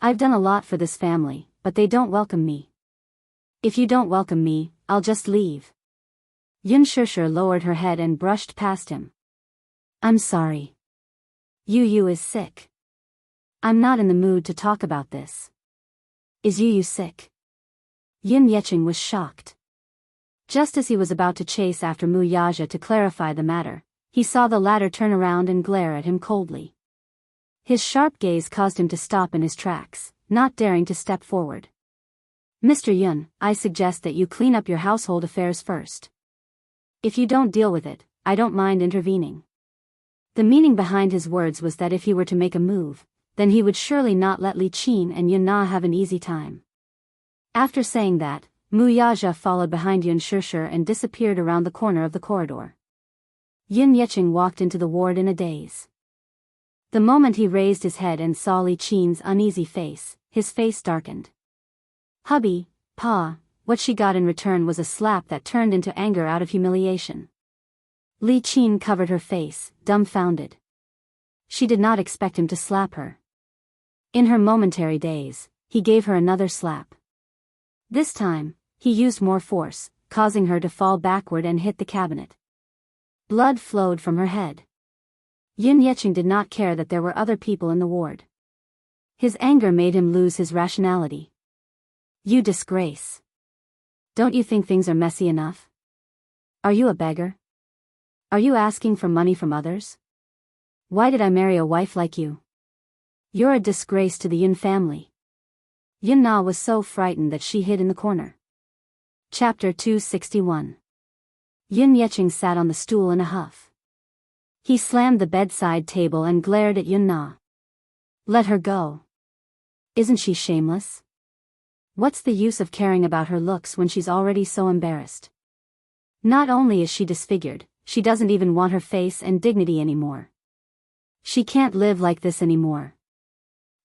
I've done a lot for this family, but they don't welcome me. If you don't welcome me, I'll just leave. Yun Shusher lowered her head and brushed past him. I'm sorry. Yu is sick. I'm not in the mood to talk about this. Is Yu sick? Yin Yeching was shocked. Just as he was about to chase after Mu Yaja to clarify the matter, he saw the latter turn around and glare at him coldly. His sharp gaze caused him to stop in his tracks, not daring to step forward. Mr. Yun, I suggest that you clean up your household affairs first. If you don't deal with it, I don't mind intervening. The meaning behind his words was that if he were to make a move, then he would surely not let Li Qin and Yun Na have an easy time. After saying that, Mu Yaja followed behind Yun Shusher and disappeared around the corner of the corridor. Yin Yeching walked into the ward in a daze. The moment he raised his head and saw Li Qin's uneasy face, his face darkened. Hubby, Pa, what she got in return was a slap that turned into anger out of humiliation. Li Qin covered her face, dumbfounded. She did not expect him to slap her. In her momentary daze, he gave her another slap. This time, he used more force, causing her to fall backward and hit the cabinet. Blood flowed from her head. Yin Yeching did not care that there were other people in the ward. His anger made him lose his rationality. You disgrace. Don't you think things are messy enough? Are you a beggar? Are you asking for money from others? Why did I marry a wife like you? You're a disgrace to the Yun family. Yun Na was so frightened that she hid in the corner. Chapter 261. Yin Yeching sat on the stool in a huff. He slammed the bedside table and glared at Yun Na. Let her go. Isn't she shameless? What's the use of caring about her looks when she's already so embarrassed? Not only is she disfigured, she doesn't even want her face and dignity anymore. She can't live like this anymore.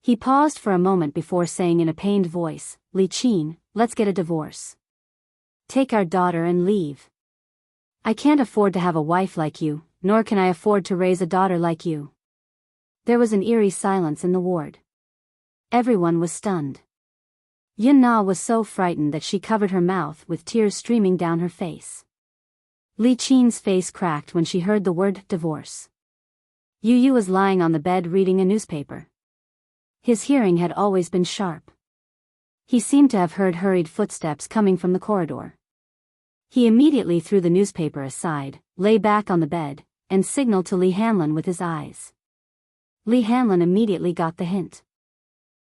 He paused for a moment before saying in a pained voice, Li Qin, let's get a divorce. Take our daughter and leave. I can't afford to have a wife like you, nor can I afford to raise a daughter like you. There was an eerie silence in the ward. Everyone was stunned. Yun Na was so frightened that she covered her mouth with tears streaming down her face. Li Qin's face cracked when she heard the word divorce. Yu was lying on the bed reading a newspaper. His hearing had always been sharp. He seemed to have heard hurried footsteps coming from the corridor. He immediately threw the newspaper aside, lay back on the bed, and signaled to Li Hanlin with his eyes. Li Hanlin immediately got the hint.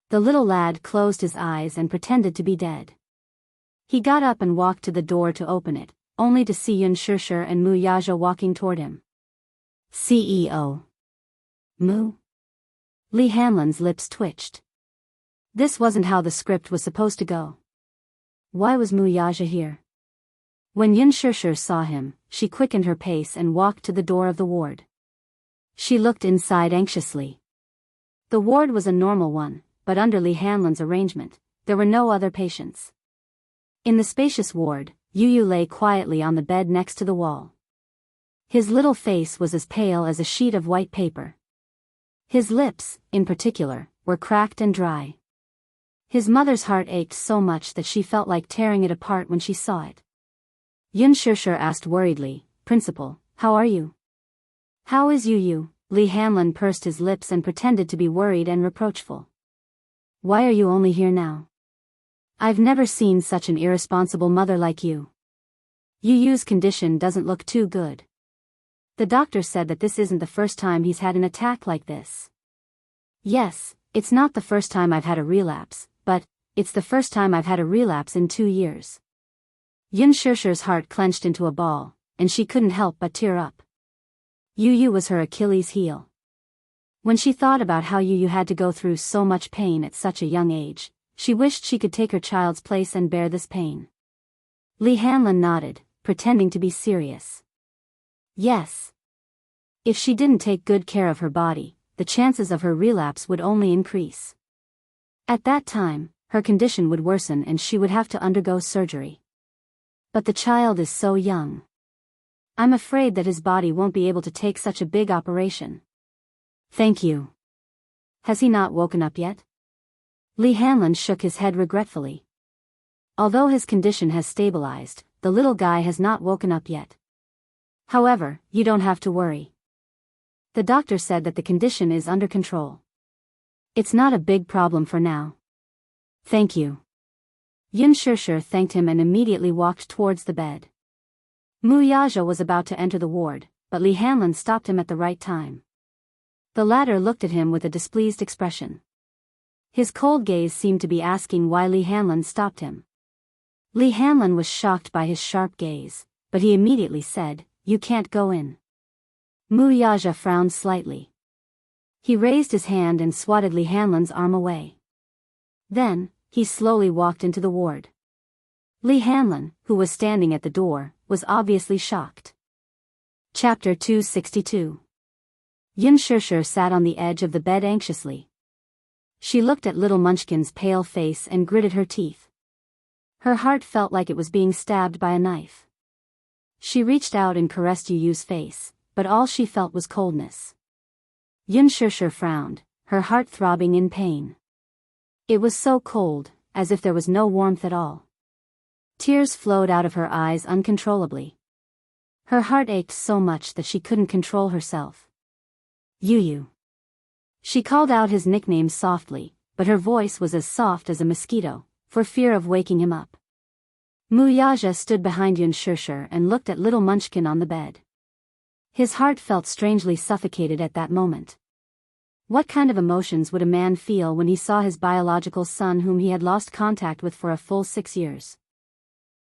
The little lad closed his eyes and pretended to be dead. He got up and walked to the door to open it, only to see Yun Shusher and Mu Yaja walking toward him. CEO. Mu? Li Hanlin's lips twitched. This wasn't how the script was supposed to go. Why was Mu Yaja here? When Yun Shusher saw him, she quickened her pace and walked to the door of the ward. She looked inside anxiously. The ward was a normal one, but under Li Hanlin's arrangement, there were no other patients. In the spacious ward, Yu lay quietly on the bed next to the wall. His little face was as pale as a sheet of white paper. His lips, in particular, were cracked and dry. His mother's heart ached so much that she felt like tearing it apart when she saw it. Yun Shusher asked worriedly, Principal, how are you? How is Yu? Li Hanlin pursed his lips and pretended to be worried and reproachful. Why are you only here now? I've never seen such an irresponsible mother like you. Yu's condition doesn't look too good. The doctor said that this isn't the first time he's had an attack like this. Yes, it's not the first time I've had a relapse, but it's the first time I've had a relapse in 2 years. Yun Shusher's heart clenched into a ball, and she couldn't help but tear up. Yu was her Achilles heel. When she thought about how Yu had to go through so much pain at such a young age, she wished she could take her child's place and bear this pain. Li Hanlin nodded, pretending to be serious. Yes. If she didn't take good care of her body, the chances of her relapse would only increase. At that time, her condition would worsen and she would have to undergo surgery. But the child is so young. I'm afraid that his body won't be able to take such a big operation. Thank you. Has he not woken up yet? Lee Hanlon shook his head regretfully. Although his condition has stabilized, the little guy has not woken up yet. However, you don't have to worry. The doctor said that the condition is under control. It's not a big problem for now. Thank you. Yun Shishir thanked him and immediately walked towards the bed. Mu Yaja was about to enter the ward, but Lee Hanlon stopped him at the right time. The latter looked at him with a displeased expression. His cold gaze seemed to be asking why Lee Hanlon stopped him. Lee Hanlon was shocked by his sharp gaze, but he immediately said, "You can't go in." Mu Yaja frowned slightly. He raised his hand and swatted Lee Hanlon's arm away. Then, he slowly walked into the ward. Lee Hanlon, who was standing at the door, was obviously shocked. Chapter 262. Yun Shishir sat on the edge of the bed anxiously. She looked at little Munchkin's pale face and gritted her teeth. Her heart felt like it was being stabbed by a knife. She reached out and caressed Yu's face, but all she felt was coldness. Yun Shishir frowned, her heart throbbing in pain. It was so cold, as if there was no warmth at all. Tears flowed out of her eyes uncontrollably. Her heart ached so much that she couldn't control herself. Yu. She called out his nickname softly, but her voice was as soft as a mosquito, for fear of waking him up. Mu Yaja stood behind Yun Shishir and looked at little Munchkin on the bed. His heart felt strangely suffocated at that moment. What kind of emotions would a man feel when he saw his biological son whom he had lost contact with for a full 6 years?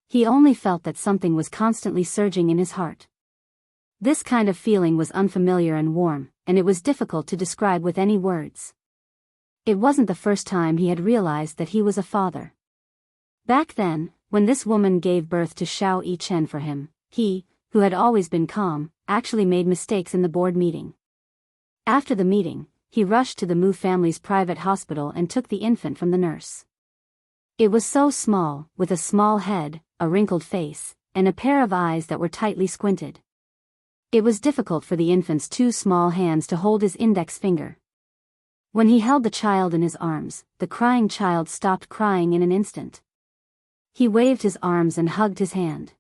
He only felt that something was constantly surging in his heart. This kind of feeling was unfamiliar and warm, and it was difficult to describe with any words. It wasn't the first time he had realized that he was a father. Back then, when this woman gave birth to Xiao Yichen for him, he, who had always been calm, actually made mistakes in the board meeting. After the meeting, he rushed to the Mu family's private hospital and took the infant from the nurse. It was so small, with a small head, a wrinkled face, and a pair of eyes that were tightly squinted. It was difficult for the infant's 2 small hands to hold his index finger. When he held the child in his arms, the crying child stopped crying in an instant. He waved his arms and hugged his hand.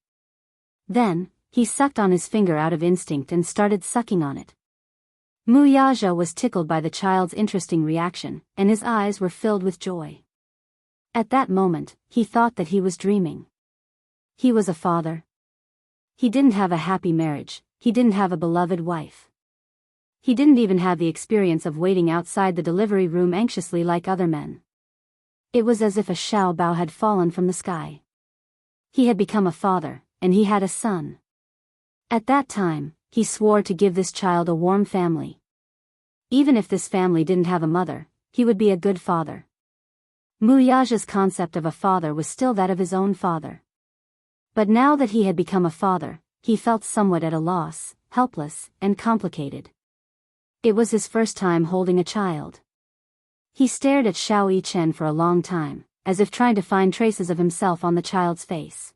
Then, he sucked on his finger out of instinct and started sucking on it. Mu Yaja was tickled by the child's interesting reaction, and his eyes were filled with joy. At that moment, he thought that he was dreaming. He was a father. He didn't have a happy marriage, he didn't have a beloved wife. He didn't even have the experience of waiting outside the delivery room anxiously like other men. It was as if a Shao Bao had fallen from the sky. He had become a father, and he had a son. At that time, he swore to give this child a warm family. Even if this family didn't have a mother, he would be a good father. Mu Yaja's concept of a father was still that of his own father. But now that he had become a father, he felt somewhat at a loss, helpless, and complicated. It was his first time holding a child. He stared at Xiao Yichen for a long time, as if trying to find traces of himself on the child's face.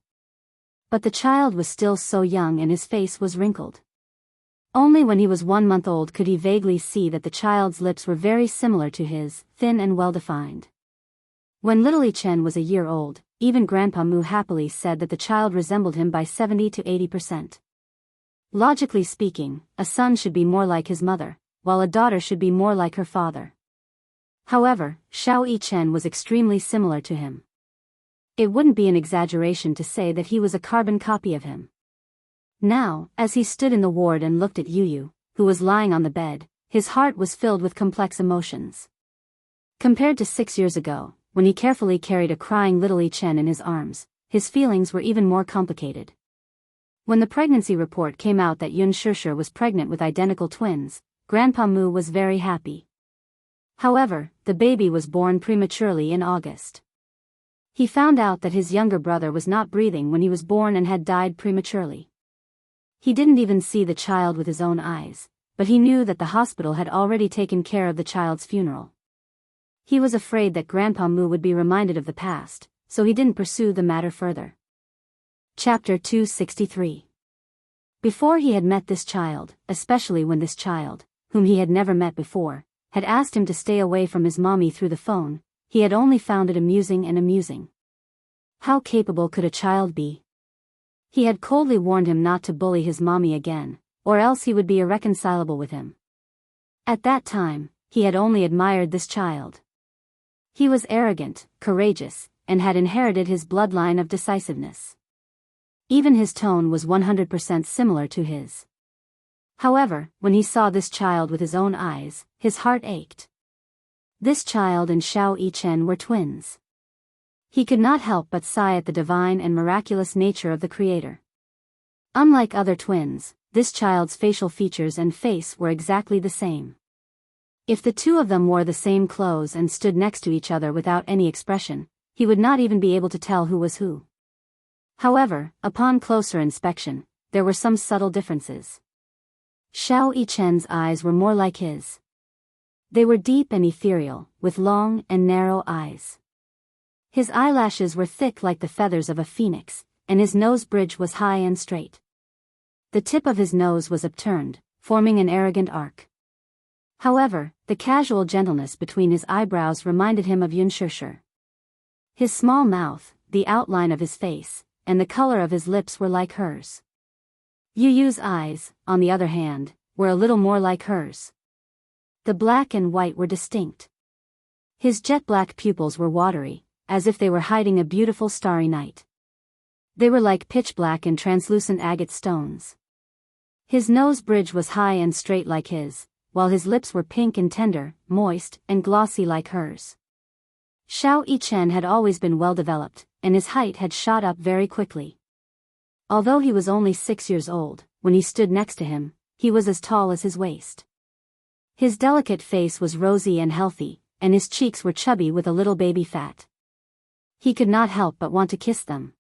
But the child was still so young and his face was wrinkled. Only when he was 1 month old could he vaguely see that the child's lips were very similar to his, thin and well-defined. When little Yichen was a year old, even Grandpa Mu happily said that the child resembled him by 70 to 80%. Logically speaking, a son should be more like his mother, while a daughter should be more like her father. However, Xiao Yichen was extremely similar to him. It wouldn't be an exaggeration to say that he was a carbon copy of him. Now, as he stood in the ward and looked at Yu, who was lying on the bed, his heart was filled with complex emotions. Compared to 6 years ago, when he carefully carried a crying little Yichen in his arms, his feelings were even more complicated. When the pregnancy report came out that Yun Shishir was pregnant with identical twins, Grandpa Mu was very happy. However, the baby was born prematurely in August. He found out that his younger brother was not breathing when he was born and had died prematurely. He didn't even see the child with his own eyes, but he knew that the hospital had already taken care of the child's funeral. He was afraid that Grandpa Mu would be reminded of the past, so he didn't pursue the matter further. Chapter 263. Before he had met this child, especially when this child, whom he had never met before, had asked him to stay away from his mommy through the phone, he had only found it amusing. How capable could a child be? He had coldly warned him not to bully his mommy again, or else he would be irreconcilable with him. At that time, he had only admired this child. He was arrogant, courageous, and had inherited his bloodline of decisiveness. Even his tone was 100% similar to his. However, when he saw this child with his own eyes, his heart ached. This child and Xiao Yichen were twins. He could not help but sigh at the divine and miraculous nature of the Creator. Unlike other twins, this child's facial features and face were exactly the same. If the two of them wore the same clothes and stood next to each other without any expression, he would not even be able to tell who was who. However, upon closer inspection, there were some subtle differences. Xiao Yichen's eyes were more like his. They were deep and ethereal, with long and narrow eyes. His eyelashes were thick like the feathers of a phoenix, and his nose bridge was high and straight. The tip of his nose was upturned, forming an arrogant arc. However, the casual gentleness between his eyebrows reminded him of Yunshusher. His small mouth, the outline of his face, and the color of his lips were like hers. Yu Yu's eyes, on the other hand, were a little more like hers. The black and white were distinct. His jet-black pupils were watery, as if they were hiding a beautiful starry night. They were like pitch-black and translucent agate stones. His nose bridge was high and straight like his, while his lips were pink and tender, moist, and glossy like hers. Xiao Yichen had always been well-developed, and his height had shot up very quickly. Although he was only 6 years old, when he stood next to him, he was as tall as his waist. His delicate face was rosy and healthy, and his cheeks were chubby with a little baby fat. He could not help but want to kiss them.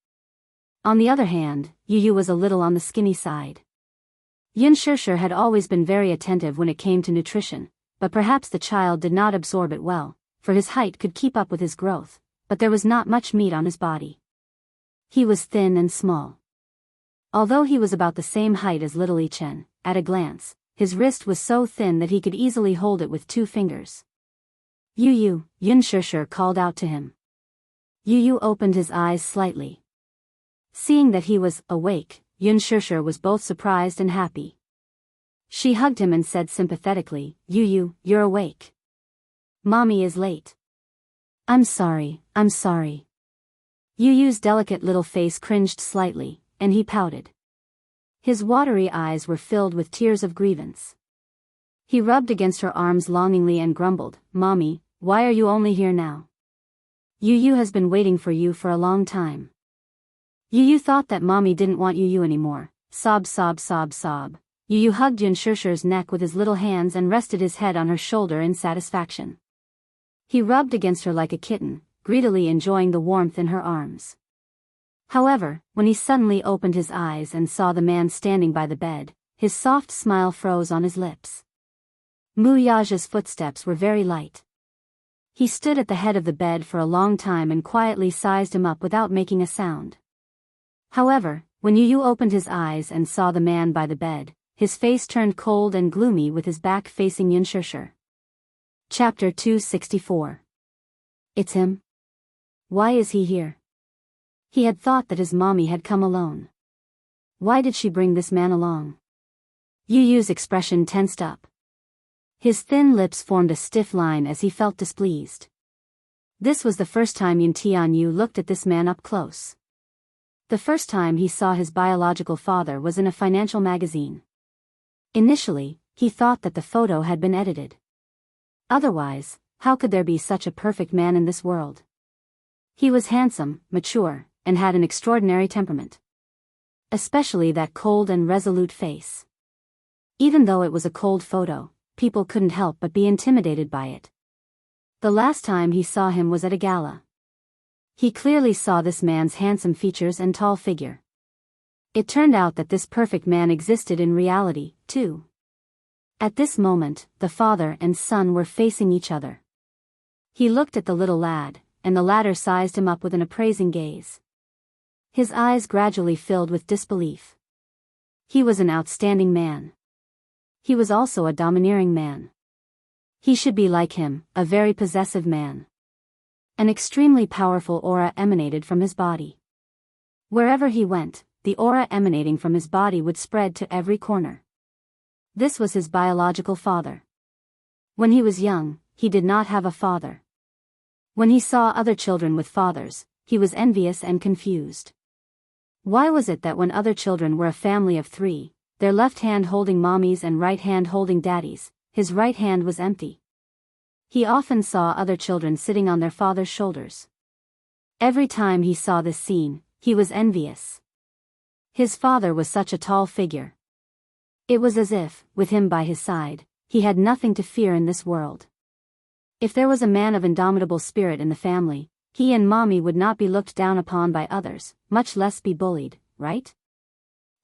On the other hand, Yu Yu was a little on the skinny side. Yunshusher had always been very attentive when it came to nutrition, but perhaps the child did not absorb it well, for his height could keep up with his growth, but there was not much meat on his body. He was thin and small. Although he was about the same height as little Yichen, at a glance, his wrist was so thin that he could easily hold it with 2 fingers. Yu Yu, Yunshusher called out to him. Yu Yu opened his eyes slightly. Seeing that he was awake, Yunshusher was both surprised and happy. She hugged him and said sympathetically, "Yu Yu, you're awake. Mommy is late." I'm sorry. Yu Yu's delicate little face cringed slightly, and he pouted. His watery eyes were filled with tears of grievance. He rubbed against her arms longingly and grumbled, "Mommy, why are you only here now? Yu Yu has been waiting for you for a long time." Yu Yu thought that Mommy didn't want Yu Yu anymore. Sob. Yu Yu hugged Yunshusher's neck with his little hands and rested his head on her shoulder in satisfaction. He rubbed against her like a kitten, greedily enjoying the warmth in her arms. However, when he suddenly opened his eyes and saw the man standing by the bed, his soft smile froze on his lips. Mu Yaja's footsteps were very light. He stood at the head of the bed for a long time and quietly sized him up without making a sound. However, when Yu Yu opened his eyes and saw the man by the bed, his face turned cold and gloomy with his back facing Yunshusher. Chapter 264. It's him? Why is he here? He had thought that his mommy had come alone. Why did she bring this man along? Yu Yu's expression tensed up. His thin lips formed a stiff line as he felt displeased. This was the first time Yun Tianyu looked at this man up close. The first time he saw his biological father was in a financial magazine. Initially, he thought that the photo had been edited. Otherwise, how could there be such a perfect man in this world? He was handsome, mature, and had an extraordinary temperament. Especially that cold and resolute face. Even though it was a cold photo, people couldn't help but be intimidated by it. The last time he saw him was at a gala. He clearly saw this man's handsome features and tall figure. It turned out that this perfect man existed in reality, too. At this moment, the father and son were facing each other. He looked at the little lad, and the latter sized him up with an appraising gaze. His eyes gradually filled with disbelief. He was an outstanding man. He was also a domineering man. He should be like him, a very possessive man. An extremely powerful aura emanated from his body. Wherever he went, the aura emanating from his body would spread to every corner. This was his biological father. When he was young, he did not have a father. When he saw other children with fathers, he was envious and confused. Why was it that when other children were a family of 3, their left hand holding mommies and right hand holding daddies, his right hand was empty? He often saw other children sitting on their father's shoulders. Every time he saw this scene, he was envious. His father was such a tall figure. It was as if, with him by his side, he had nothing to fear in this world. If there was a man of indomitable spirit in the family, he and mommy would not be looked down upon by others, much less be bullied, right?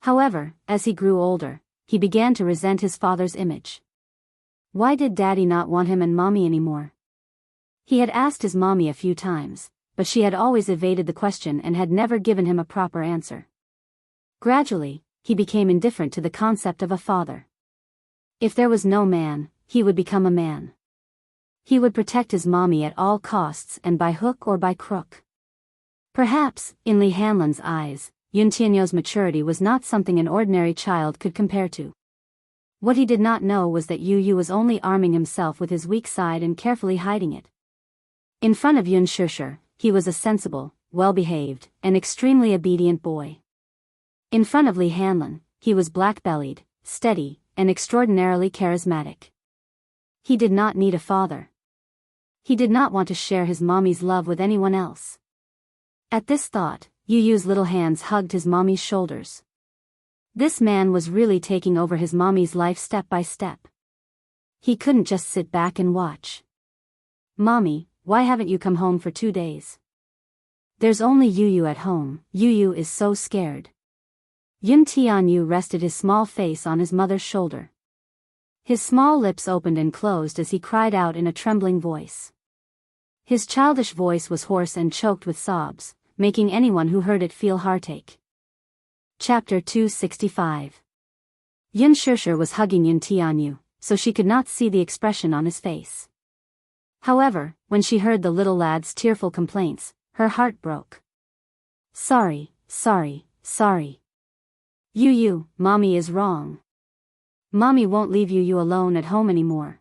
However, as he grew older, he began to resent his father's image. Why did daddy not want him and mommy anymore? He had asked his mommy a few times, but she had always evaded the question and had never given him a proper answer. Gradually, he became indifferent to the concept of a father. If there was no man, he would become a man. He would protect his mommy at all costs and by hook or by crook. Perhaps, in Lee Hanlon's eyes, Yun Tianyo's maturity was not something an ordinary child could compare to. What he did not know was that Yu Yu was only arming himself with his weak side and carefully hiding it. In front of Yun Shishir, he was a sensible, well-behaved, and extremely obedient boy. In front of Lee Hanlon, he was black-bellied, steady, and extraordinarily charismatic. He did not need a father. He did not want to share his mommy's love with anyone else. At this thought, Yu Yu's little hands hugged his mommy's shoulders. This man was really taking over his mommy's life step by step. He couldn't just sit back and watch. "Mommy, why haven't you come home for 2 days? There's only Yu Yu at home. Yu Yu is so scared." Yun Tianyu rested his small face on his mother's shoulder. His small lips opened and closed as he cried out in a trembling voice. His childish voice was hoarse and choked with sobs, making anyone who heard it feel heartache. Chapter 265. Yun Shishir was hugging Yun Tianyu, so she could not see the expression on his face. However, when she heard the little lad's tearful complaints, her heart broke. Sorry. Yu Yu, mommy is wrong. Mommy won't leave Yu Yu alone at home anymore.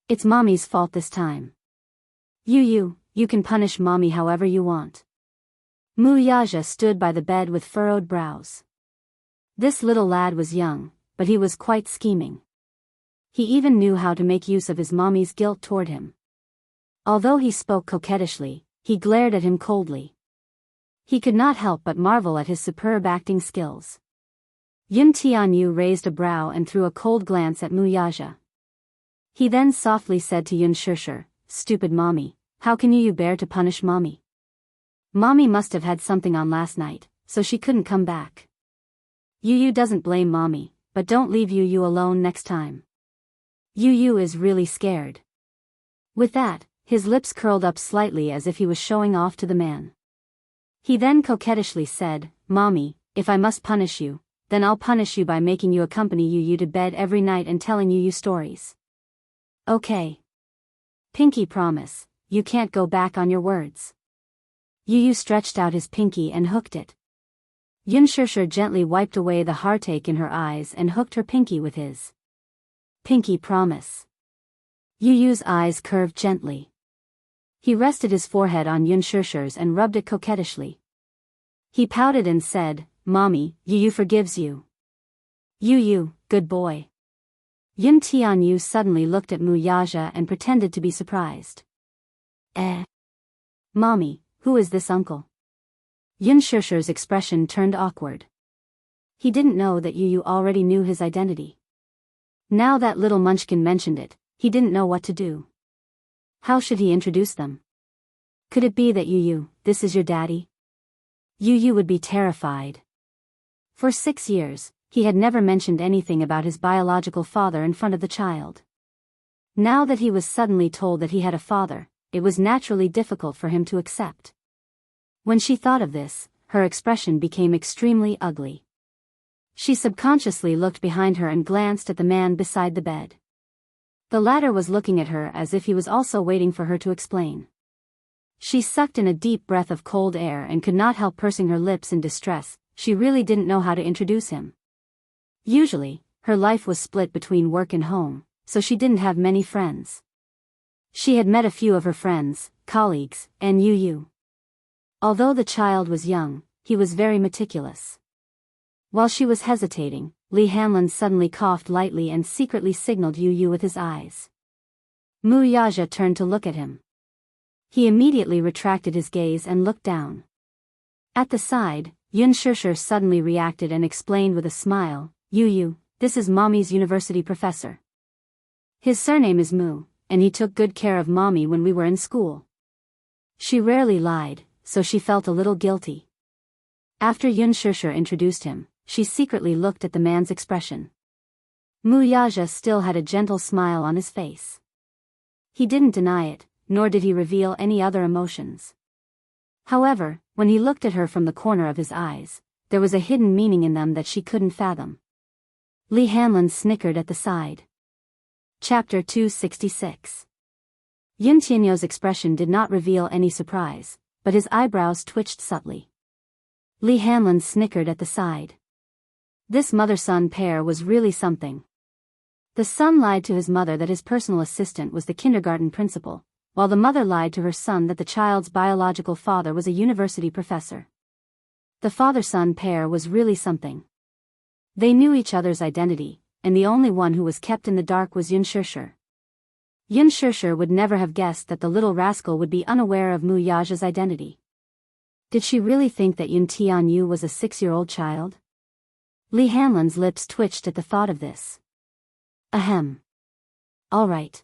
It's mommy's fault this time. Yu Yu, you can punish mommy however you want. Mu Yaja stood by the bed with furrowed brows. This little lad was young, but he was quite scheming. He even knew how to make use of his mommy's guilt toward him. Although he spoke coquettishly, he glared at him coldly. He could not help but marvel at his superb acting skills. Yun Tianyu raised a brow and threw a cold glance at Mu Yaja. He then softly said to Yun Shishir, "Stupid mommy, how can you bear to punish mommy? Mommy must have had something on last night, so she couldn't come back. Yu Yu doesn't blame mommy, but don't leave Yu Yu alone next time. Yu Yu is really scared." With that, his lips curled up slightly as if he was showing off to the man. He then coquettishly said, "Mommy, if I must punish you, then I'll punish you by making you accompany Yu Yu to bed every night and telling Yu Yu stories. Okay. Pinky promise, you can't go back on your words." Yu Yu stretched out his pinky and hooked it. Yun Shishir gently wiped away the heartache in her eyes and hooked her pinky with his. Pinky promise. Yu Yu's eyes curved gently. He rested his forehead on Yun Shishir's and rubbed it coquettishly. He pouted and said, "Mommy, Yu Yu forgives you. Yu Yu, good boy." Yun Tianyu suddenly looked at Mu Yaja and pretended to be surprised. Mommy, who is this uncle?" Yun Shishir's expression turned awkward. He didn't know that Yu Yu already knew his identity. Now that little munchkin mentioned it, he didn't know what to do. How should he introduce them? Could it be that Yu Yu, this is your daddy? Yu Yu would be terrified. For 6 years, he had never mentioned anything about his biological father in front of the child. Now that he was suddenly told that he had a father, it was naturally difficult for him to accept. When she thought of this, her expression became extremely ugly. She subconsciously looked behind her and glanced at the man beside the bed. The latter was looking at her as if he was also waiting for her to explain. She sucked in a deep breath of cold air and could not help pursing her lips in distress. She really didn't know how to introduce him. Usually, her life was split between work and home, so she didn't have many friends. She had met a few of her friends, colleagues, and Yu. Although the child was young, he was very meticulous. While she was hesitating, Lee Hanlon suddenly coughed lightly and secretly signaled Yu with his eyes. Mu Yaja turned to look at him. He immediately retracted his gaze and looked down. At the side, Yun Shishir suddenly reacted and explained with a smile, Yu, this is Mommy's university professor. His surname is Mu, and he took good care of Mommy when we were in school. She rarely lied, so she felt a little guilty. After Yun Shishir introduced him, she secretly looked at the man's expression. Mu Yaja still had a gentle smile on his face. He didn't deny it, nor did he reveal any other emotions. However, when he looked at her from the corner of his eyes, there was a hidden meaning in them that she couldn't fathom. Lee Hanlon snickered at the side. Chapter 266. Yun Tianyo's expression did not reveal any surprise, but his eyebrows twitched subtly. Lee Hanlon snickered at the side. This mother-son pair was really something. The son lied to his mother that his personal assistant was the kindergarten principal, while the mother lied to her son that the child's biological father was a university professor. The father-son pair was really something. They knew each other's identity, and the only one who was kept in the dark was Yun Shishir. Yun Shishir would never have guessed that the little rascal would be unaware of Mu Yaja's identity. Did she really think that Yun Tianyu was a 6-year-old child? Lee Hanlon's lips twitched at the thought of this. Ahem. All right.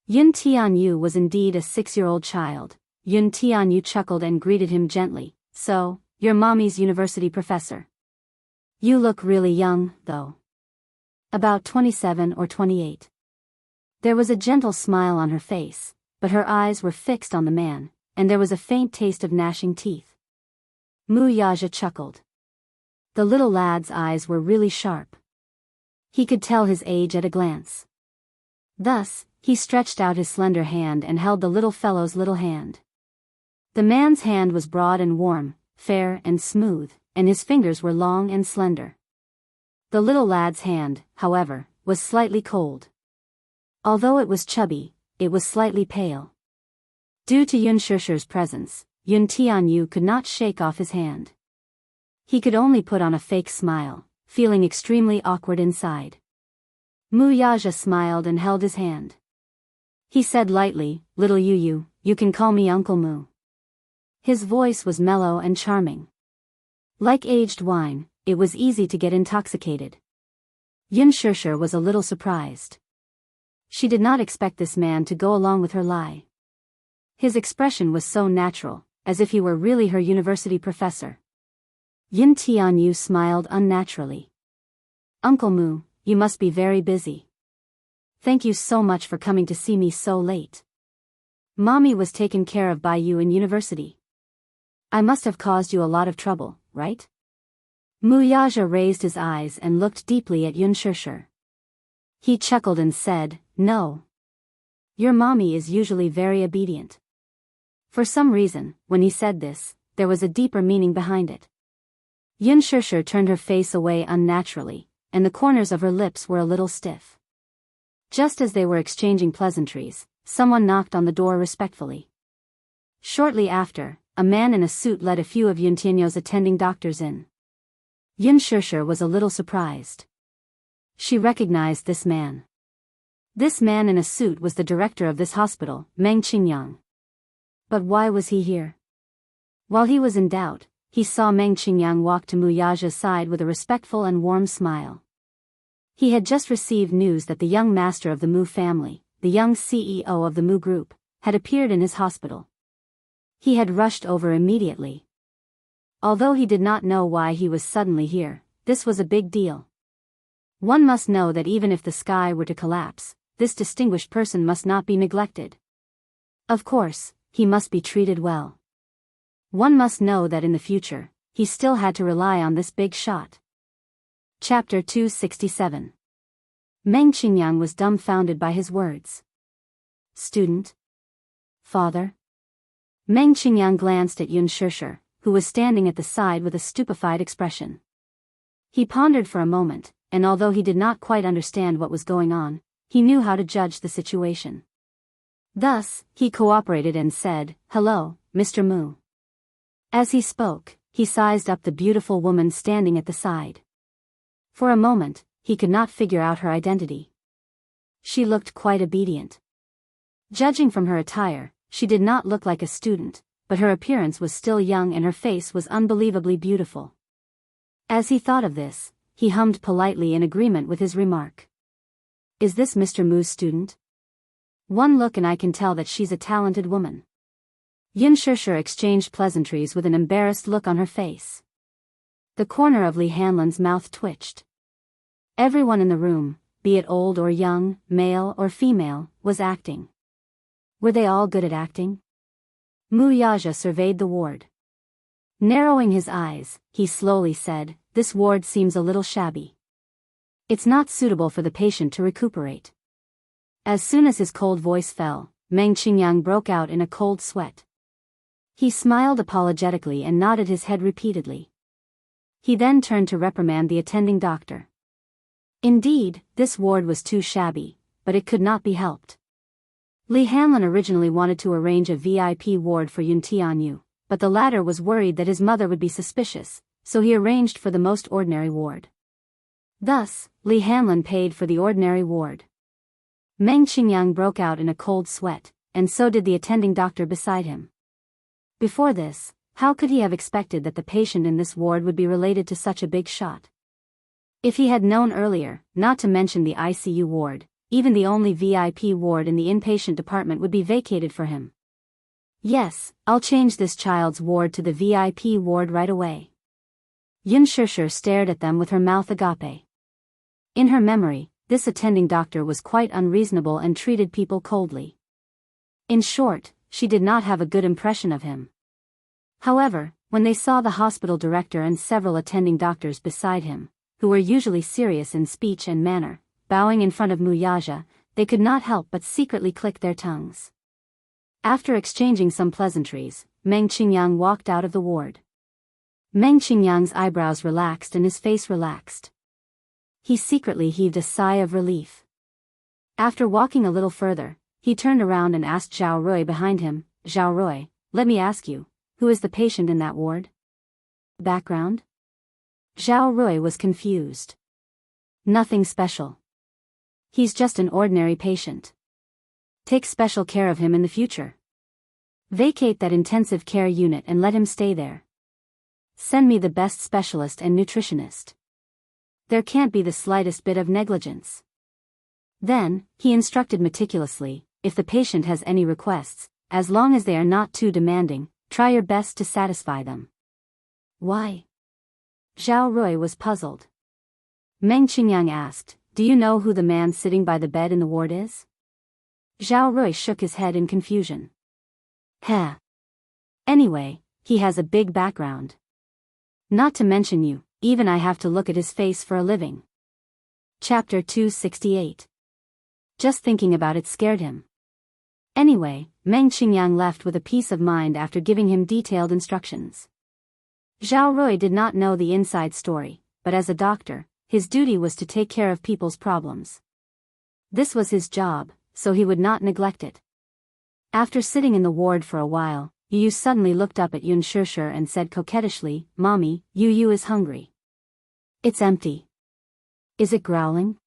Yun Tianyu was indeed a 6-year-old child. Yun Tianyu chuckled and greeted him gently. So, you're Mommy's university professor. You look really young, though. About 27 or 28. There was a gentle smile on her face, but her eyes were fixed on the man, and there was a faint taste of gnashing teeth. Mu Yaja chuckled. The little lad's eyes were really sharp. He could tell his age at a glance. Thus, he stretched out his slender hand and held the little fellow's little hand. The man's hand was broad and warm, fair and smooth, and his fingers were long and slender. The little lad's hand, however, was slightly cold. Although it was chubby, it was slightly pale. Due to Yun Shishir's presence, Yun Tianyu could not shake off his hand. He could only put on a fake smile, feeling extremely awkward inside. Mu Yaja smiled and held his hand. He said lightly, Little Yu, you can call me Uncle Mu. His voice was mellow and charming. Like aged wine, it was easy to get intoxicated. Yun Shishir was a little surprised. She did not expect this man to go along with her lie. His expression was so natural, as if he were really her university professor. Yun Tianyu smiled unnaturally. Uncle Mu, you must be very busy. Thank you so much for coming to see me so late. Mommy was taken care of by you in university. I must have caused you a lot of trouble, right? Mu Yaja raised his eyes and looked deeply at Yun Shishir. He chuckled and said, No. Your mommy is usually very obedient. For some reason, when he said this, there was a deeper meaning behind it. Yun Shishir turned her face away unnaturally, and the corners of her lips were a little stiff. Just as they were exchanging pleasantries, someone knocked on the door respectfully. Shortly after, a man in a suit led a few of Yun Tianyo's attending doctors in. Yun Shishir was a little surprised. She recognized this man. This man in a suit was the director of this hospital, Meng Qingyang. But why was he here? While he was in doubt, he saw Meng Qingyang walk to Mu Yaja's side with a respectful and warm smile. He had just received news that the young master of the Mu family, the young CEO of the Mu group, had appeared in his hospital. He had rushed over immediately. Although he did not know why he was suddenly here, this was a big deal. One must know that even if the sky were to collapse, this distinguished person must not be neglected. Of course, he must be treated well. One must know that in the future, he still had to rely on this big shot. Chapter 267. Meng Qingyang was dumbfounded by his words. Student? Father? Meng Qingyang glanced at Yun Shishir, who was standing at the side with a stupefied expression. He pondered for a moment, and although he did not quite understand what was going on, he knew how to judge the situation. Thus, he cooperated and said, "Hello, Mr. Mu." As he spoke, he sized up the beautiful woman standing at the side. For a moment, he could not figure out her identity. She looked quite obedient. Judging from her attire, she did not look like a student, but her appearance was still young and her face was unbelievably beautiful. As he thought of this, he hummed politely in agreement with his remark. Is this Mr. Mu's student? One look and I can tell that she's a talented woman. Yun Shishir exchanged pleasantries with an embarrassed look on her face. The corner of Li Hanlan's mouth twitched. Everyone in the room, be it old or young, male or female, was acting. Were they all good at acting? Mu Yaja surveyed the ward. Narrowing his eyes, he slowly said, "This ward seems a little shabby. It's not suitable for the patient to recuperate." As soon as his cold voice fell, Meng Qingyang broke out in a cold sweat. He smiled apologetically and nodded his head repeatedly. He then turned to reprimand the attending doctor. Indeed, this ward was too shabby, but it could not be helped. Li Hanlan originally wanted to arrange a VIP ward for Yun Tianyu, but the latter was worried that his mother would be suspicious, so he arranged for the most ordinary ward. Thus, Li Hanlan paid for the ordinary ward. Meng Qingyang broke out in a cold sweat, and so did the attending doctor beside him. Before this, how could he have expected that the patient in this ward would be related to such a big shot? If he had known earlier, not to mention the ICU ward, even the only VIP ward in the inpatient department would be vacated for him. Yes, I'll change this child's ward to the VIP ward right away. Yun Shishir stared at them with her mouth agape. In her memory, this attending doctor was quite unreasonable and treated people coldly. In short, she did not have a good impression of him. However, when they saw the hospital director and several attending doctors beside him, who were usually serious in speech and manner, bowing in front of Mu Yaja, they could not help but secretly click their tongues. After exchanging some pleasantries, Meng Qingyang walked out of the ward. Meng Qingyang's eyebrows relaxed and his face relaxed. He secretly heaved a sigh of relief. After walking a little further, he turned around and asked Zhao Rui behind him, "Zhao Rui, let me ask you, who is the patient in that ward?" Background? Zhao Rui was confused. Nothing special. He's just an ordinary patient. Take special care of him in the future. Vacate that intensive care unit and let him stay there. Send me the best specialist and nutritionist. There can't be the slightest bit of negligence. Then, he instructed meticulously, if the patient has any requests, as long as they are not too demanding, try your best to satisfy them. Why? Zhao Rui was puzzled. Meng Qingyang asked, "Do you know who the man sitting by the bed in the ward is?" Zhao Rui shook his head in confusion. Heh. Anyway, he has a big background. Not to mention you, even I have to look at his face for a living. Chapter 268. Just thinking about it scared him. Anyway, Meng Qingyang left with a peace of mind after giving him detailed instructions. Zhao Rui did not know the inside story, but as a doctor, his duty was to take care of people's problems. This was his job, so he would not neglect it. After sitting in the ward for a while, Yu suddenly looked up at Yun Shishir and said coquettishly, "Mommy, Yu is hungry." "It's empty." "Is it growling?"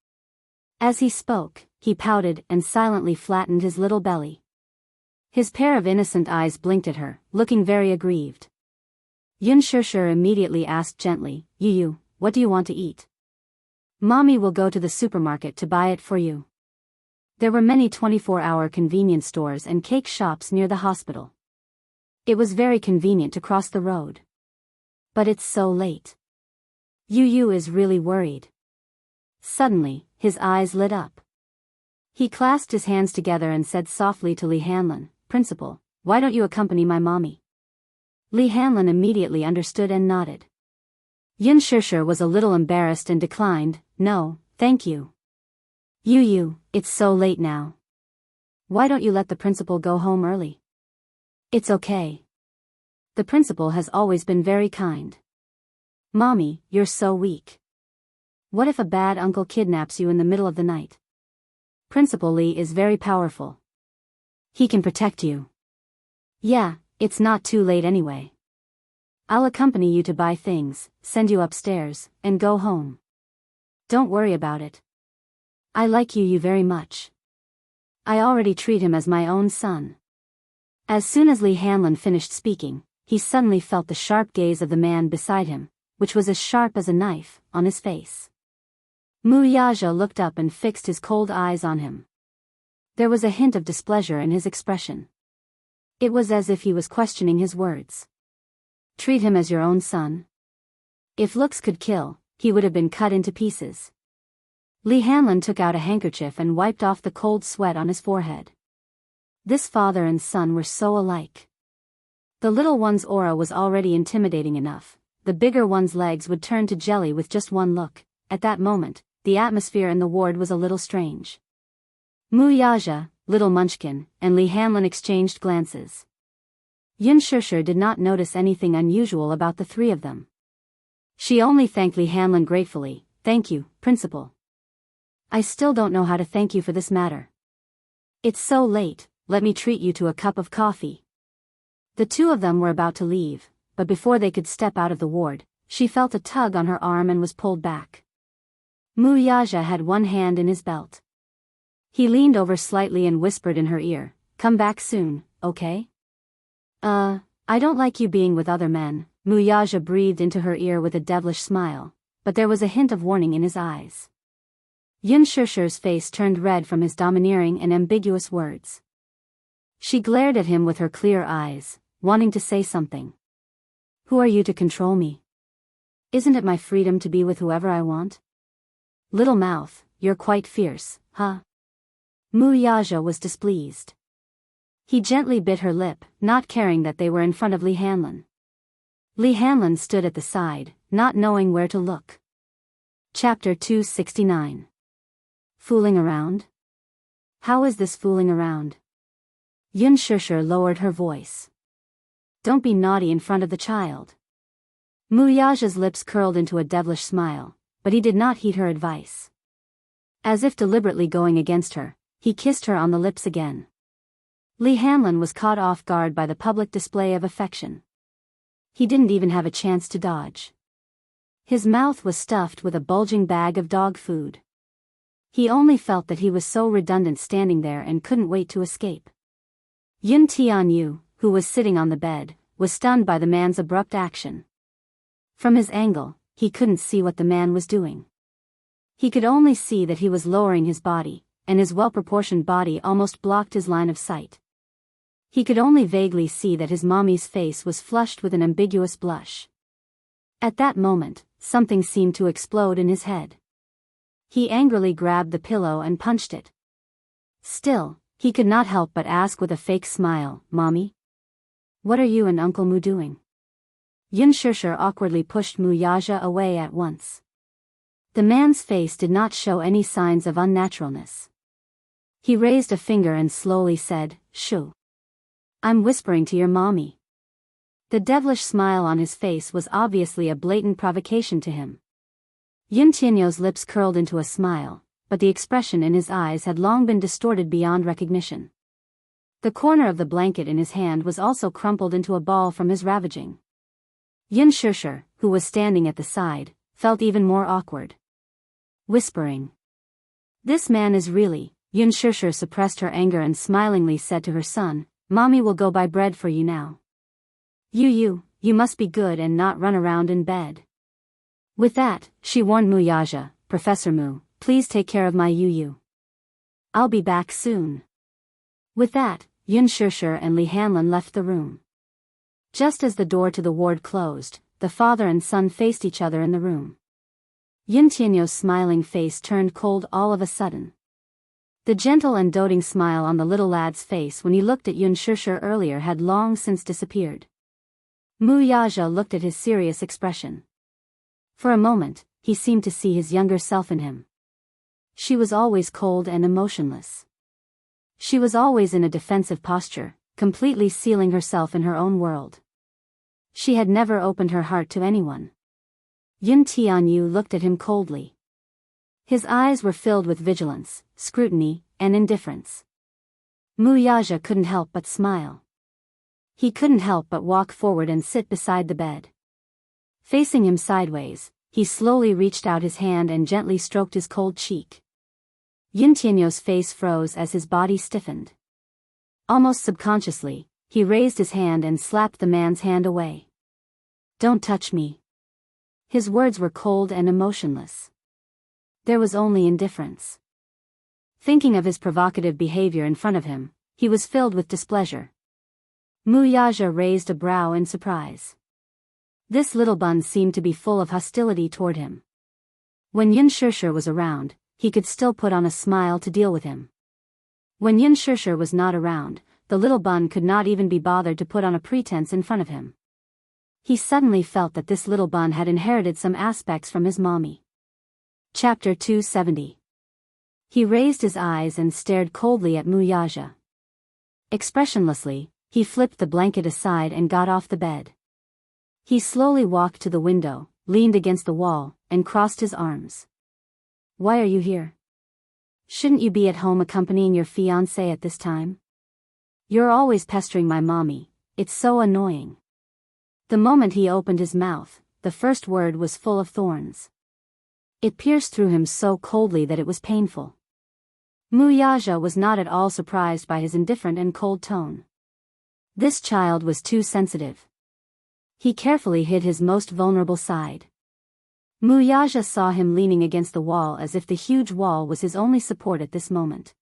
As he spoke, he pouted and silently flattened his little belly. His pair of innocent eyes blinked at her, looking very aggrieved. Yun Shishir immediately asked gently, "Yu, what do you want to eat?" "Mommy will go to the supermarket to buy it for you." There were many 24-hour convenience stores and cake shops near the hospital. It was very convenient to cross the road. But it's so late. Yu is really worried. Suddenly, his eyes lit up. He clasped his hands together and said softly to Li Hanlan, Principal, why don't you accompany my mommy? Li Hanlin immediately understood and nodded. Yun Shishir was a little embarrassed and declined, no, thank you. Yu, it's so late now. Why don't you let the principal go home early? It's okay. The principal has always been very kind. Mommy, you're so weak. What if a bad uncle kidnaps you in the middle of the night? Principal Li is very powerful. He can protect you. Yeah, it's not too late anyway. I'll accompany you to buy things, send you upstairs, and go home. Don't worry about it. I like Yu very much. I already treat him as my own son. As soon as Li Hanlin finished speaking, he suddenly felt the sharp gaze of the man beside him, which was as sharp as a knife, on his face. Mu Yaja looked up and fixed his cold eyes on him. There was a hint of displeasure in his expression. It was as if he was questioning his words. Treat him as your own son? If looks could kill, he would have been cut into pieces. Li Hanlin took out a handkerchief and wiped off the cold sweat on his forehead. This father and son were so alike. The little one's aura was already intimidating enough. The bigger one's legs would turn to jelly with just one look. At that moment, the atmosphere in the ward was a little strange. Mu Yaja, Little Munchkin, and Li Hanlin exchanged glances. Yun Shishir did not notice anything unusual about the three of them. She only thanked Li Hanlin gratefully. Thank you, Principal. I still don't know how to thank you for this matter. It's so late, let me treat you to a cup of coffee. The two of them were about to leave, but before they could step out of the ward, she felt a tug on her arm and was pulled back. Mu Yaja had one hand in his belt. He leaned over slightly and whispered in her ear, come back soon, okay? I don't like you being with other men, Mu Yaja breathed into her ear with a devilish smile, but there was a hint of warning in his eyes. Yun Shishir's face turned red from his domineering and ambiguous words. She glared at him with her clear eyes, wanting to say something. Who are you to control me? Isn't it my freedom to be with whoever I want? Little mouth, you're quite fierce, huh? Mu Yaja was displeased. He gently bit her lip, not caring that they were in front of Li Hanlin. Li Hanlin stood at the side, not knowing where to look. Chapter 269. Fooling around? How is this fooling around? Yun Shishir lowered her voice. Don't be naughty in front of the child. Mu Yaja's lips curled into a devilish smile, but he did not heed her advice. As if deliberately going against her, he kissed her on the lips again. Li Hanlin was caught off guard by the public display of affection. He didn't even have a chance to dodge. His mouth was stuffed with a bulging bag of dog food. He only felt that he was so redundant standing there and couldn't wait to escape. Yun Tianyu, who was sitting on the bed, was stunned by the man's abrupt action. From his angle, he couldn't see what the man was doing. He could only see that he was lowering his body, and his well-proportioned body almost blocked his line of sight. He could only vaguely see that his mommy's face was flushed with an ambiguous blush. At that moment, something seemed to explode in his head. He angrily grabbed the pillow and punched it. Still, he could not help but ask with a fake smile, Mommy? What are you and Uncle Mu doing? Yun Shishir awkwardly pushed Mu Yaja away at once. The man's face did not show any signs of unnaturalness. He raised a finger and slowly said, Shoo. I'm whispering to your mommy. The devilish smile on his face was obviously a blatant provocation to him. Yun Tianyo's lips curled into a smile, but the expression in his eyes had long been distorted beyond recognition. The corner of the blanket in his hand was also crumpled into a ball from his ravaging. Yun Shishir, who was standing at the side, felt even more awkward. Whispering. This man is really... Yun Shishir suppressed her anger and smilingly said to her son, Mommy will go buy bread for you now. You must be good and not run around in bed. With that, she warned Mu Yaja, Professor Mu, please take care of my Yu. I'll be back soon. With that, Yun Shishir and Li Hanlin left the room. Just as the door to the ward closed, the father and son faced each other in the room. Yun Tianyo's smiling face turned cold all of a sudden. The gentle and doting smile on the little lad's face when he looked at Yun Shishir earlier had long since disappeared. Mu Yaja looked at his serious expression. For a moment, he seemed to see his younger self in him. She was always cold and emotionless. She was always in a defensive posture, completely sealing herself in her own world. She had never opened her heart to anyone. Yun Tianyu looked at him coldly. His eyes were filled with vigilance, scrutiny, and indifference. Mu Yaja couldn't help but smile. He couldn't help but walk forward and sit beside the bed. Facing him sideways, he slowly reached out his hand and gently stroked his cold cheek. Yun Tianyu's face froze as his body stiffened. Almost subconsciously, he raised his hand and slapped the man's hand away. "Don't touch me." His words were cold and emotionless. There was only indifference. Thinking of his provocative behavior in front of him, he was filled with displeasure. Mu Yaja raised a brow in surprise. This little bun seemed to be full of hostility toward him. When Yun Shishir was around, he could still put on a smile to deal with him. When Yun Shishir was not around, the little bun could not even be bothered to put on a pretense in front of him. He suddenly felt that this little bun had inherited some aspects from his mommy. Chapter 270. He raised his eyes and stared coldly at Mu Yaja. Expressionlessly, he flipped the blanket aside and got off the bed. He slowly walked to the window, leaned against the wall, and crossed his arms. "Why are you here? Shouldn't you be at home accompanying your fiancé at this time? You're always pestering my mommy, it's so annoying." The moment he opened his mouth, the first word was full of thorns. It pierced through him so coldly that it was painful. Mu Yaja was not at all surprised by his indifferent and cold tone. This child was too sensitive. He carefully hid his most vulnerable side. Mu Yaja saw him leaning against the wall as if the huge wall was his only support at this moment.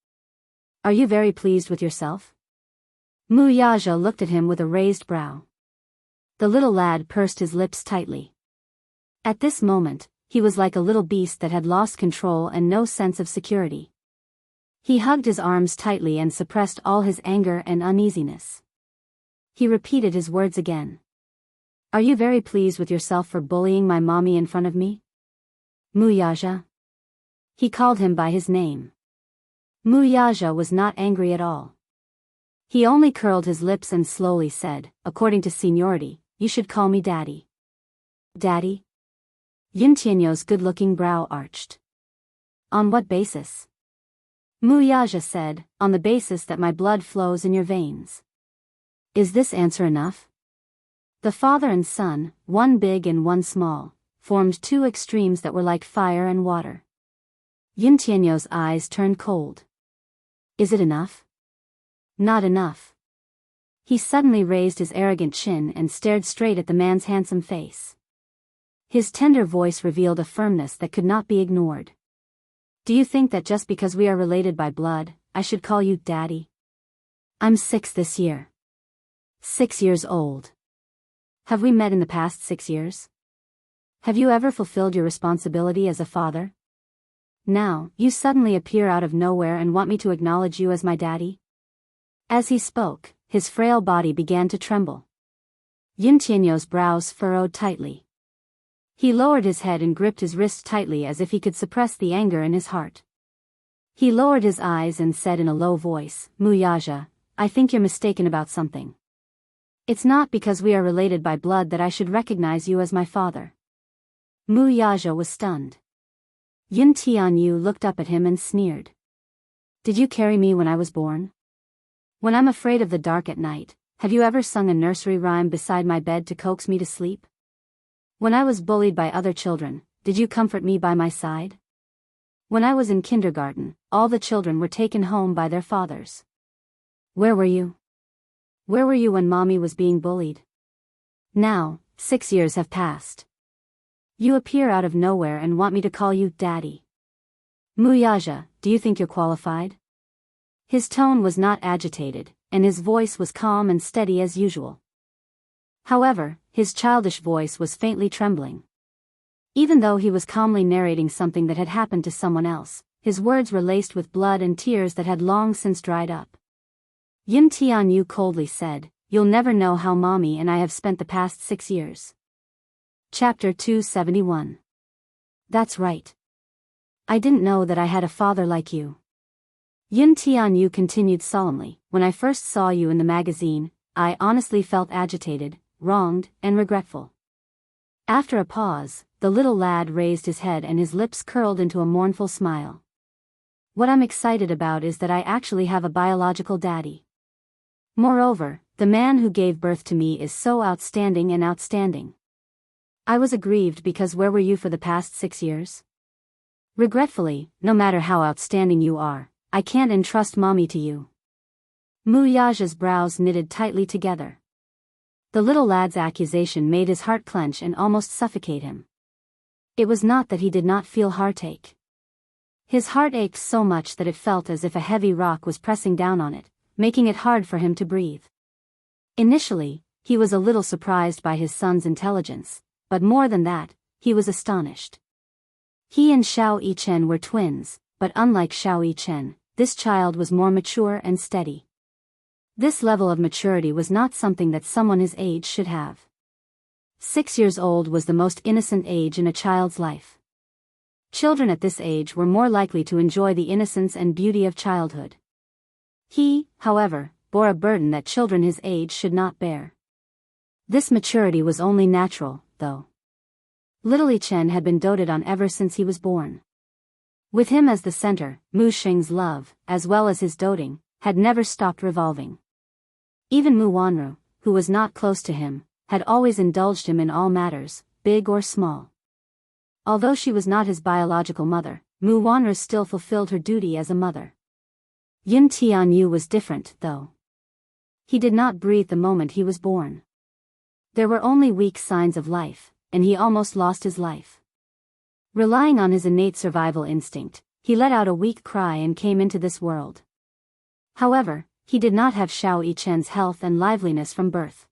"Are you very pleased with yourself?" Mu Yaja looked at him with a raised brow. The little lad pursed his lips tightly. At this moment, he was like a little beast that had lost control and no sense of security. He hugged his arms tightly and suppressed all his anger and uneasiness. He repeated his words again. "Are you very pleased with yourself for bullying my mommy in front of me?" "Mu Yaja?" He called him by his name. Mu Yaja was not angry at all. He only curled his lips and slowly said, "According to seniority, you should call me Daddy." "Daddy?" Yun Tianyu's good-looking brow arched. "On what basis?" Mu Yaja said, "On the basis that my blood flows in your veins." "Is this answer enough?" The father and son, one big and one small, formed two extremes that were like fire and water. Yun Tianyu's eyes turned cold. "Is it enough?" "Not enough." He suddenly raised his arrogant chin and stared straight at the man's handsome face. His tender voice revealed a firmness that could not be ignored. "Do you think that just because we are related by blood, I should call you Daddy? I'm 6 this year. 6 years old. Have we met in the past 6 years? Have you ever fulfilled your responsibility as a father? Now, you suddenly appear out of nowhere and want me to acknowledge you as my daddy?" As he spoke, his frail body began to tremble. Yun Tianyu's brows furrowed tightly. He lowered his head and gripped his wrist tightly as if he could suppress the anger in his heart. He lowered his eyes and said in a low voice, "Mu Yaja, I think you're mistaken about something. It's not because we are related by blood that I should recognize you as my father." Mu Yaja was stunned. Yun Tianyu looked up at him and sneered. "Did you carry me when I was born? When I'm afraid of the dark at night, have you ever sung a nursery rhyme beside my bed to coax me to sleep? When I was bullied by other children, did you comfort me by my side? When I was in kindergarten, all the children were taken home by their fathers. Where were you? Where were you when mommy was being bullied? Now, 6 years have passed. You appear out of nowhere and want me to call you Daddy. Mu Yaja, do you think you're qualified?" His tone was not agitated, and his voice was calm and steady as usual. However, his childish voice was faintly trembling. Even though he was calmly narrating something that had happened to someone else, his words were laced with blood and tears that had long since dried up. Yun Tianyu coldly said, "You'll never know how Mommy and I have spent the past 6 years." Chapter 271. That's right. I didn't know that I had a father like you. Yun Tianyu continued solemnly, "When I first saw you in the magazine, I honestly felt agitated, wronged, and regretful." After a pause, the little lad raised his head and his lips curled into a mournful smile. "What I'm excited about is that I actually have a biological daddy. Moreover, the man who gave birth to me is so outstanding and outstanding. I was aggrieved because where were you for the past 6 years? Regretfully, no matter how outstanding you are, I can't entrust Mommy to you." Mu Yaja's brows knitted tightly together. The little lad's accusation made his heart clench and almost suffocate him. It was not that he did not feel heartache. His heart ached so much that it felt as if a heavy rock was pressing down on it, making it hard for him to breathe. Initially, he was a little surprised by his son's intelligence, but more than that, he was astonished. He and Xiao Yichen were twins, but unlike Xiao Yichen, this child was more mature and steady. This level of maturity was not something that someone his age should have. 6 years old was the most innocent age in a child's life. Children at this age were more likely to enjoy the innocence and beauty of childhood. He, however, bore a burden that children his age should not bear. This maturity was only natural, though. Little Yichen had been doted on ever since he was born. With him as the center, Mu Xing's love, as well as his doting, had never stopped revolving. Even Mu Wanru, who was not close to him, had always indulged him in all matters, big or small. Although she was not his biological mother, Mu Wanru still fulfilled her duty as a mother. Yun Tianyu was different, though. He did not breathe the moment he was born. There were only weak signs of life, and he almost lost his life. Relying on his innate survival instinct, he let out a weak cry and came into this world. However, he did not have Xiao Yichen's health and liveliness from birth.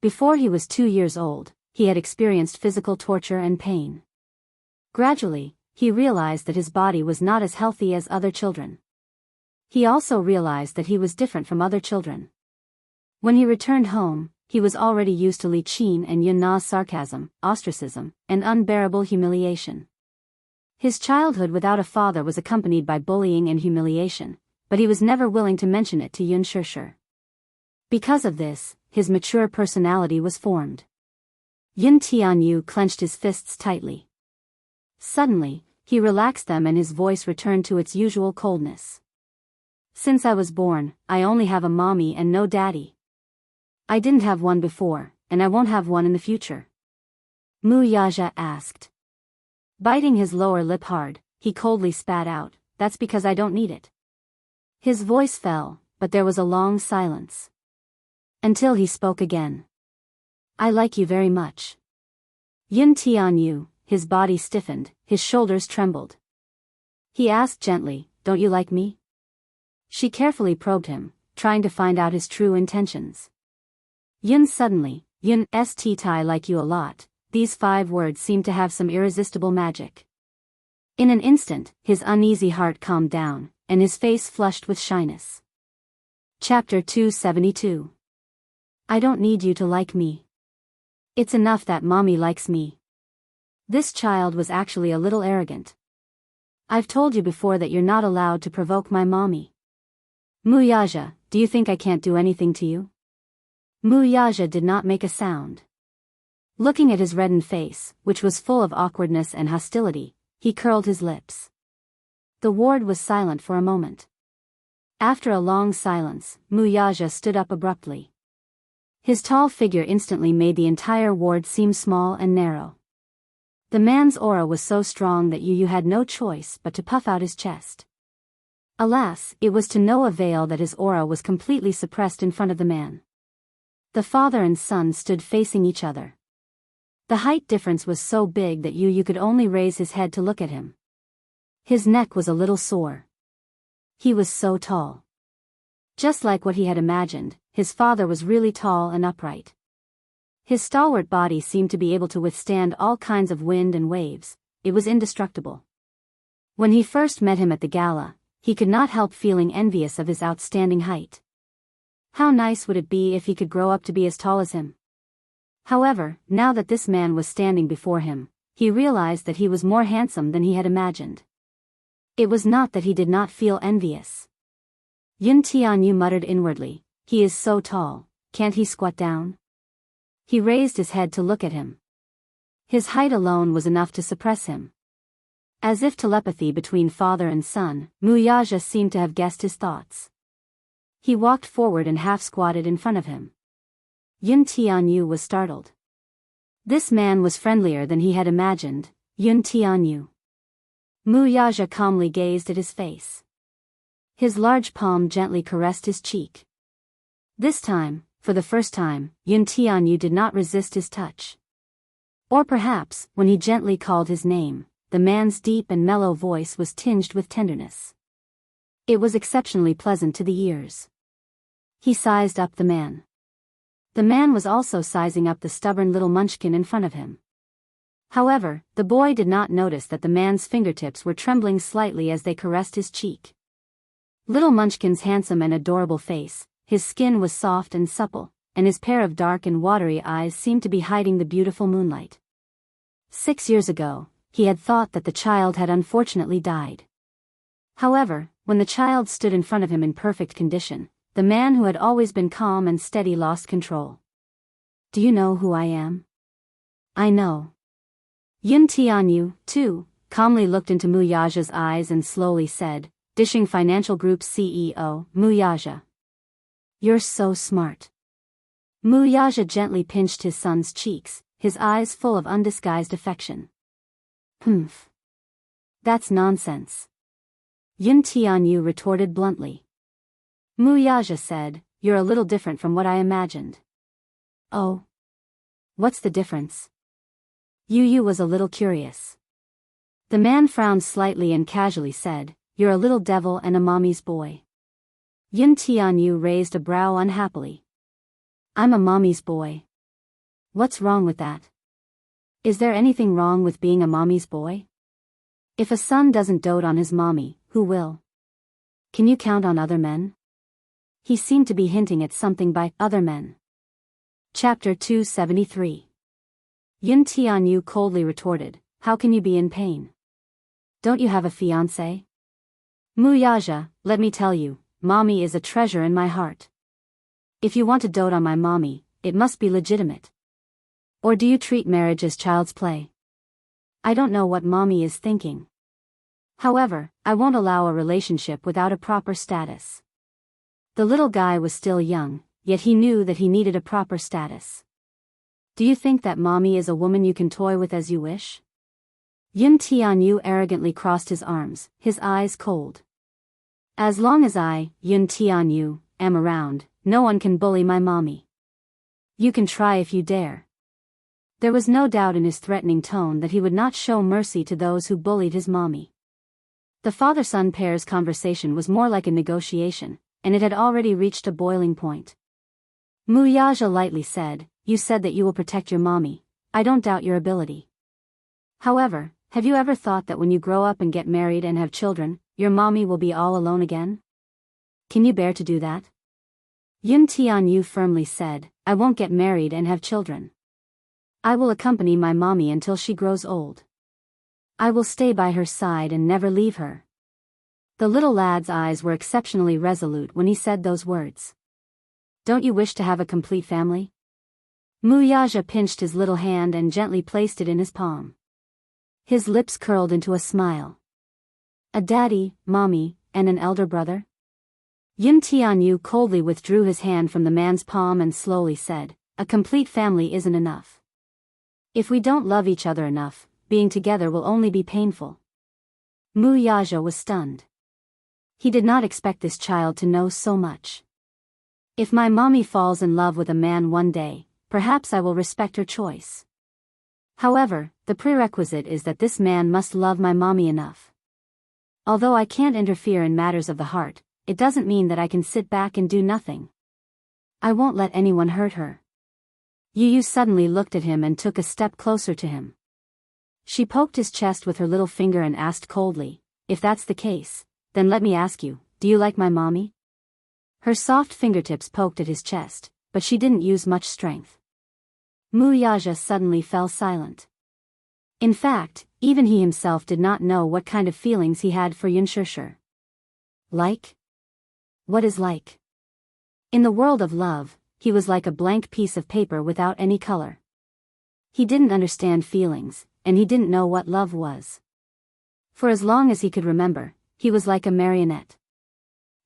Before he was 2 years old, he had experienced physical torture and pain. Gradually, he realized that his body was not as healthy as other children. He also realized that he was different from other children. When he returned home, he was already used to Li Qin and Yun Na's sarcasm, ostracism, and unbearable humiliation. His childhood without a father was accompanied by bullying and humiliation, but he was never willing to mention it to Yun Shishir. Because of this, his mature personality was formed. Yun Tianyu clenched his fists tightly. Suddenly, he relaxed them and his voice returned to its usual coldness. "Since I was born, I only have a mommy and no daddy. I didn't have one before, and I won't have one in the future." Mu Yaja asked. Biting his lower lip hard, he coldly spat out, "That's because I don't need it." His voice fell, but there was a long silence. Until he spoke again. "I like you very much." Yun Tianyu, his body stiffened, his shoulders trembled. He asked gently, "Don't you like me?" She carefully probed him, trying to find out his true intentions. Yun suddenly, "Yun st I like you a lot." These 5 words seemed to have some irresistible magic. In an instant, his uneasy heart calmed down, and his face flushed with shyness. Chapter 272. I don't need you to like me. It's enough that Mommy likes me. This child was actually a little arrogant. "I've told you before that you're not allowed to provoke my mommy." "Mu Yaja, do you think I can't do anything to you?" Mu Yaja did not make a sound. Looking at his reddened face, which was full of awkwardness and hostility, he curled his lips. The ward was silent for a moment. After a long silence, Mu Yaja stood up abruptly. His tall figure instantly made the entire ward seem small and narrow. The man's aura was so strong that Yu had no choice but to puff out his chest. Alas, it was to no avail that his aura was completely suppressed in front of the man. The father and son stood facing each other. The height difference was so big that Yu could only raise his head to look at him. His neck was a little sore. He was so tall. Just like what he had imagined, his father was really tall and upright. His stalwart body seemed to be able to withstand all kinds of wind and waves. It was indestructible. When he first met him at the gala, he could not help feeling envious of his outstanding height. How nice would it be if he could grow up to be as tall as him? However, now that this man was standing before him, he realized that he was more handsome than he had imagined. It was not that he did not feel envious. Yun Tianyu muttered inwardly, he is so tall, can't he squat down? He raised his head to look at him. His height alone was enough to suppress him. As if telepathy between father and son, Muyaja seemed to have guessed his thoughts. He walked forward and half-squatted in front of him. Yun Tianyu was startled. This man was friendlier than he had imagined. Yun Tianyu. Muyaja calmly gazed at his face. His large palm gently caressed his cheek. This time, for the first time, Yun Tianyu did not resist his touch. Or perhaps, when he gently called his name, the man's deep and mellow voice was tinged with tenderness. It was exceptionally pleasant to the ears. He sized up the man. The man was also sizing up the stubborn little munchkin in front of him. However, the boy did not notice that the man's fingertips were trembling slightly as they caressed his cheek. Little Munchkin's handsome and adorable face, his skin was soft and supple, and his pair of dark and watery eyes seemed to be hiding the beautiful moonlight. 6 years ago, he had thought that the child had unfortunately died. However, when the child stood in front of him in perfect condition, the man who had always been calm and steady lost control. Do you know who I am? I know. Yun Tianyu, too, calmly looked into Muyaja's eyes and slowly said, Dishing Financial Group's CEO, Muyaja. You're so smart. Muyaja gently pinched his son's cheeks, his eyes full of undisguised affection. Humph. That's nonsense. Yun Tianyu retorted bluntly. Muyaja said, You're a little different from what I imagined. Oh. What's the difference? Yu was a little curious. The man frowned slightly and casually said, You're a little devil and a mommy's boy. Yun Tianyu raised a brow unhappily. I'm a mommy's boy. What's wrong with that? Is there anything wrong with being a mommy's boy? If a son doesn't dote on his mommy, who will? Can you count on other men? He seemed to be hinting at something by other men. Chapter 273. Yun Tianyu coldly retorted, How can you be in pain? Don't you have a fiancé? Muyaja, let me tell you, mommy is a treasure in my heart. If you want to dote on my mommy, it must be legitimate. Or do you treat marriage as child's play? I don't know what mommy is thinking. However, I won't allow a relationship without a proper status. The little guy was still young, yet he knew that he needed a proper status. Do you think that mommy is a woman you can toy with as you wish? Yun Tianyu arrogantly crossed his arms, his eyes cold. As long as I, Yun Tianyu, am around, no one can bully my mommy. You can try if you dare. There was no doubt in his threatening tone that he would not show mercy to those who bullied his mommy. The father-son pair's conversation was more like a negotiation, and it had already reached a boiling point. Muyaja lightly said, You said that you will protect your mommy. I don't doubt your ability. However, have you ever thought that when you grow up and get married and have children, your mommy will be all alone again? Can you bear to do that? Yun Tianyu firmly said, I won't get married and have children. I will accompany my mommy until she grows old. I will stay by her side and never leave her. The little lad's eyes were exceptionally resolute when he said those words. Don't you wish to have a complete family? Muyaja pinched his little hand and gently placed it in his palm. His lips curled into a smile. A daddy, mommy, and an elder brother? Yun Tianyu coldly withdrew his hand from the man's palm and slowly said, A complete family isn't enough. If we don't love each other enough, being together will only be painful. Muyaja was stunned. He did not expect this child to know so much. If my mommy falls in love with a man one day, perhaps I will respect her choice. However, the prerequisite is that this man must love my mommy enough. Although I can't interfere in matters of the heart, it doesn't mean that I can sit back and do nothing. I won't let anyone hurt her. Yu suddenly looked at him and took a step closer to him. She poked his chest with her little finger and asked coldly, if that's the case, then let me ask you, do you like my mommy? Her soft fingertips poked at his chest, but she didn't use much strength. Muyaja suddenly fell silent. In fact, even he himself did not know what kind of feelings he had for Yunshishir. Like? What is like? In the world of love, he was like a blank piece of paper without any color. He didn't understand feelings, and he didn't know what love was. For as long as he could remember, he was like a marionette.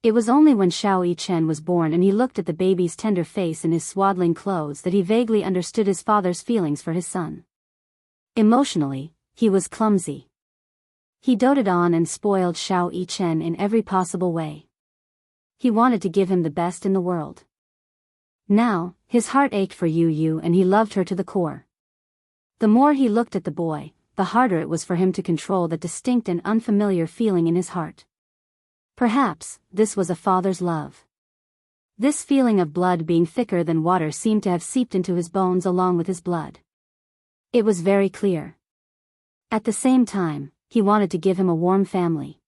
It was only when Xiao Yichen was born and he looked at the baby's tender face in his swaddling clothes that he vaguely understood his father's feelings for his son. Emotionally, he was clumsy. He doted on and spoiled Xiao Yichen in every possible way. He wanted to give him the best in the world. Now, his heart ached for Yu Yu and he loved her to the core. The more he looked at the boy, the harder it was for him to control that distinct and unfamiliar feeling in his heart. Perhaps, this was a father's love. This feeling of blood being thicker than water seemed to have seeped into his bones along with his blood. It was very clear. At the same time, he wanted to give him a warm family.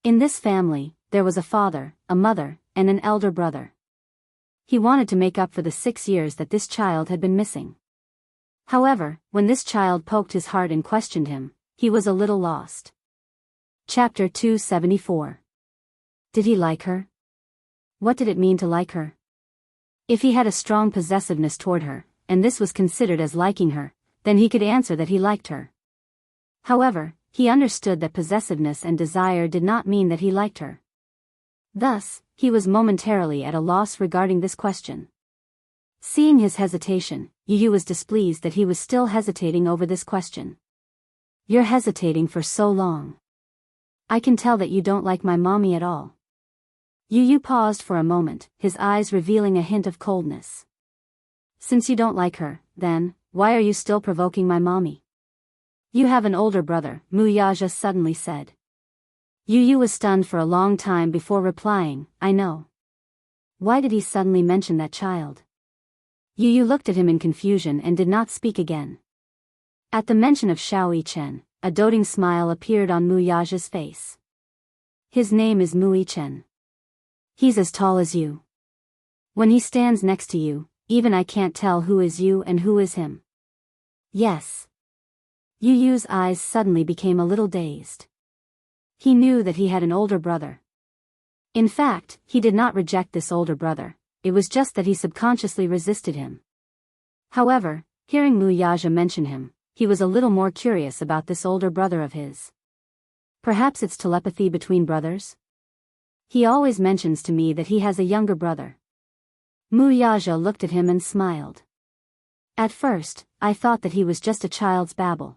In this family, there was a father, a mother, and an elder brother. He wanted to make up for the 6 years that this child had been missing. However, when this child poked his heart and questioned him, he was a little lost. Chapter 274. Did he like her? What did it mean to like her? If he had a strong possessiveness toward her, and this was considered as liking her, then he could answer that he liked her. However, he understood that possessiveness and desire did not mean that he liked her. Thus, he was momentarily at a loss regarding this question. Seeing his hesitation, Yu Yu was displeased that he was still hesitating over this question. You're hesitating for so long. I can tell that you don't like my mommy at all. Yu Yu paused for a moment, his eyes revealing a hint of coldness. Since you don't like her, then, why are you still provoking my mommy? You have an older brother, Muyaja suddenly said. Yu Yu was stunned for a long time before replying, I know. Why did he suddenly mention that child? Yu Yu looked at him in confusion and did not speak again. At the mention of Xiao Yichen, a doting smile appeared on Muyaja's face. His name is Mu Yichen. He's as tall as you. When he stands next to you, even I can't tell who is you and who is him. Yes. Yu Yu's eyes suddenly became a little dazed. He knew that he had an older brother. In fact, he did not reject this older brother, it was just that he subconsciously resisted him. However, hearing Muyaja mention him, he was a little more curious about this older brother of his. Perhaps it's telepathy between brothers? He always mentions to me that he has a younger brother. Muyaja looked at him and smiled. At first, I thought that he was just a child's babble.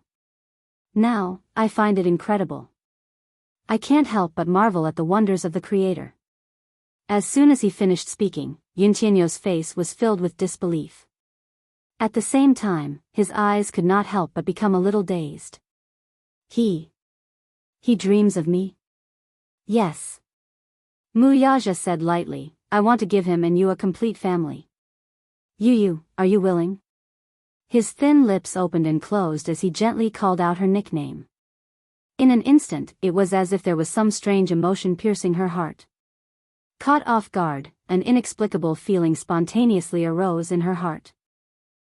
Now, I find it incredible. I can't help but marvel at the wonders of the Creator. As soon as he finished speaking, Yuntianyo's face was filled with disbelief. At the same time, his eyes could not help but become a little dazed. He dreams of me? Yes. Muyaja said lightly, I want to give him and you a complete family. Yu Yu, are you willing? His thin lips opened and closed as he gently called out her nickname. In an instant, it was as if there was some strange emotion piercing her heart. Caught off guard, an inexplicable feeling spontaneously arose in her heart.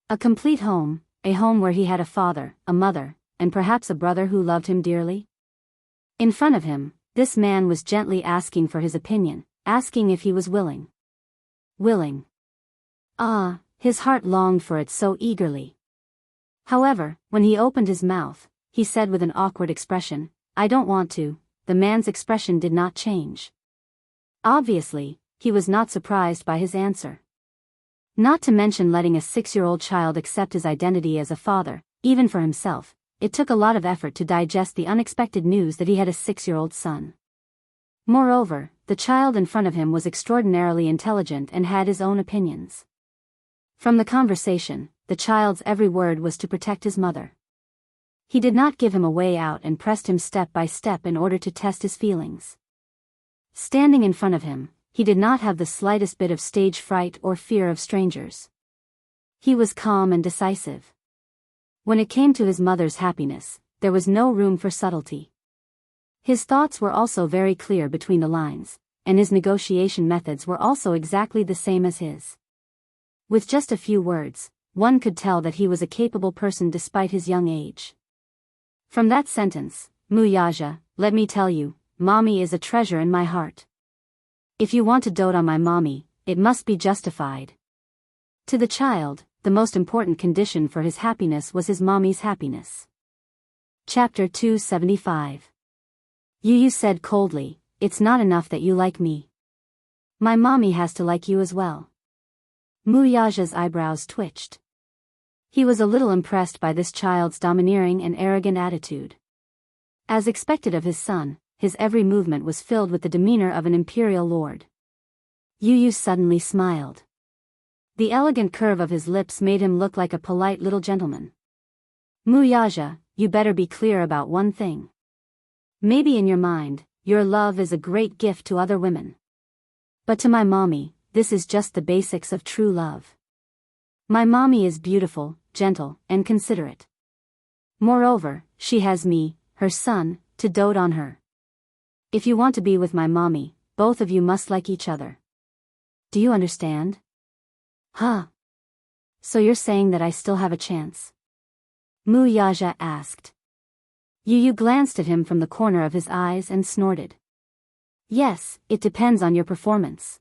A complete home, a home where he had a father, a mother, and perhaps a brother who loved him dearly? In front of him, this man was gently asking for his opinion, asking if he was willing. Willing. Ah, his heart longed for it so eagerly. However, when he opened his mouth, he said with an awkward expression, I don't want to. The man's expression did not change. Obviously, he was not surprised by his answer. Not to mention letting a 6-year-old child accept his identity as a father, even for himself, it took a lot of effort to digest the unexpected news that he had a 6-year-old son. Moreover, the child in front of him was extraordinarily intelligent and had his own opinions. From the conversation, the child's every word was to protect his mother. He did not give him a way out and pressed him step by step in order to test his feelings. Standing in front of him, he did not have the slightest bit of stage fright or fear of strangers. He was calm and decisive. When it came to his mother's happiness, there was no room for subtlety. His thoughts were also very clear between the lines, and his negotiation methods were also exactly the same as his. With just a few words, one could tell that he was a capable person despite his young age. From that sentence, Muyaja, let me tell you, mommy is a treasure in my heart. If you want to dote on my mommy, it must be justified. To the child, the most important condition for his happiness was his mommy's happiness. Chapter 275. Yu said coldly, it's not enough that you like me. My mommy has to like you as well. Muyaja's eyebrows twitched. He was a little impressed by this child's domineering and arrogant attitude. As expected of his son, his every movement was filled with the demeanor of an imperial lord. Yu suddenly smiled. The elegant curve of his lips made him look like a polite little gentleman. Muyaja, you better be clear about one thing. Maybe in your mind, your love is a great gift to other women. But to my mommy, this is just the basics of true love. My mommy is beautiful, gentle, and considerate. Moreover, she has me, her son, to dote on her. If you want to be with my mommy, both of you must like each other. Do you understand? Huh? So you're saying that I still have a chance? Muyaja asked. Yu glanced at him from the corner of his eyes and snorted. Yes, it depends on your performance.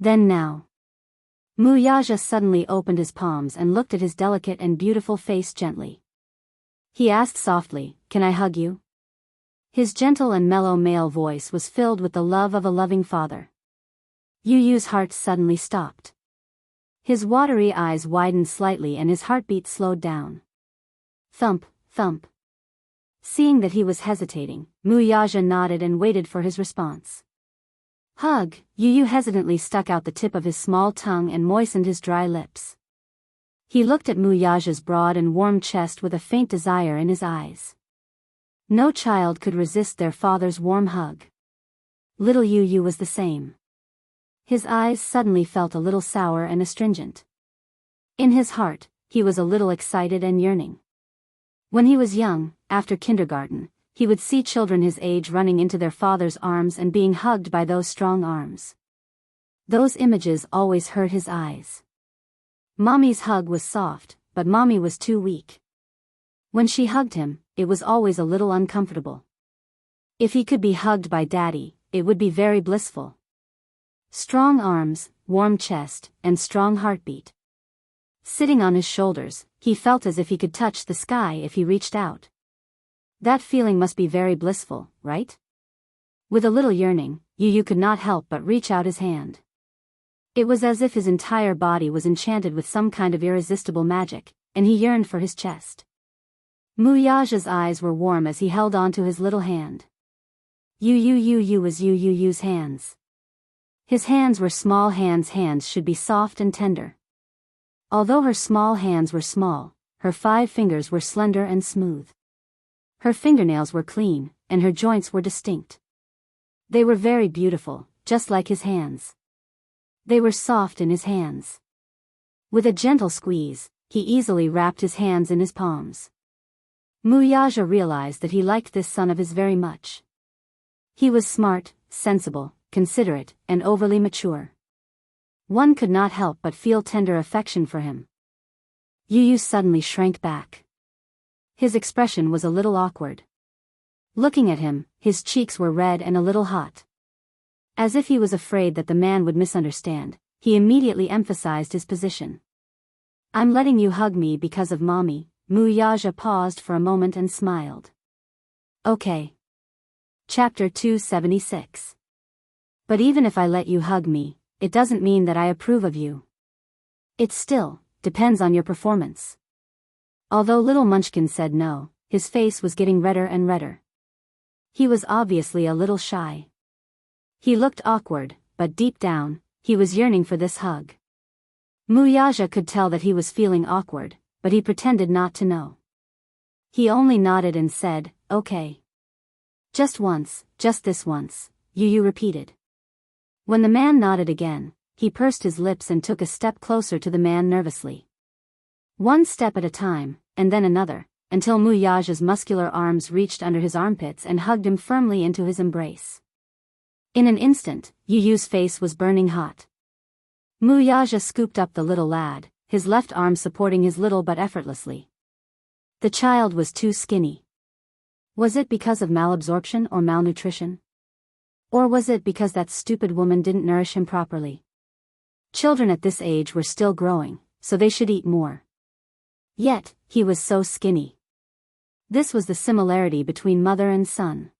Then now. Muyaja suddenly opened his palms and looked at his delicate and beautiful face gently. He asked softly, can I hug you? His gentle and mellow male voice was filled with the love of a loving father. Yu's heart suddenly stopped. His watery eyes widened slightly and his heartbeat slowed down. Thump, thump. Seeing that he was hesitating, Muyaja nodded and waited for his response. Hug, Yu hesitantly stuck out the tip of his small tongue and moistened his dry lips. He looked at Muyaja's broad and warm chest with a faint desire in his eyes. No child could resist their father's warm hug. Little Yu was the same. His eyes suddenly felt a little sour and astringent. In his heart, he was a little excited and yearning. When he was young, after kindergarten, he would see children his age running into their father's arms and being hugged by those strong arms. Those images always hurt his eyes. Mommy's hug was soft, but mommy was too weak. When she hugged him, it was always a little uncomfortable. If he could be hugged by daddy, it would be very blissful. Strong arms, warm chest, and strong heartbeat. Sitting on his shoulders, he felt as if he could touch the sky if he reached out. That feeling must be very blissful, right? With a little yearning, Yu could not help but reach out his hand. It was as if his entire body was enchanted with some kind of irresistible magic, and he yearned for his chest. Muyaja's eyes were warm as he held on to his little hand. Yu was Yu's hands. His hands were small hands. Hands should be soft and tender. Although her small hands were small, her 5 fingers were slender and smooth. Her fingernails were clean, and her joints were distinct. They were very beautiful, just like his hands. They were soft in his hands. With a gentle squeeze, he easily wrapped his hands in his palms. Muyaja realized that he liked this son of his very much. He was smart, sensible, considerate, and overly mature. One could not help but feel tender affection for him. Yu suddenly shrank back. His expression was a little awkward. Looking at him, his cheeks were red and a little hot. As if he was afraid that the man would misunderstand, he immediately emphasized his position. I'm letting you hug me because of mommy. Muyaja paused for a moment and smiled. Okay. Chapter 276. But even if I let you hug me, it doesn't mean that I approve of you. It still depends on your performance. Although little Munchkin said no, his face was getting redder and redder. He was obviously a little shy. He looked awkward, but deep down, he was yearning for this hug. Muyaja could tell that he was feeling awkward, but he pretended not to know. He only nodded and said, okay. Just once, just this once, Yu repeated. When the man nodded again, he pursed his lips and took a step closer to the man nervously. One step at a time, and then another, until Muyaja's muscular arms reached under his armpits and hugged him firmly into his embrace. In an instant, Yu Yu's face was burning hot. Muyaja scooped up the little lad, his left arm supporting his little butt effortlessly. The child was too skinny. Was it because of malabsorption or malnutrition? Or was it because that stupid woman didn't nourish him properly? Children at this age were still growing, so they should eat more. Yet, he was so skinny. This was the similarity between mother and son.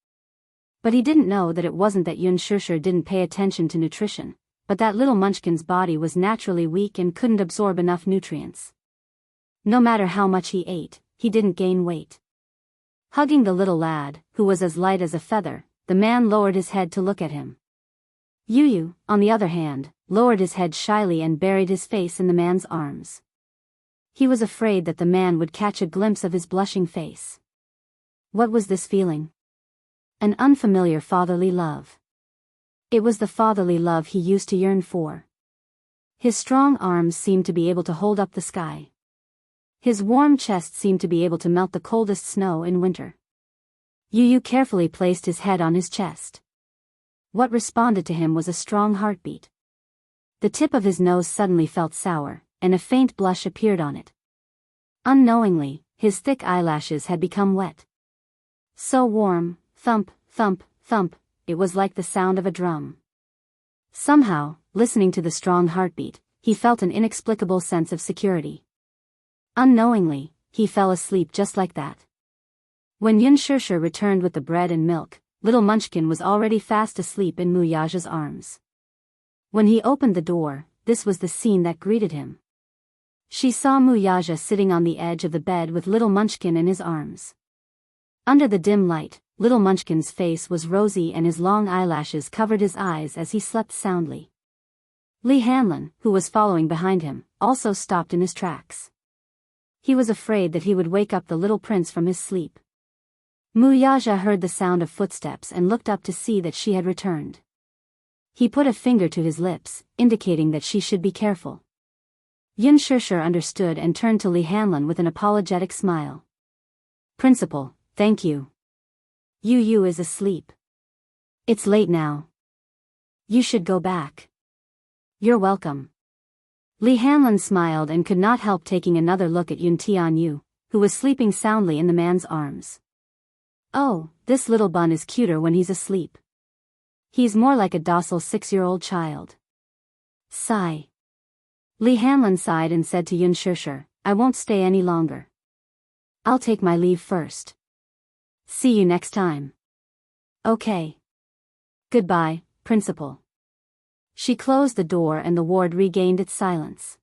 But he didn't know that it wasn't that Yun Shishir didn't pay attention to nutrition, but that little munchkin's body was naturally weak and couldn't absorb enough nutrients. No matter how much he ate, he didn't gain weight. Hugging the little lad, who was as light as a feather, the man lowered his head to look at him. Yu Yu, on the other hand, lowered his head shyly and buried his face in the man's arms. He was afraid that the man would catch a glimpse of his blushing face. What was this feeling? An unfamiliar fatherly love. It was the fatherly love he used to yearn for. His strong arms seemed to be able to hold up the sky. His warm chest seemed to be able to melt the coldest snow in winter. Yu Yu carefully placed his head on his chest. What responded to him was a strong heartbeat. The tip of his nose suddenly felt sour, and a faint blush appeared on it. Unknowingly, his thick eyelashes had become wet. So warm, thump, thump, thump, it was like the sound of a drum. Somehow, listening to the strong heartbeat, he felt an inexplicable sense of security. Unknowingly, he fell asleep just like that. When Yun Shishir returned with the bread and milk, little Munchkin was already fast asleep in Muyaja's arms. When he opened the door, this was the scene that greeted him. She saw Muyaja sitting on the edge of the bed with little Munchkin in his arms. Under the dim light, little Munchkin's face was rosy and his long eyelashes covered his eyes as he slept soundly. Li Hanlin, who was following behind him, also stopped in his tracks. He was afraid that he would wake up the little prince from his sleep. Muyaja heard the sound of footsteps and looked up to see that she had returned. He put a finger to his lips, indicating that she should be careful. Yun Shishir understood and turned to Li Hanlin with an apologetic smile. "Principal, thank you. Yu Yu is asleep. It's late now. You should go back." "You're welcome." Li Hanlin smiled and could not help taking another look at Yun Tianyu, who was sleeping soundly in the man's arms. "Oh, this little bun is cuter when he's asleep. He's more like a docile 6-year-old child." Sigh. Li Hanlin sighed and said to Yun Shishir, "I won't stay any longer. I'll take my leave first. See you next time." "Okay. Goodbye, Principal." She closed the door and the ward regained its silence.